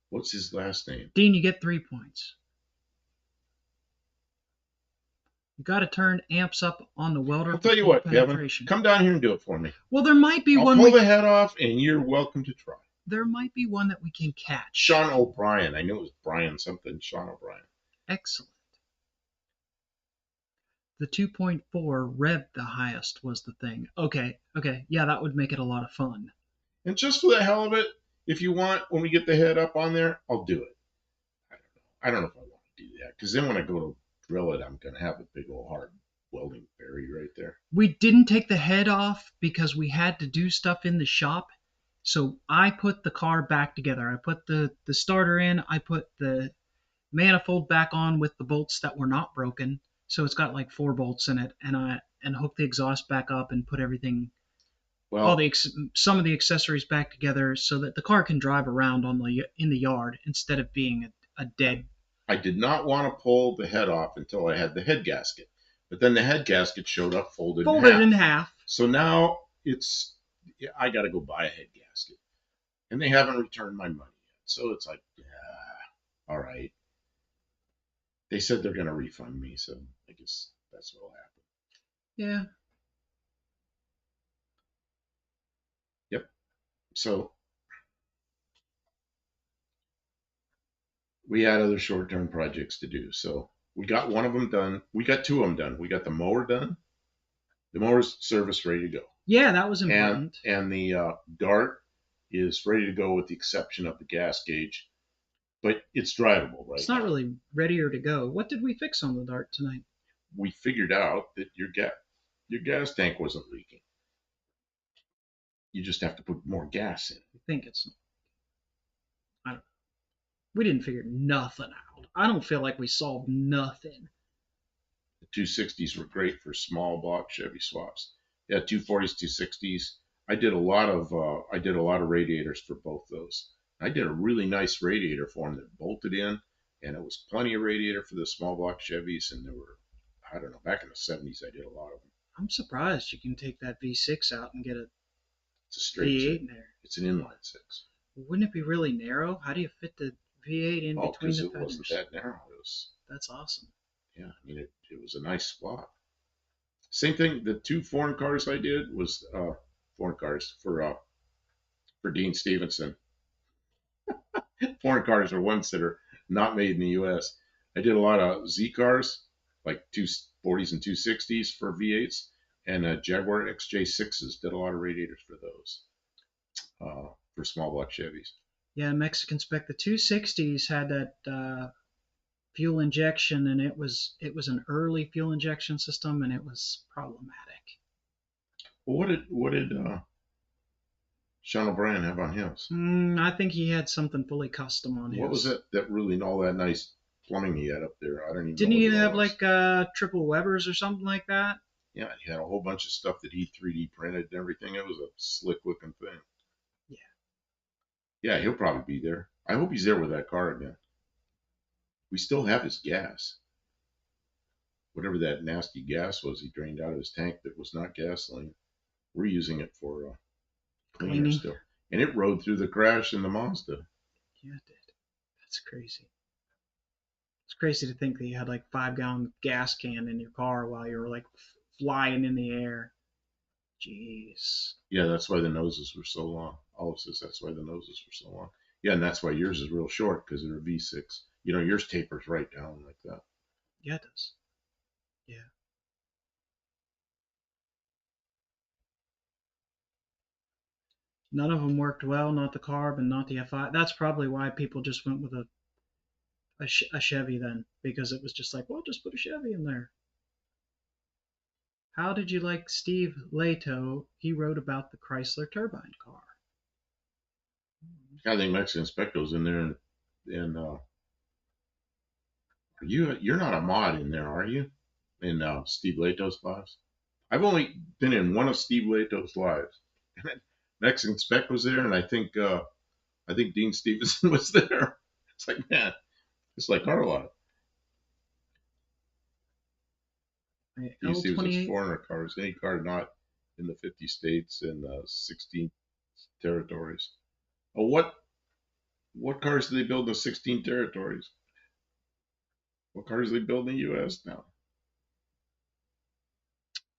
what's his last name? Dean, you get 3 points. You got to turn amps up on the welder. I'll tell you what, Kevin, come down here and do it for me. Well, there might be one. I'll pull the head off, and you're welcome to try. There might be one that we can catch. Sean O'Brien. I knew it was Brian something. Sean O'Brien. Excellent. The 2.4 rev the highest was the thing. Okay. Yeah, that would make it a lot of fun. And just for the hell of it, if you want, when we get the head up on there, I'll do it. I don't know if I want to do that. Because then when I go to drill it, I'm going to have a big old hard welding buried right there. We didn't take the head off because we had to do stuff in the shop. So I put the car back together. I put the starter in. I put the manifold back on with the bolts that were not broken. So it's got like 4 bolts in it, and hook the exhaust back up and put everything, Well, some of the accessories back together so that the car can drive around in the yard instead of being a dead. I did not want to pull the head off until I had the head gasket, but then the head gasket showed up folded in half. So now I got to go buy a head gasket, and they haven't returned my money yet. So it's like, yeah, all right. They said they're going to refund me, so I guess that's what will happen. Yeah. Yep. So we had other short-term projects to do. So we got one of them done. We got 2 of them done. We got the mower done. The mower's service ready to go. Yeah, that was important. And the dart is ready to go with the exception of the gas gauge. But it's drivable, right? It's not really readier to go. What did we fix on the dart tonight? We figured out that your gas tank wasn't leaking. You just have to put more gas in. I think it's. I don't know. We didn't figure nothing out. I don't feel like we solved nothing. The 260s were great for small block Chevy swaps. Yeah, 240s, 260s. I did a lot of radiators for both those. I did a really nice radiator for them that bolted in, and it was plenty of radiator for the small block Chevys, and there were, I don't know, back in the 70s I did a lot of them. I'm surprised you can take that V6 out and get it's a straight V8 in there. It's an inline 6. Wouldn't it be really narrow? How do you fit the V8 in between the fenders? It wasn't that narrow. That's awesome. Yeah, I mean, it was a nice spot. Same thing, the 2 foreign cars I did was foreign cars for Dean Stevenson. Foreign cars are ones that are not made in the U.S. I did a lot of Z cars, like 240s and 260s for V8s, and Jaguar XJ6s. Did a lot of radiators for those, for small block Chevys. Yeah, Mexican spec. The 260s had that fuel injection, and it was an early fuel injection system, and it was problematic. Well, what did Sean O'Brien have on his? I think he had something fully custom on his. What was it that really all that nice plumbing he had up there? I don't even. Didn't he have like triple Webers or something like that? Yeah, he had a whole bunch of stuff that he 3D printed and everything. It was a slick looking thing. Yeah. Yeah, he'll probably be there. I hope he's there with that car again. We still have his gas. Whatever that nasty gas was he drained out of his tank that was not gasoline. We're using it for cleaning still. And it rode through the crash in the Mazda. Yeah, it did. That's crazy. It's crazy to think that you had like 5-gallon gas can in your car while you were like flying in the air. Jeez. Yeah, that's why the noses were so long. Olive says that's why the noses were so long. Yeah, and that's why yours is real short because they're a V6. You know, yours tapers right down like that. Yeah, it does. Yeah. None of them worked well, not the carb and not the FI. That's probably why people just went with a Chevy then, because it was just like, well, just put a Chevy in there. How did you like Steve Leto? He wrote about the Chrysler turbine car. I think Mexican Spec goes in there, and you're not a mod in there, are you? In Steve Leto's lives? I've only been in one of Steve Leto's lives. Mexican Spec was there, and I think Dean Stevenson was there. It's like, man, it's like our lot. Dean Stevenson's foreigner cars, any car not in the 50 states and 16 territories. Oh, what cars do they build in the 16 territories? What cars do they build in the U.S. now?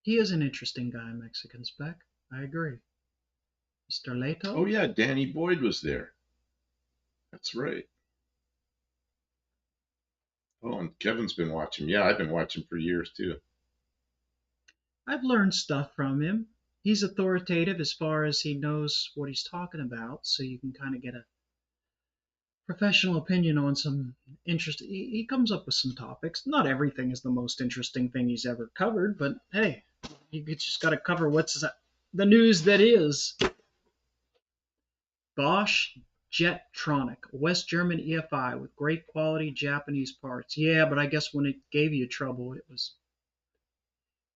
He is an interesting guy, Mexican Spec. I agree. Mr. Leto? Oh, yeah, Danny Boyd was there. That's right. Oh, and Kevin's been watching. Yeah, I've been watching for years, too. I've learned stuff from him. He's authoritative as far as he knows what he's talking about, so you can kind of get a professional opinion on some interesting. He comes up with some topics. Not everything is the most interesting thing he's ever covered, but hey, you just got to cover what's the news that is. Bosch Jetronic, a West German EFI with great quality Japanese parts. Yeah, but I guess when it gave you trouble, it was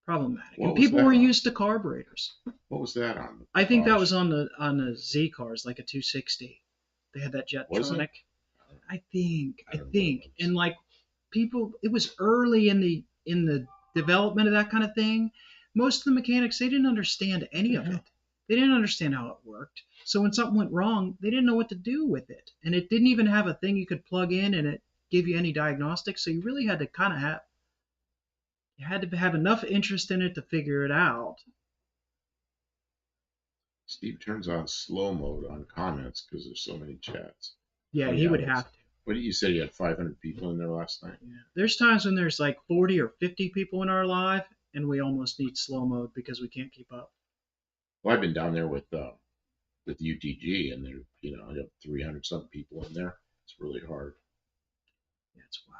problematic. What And was people that were on? used to carburetors. What was that on? I think that was on the Z cars, like a 260. They had that Was it? Jetronic. I don't know what it think, was. and like people, it was early in the development of that kind of thing. Most of the mechanics, they didn't understand any of it. They didn't understand how it worked. So when something went wrong, they didn't know what to do with it, and it didn't even have a thing you could plug in and it give you any diagnostics. So you really had to kind of have you had to have enough interest in it to figure it out. Steve turns on slow mode on comments because there's so many chats. Yeah, Oh he yeah, would have to. what did you say? You had 500 people in there last night. Yeah. There's times when there's like 40 or 50 people in our live, and we almost need slow mode because we can't keep up. Well, I've been down there with UTG, and there, I have 300 something people in there. It's really hard. That's wow.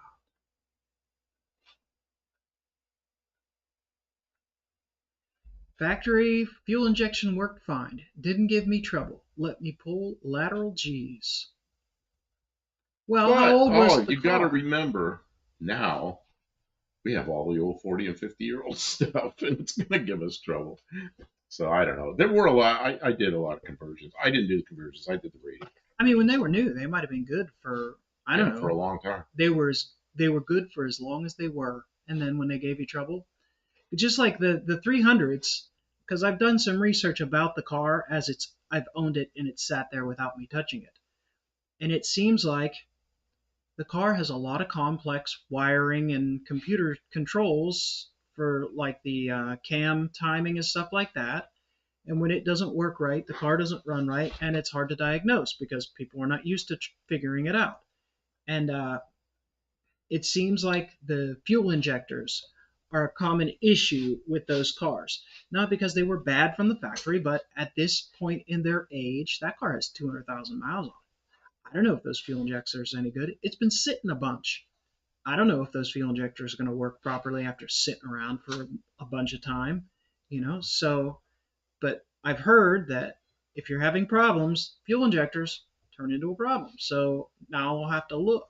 Factory fuel injection worked fine. Didn't give me trouble. Let me pull lateral G's. Well, how But old was the you got to car? remember now we have all the old 40 and 50-year-old stuff, and it's going to give us trouble. So I don't know. There were a lot. I did a lot of conversions. I didn't do the conversions. I did the rating. I mean, when they were new, they might have been good for I don't For a know. long time. They were good for as long as they were, and then when they gave you trouble, just like the 300s, because I've done some research about the car as I've owned it and it's sat there without me touching it, and it seems like the car has a lot of complex wiring and computer controls for like the cam timing and stuff like that. And when it doesn't work right, the car doesn't run right, and it's hard to diagnose because people are not used to figuring it out. And it seems like the fuel injectors are a common issue with those cars. Not because they were bad from the factory, but at this point in their age, that car has 200,000 miles on it. I don't know if those fuel injectors are any good. It's been sitting a bunch. I don't know if those fuel injectors are going to work properly after sitting around for a bunch of time, So, but I've heard that if you're having problems, fuel injectors turn into a problem. So now I'll have to look,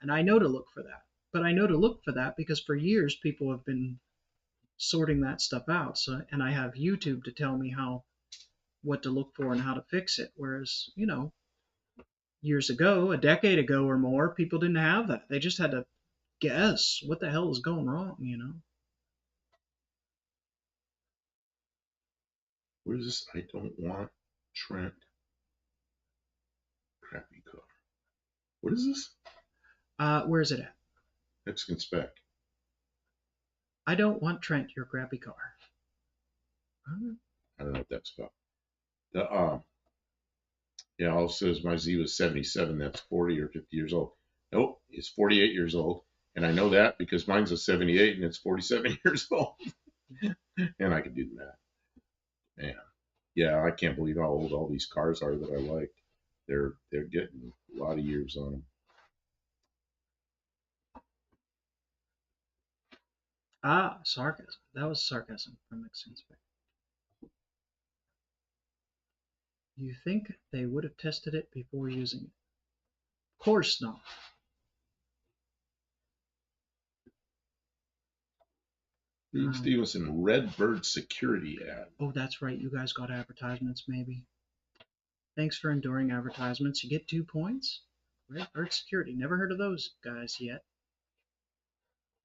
and I know to look for that. But I know to look for that because for years people have been sorting that stuff out. So, and I have YouTube to tell me what to look for and how to fix it. Whereas, years ago, a decade ago or more, people didn't have that. They just had to guess what the hell is going wrong. What is this? I don't want Trent. Crappy car. What is this? Where is it at? Mexican spec. I don't want Trent, your crappy car. I don't know what that's about. The yeah, all it says my Z was 77. That's 40 or 50 years old. Nope, it's 48 years old. And I know that because mine's a 78 and it's 47 years old. And I can do the math. Man. Yeah, I can't believe how old all these cars are that I like. They're getting a lot of years on them. Ah, sarcasm. That was sarcasm from Mexican Spec. You think they would have tested it before using it? Of course not. Steve Stevenson, Redbird security ad. Oh, that's right. You guys got advertisements, maybe. Thanks for enduring advertisements. You get 2 points. Redbird security. Never heard of those guys yet.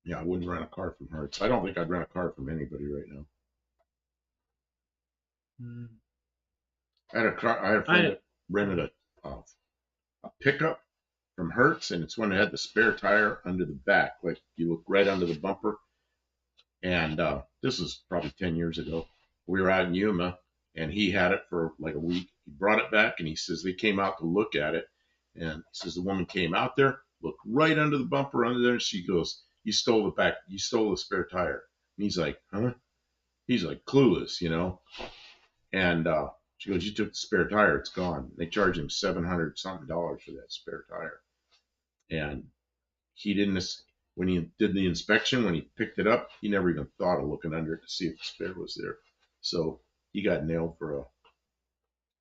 Yeah, I wouldn't rent a car from Hertz. I don't think I'd rent a car from anybody right now. I had a friend that rented a pickup from Hertz, and it's when it had the spare tire under the back. Like you look right under the bumper. And this was probably 10 years ago. We were out in Yuma, and he had it for like a week. He brought it back, and he says they came out to look at it. And he says the woman came out there, looked right under the bumper under there, and she goes, "You stole the spare tire." And he's like, "Huh?" He's like clueless. And she goes, "You took the spare tire, it's gone." They charged him $700 something for that spare tire. And he didn't, when he did the inspection, when he picked it up, he never even thought of looking under it to see if the spare was there. So he got nailed for a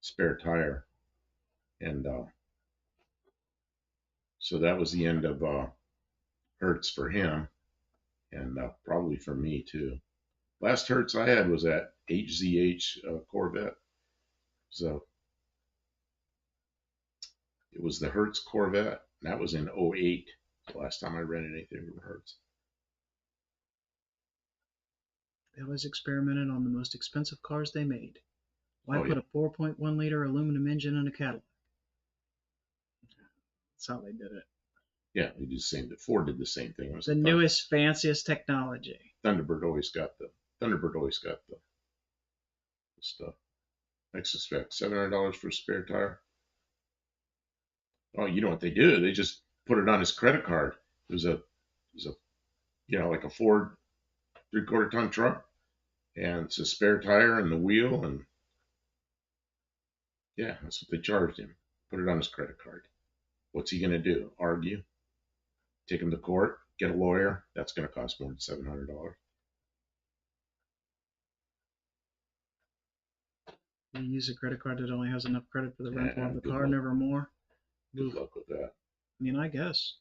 spare tire. And so that was the end of Hertz for him, and probably for me too. Last Hertz I had was that HZH Corvette. So it was the Hertz Corvette. And that was in 08. The last time I rented anything from Hertz. They always experimented on the most expensive cars they made. Why Oh, put yeah. a 4.1 liter aluminum engine in a Cadillac? That's how they did it. Yeah, they did the same. Ford did the same thing. It was The newest, fanciest technology. Thunderbird always got the stuff. I suspect $700 for a spare tire. Oh, you know what they do? They just put it on his credit card. It was a like a Ford 3/4 ton truck, and it's a spare tire and the wheel, and yeah, that's what they charged him. Put it on his credit card. What's he gonna do? Argue? Take him to court? Get a lawyer? That's gonna cost more than $700. You use a credit card that only has enough credit for the rental of the car, luck. never more. Good luck with that. I mean, I guess.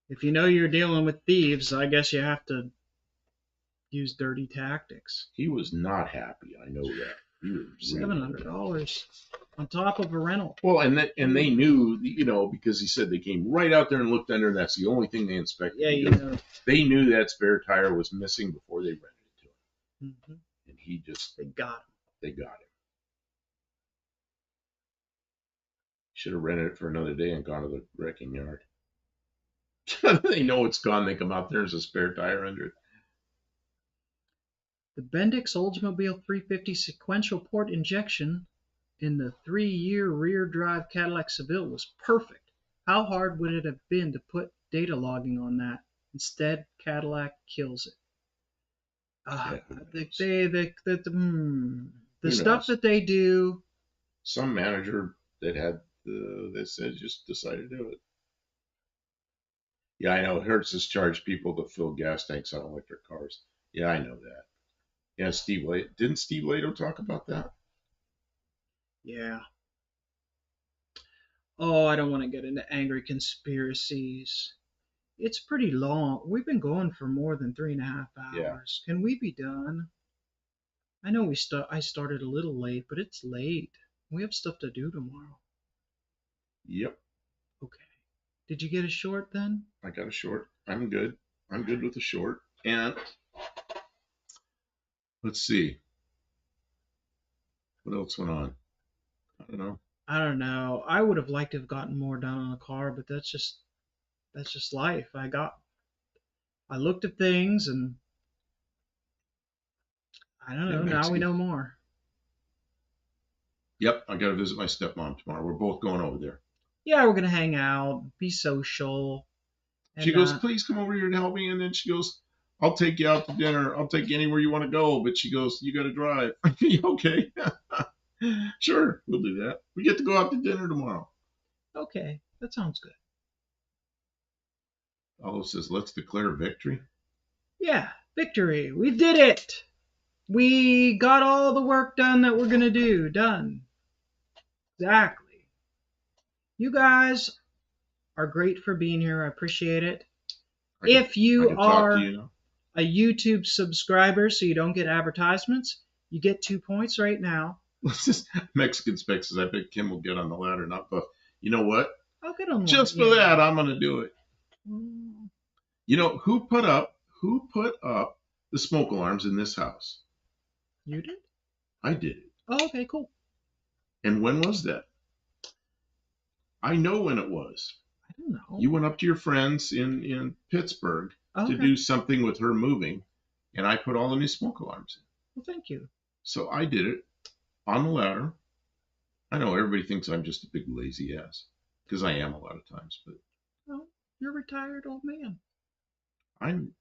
If you know you're dealing with thieves, I guess you have to use dirty tactics. He was not happy. I know that. $700 on top of a rental. Well, and they knew, because he said they came right out there and looked under, and that's the only thing they inspected. Yeah, They knew that spare tire was missing before they rented it to him. Mm-hmm. And they got him. They got him. Should have rented it for another day and gone to the wrecking yard. They know it's gone. They come out there, there's a spare tire under it. The Bendix Oldsmobile 350 sequential port injection in the 3-year rear drive Cadillac Seville was perfect. How hard would it have been to put data logging on that? Instead, Cadillac kills it. The stuff that they do. Some manager that had that said just decided to do it. Yeah, I know. Hertz has charged people to fill gas tanks on electric cars. Yeah, I know that. Yeah, didn't Steve Lato talk about that? Yeah. Oh, I don't want to get into angry conspiracies. It's pretty long. We've been going for more than 3.5 hours. Yeah. Can we be done? I know I started a little late, but it's late. We have stuff to do tomorrow. Yep. Okay. Did you get a short then? I got a short. I'm good. I'm good with a short. And let's see. What else went on? I don't know. I would have liked to have gotten more done on the car, but that's just life. I looked at things and I don't know. Now we know more. Yep, I got to visit my stepmom tomorrow. We're both going over there. Yeah, we're gonna hang out, be social. And, she goes, please come over here and help me. And then she goes, I'll take you out to dinner. I'll take you anywhere you want to go. But she goes, you got to drive. Okay. Sure, we'll do that. We get to go out to dinner tomorrow. Okay, that sounds good. Olive says, let's declare victory. Yeah, victory. We did it. We got all the work done that we're going to do. Done. Exactly. You guys are great for being here. I appreciate it. If you are a YouTube subscriber so you don't get advertisements, you get 2 points right now. Mexican Spec says, I bet Kim will get on the ladder, not Buff. You know what? I'll get on just for that, I'm going to do it. You know, who put up the smoke alarms in this house? You did? I did it. Oh, okay, cool. And when was that? I know when it was. I don't know. You went up to your friends in Pittsburgh to do something with her moving, and I put all the new smoke alarms in. Well, thank you. So I did it on the ladder. I know everybody thinks I'm just a big lazy ass, because I am a lot of times. But well, you're a retired old man.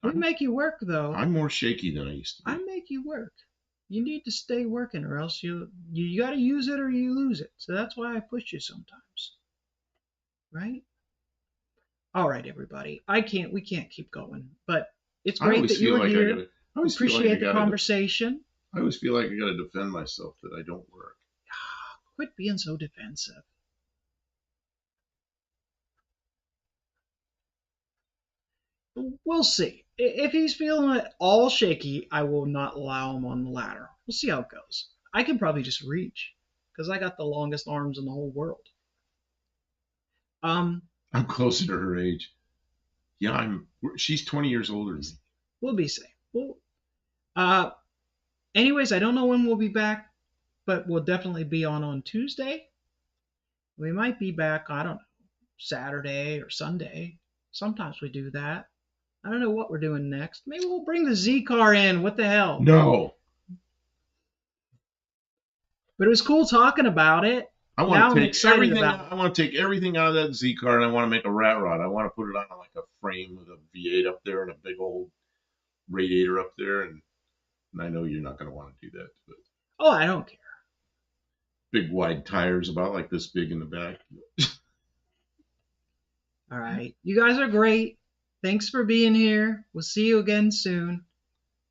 We make you work, though. I'm more shaky than I used to be. I make you work. You need to stay working, or else you got to use it or you lose it. So that's why I push you sometimes. Right? All right, everybody. We can't keep going, but it's great that you were here. I appreciate the conversation. I always feel like I got to defend myself that I don't work. Quit being so defensive. We'll see. If he's feeling at all shaky, I will not allow him on the ladder. We'll see how it goes. I can probably just reach because I got the longest arms in the whole world. I'm closer to her age. Yeah, she's 20 years older than me. We'll be safe. Anyways, I don't know when we'll be back, but we'll definitely be on Tuesday. We might be back, I don't know, Saturday or Sunday. Sometimes we do that. I don't know what we're doing next. Maybe we'll bring the Z car in. What the hell? No. But it was cool talking about it. I want to take everything. I want to take everything out of that Z car, and I want to make a rat rod. I want to put it on like a frame with a V8 up there and a big old radiator up there, and I know you're not going to want to do that. But oh, I don't care. Big wide tires, about like this big in the back. All right, you guys are great. Thanks for being here. We'll see you again soon.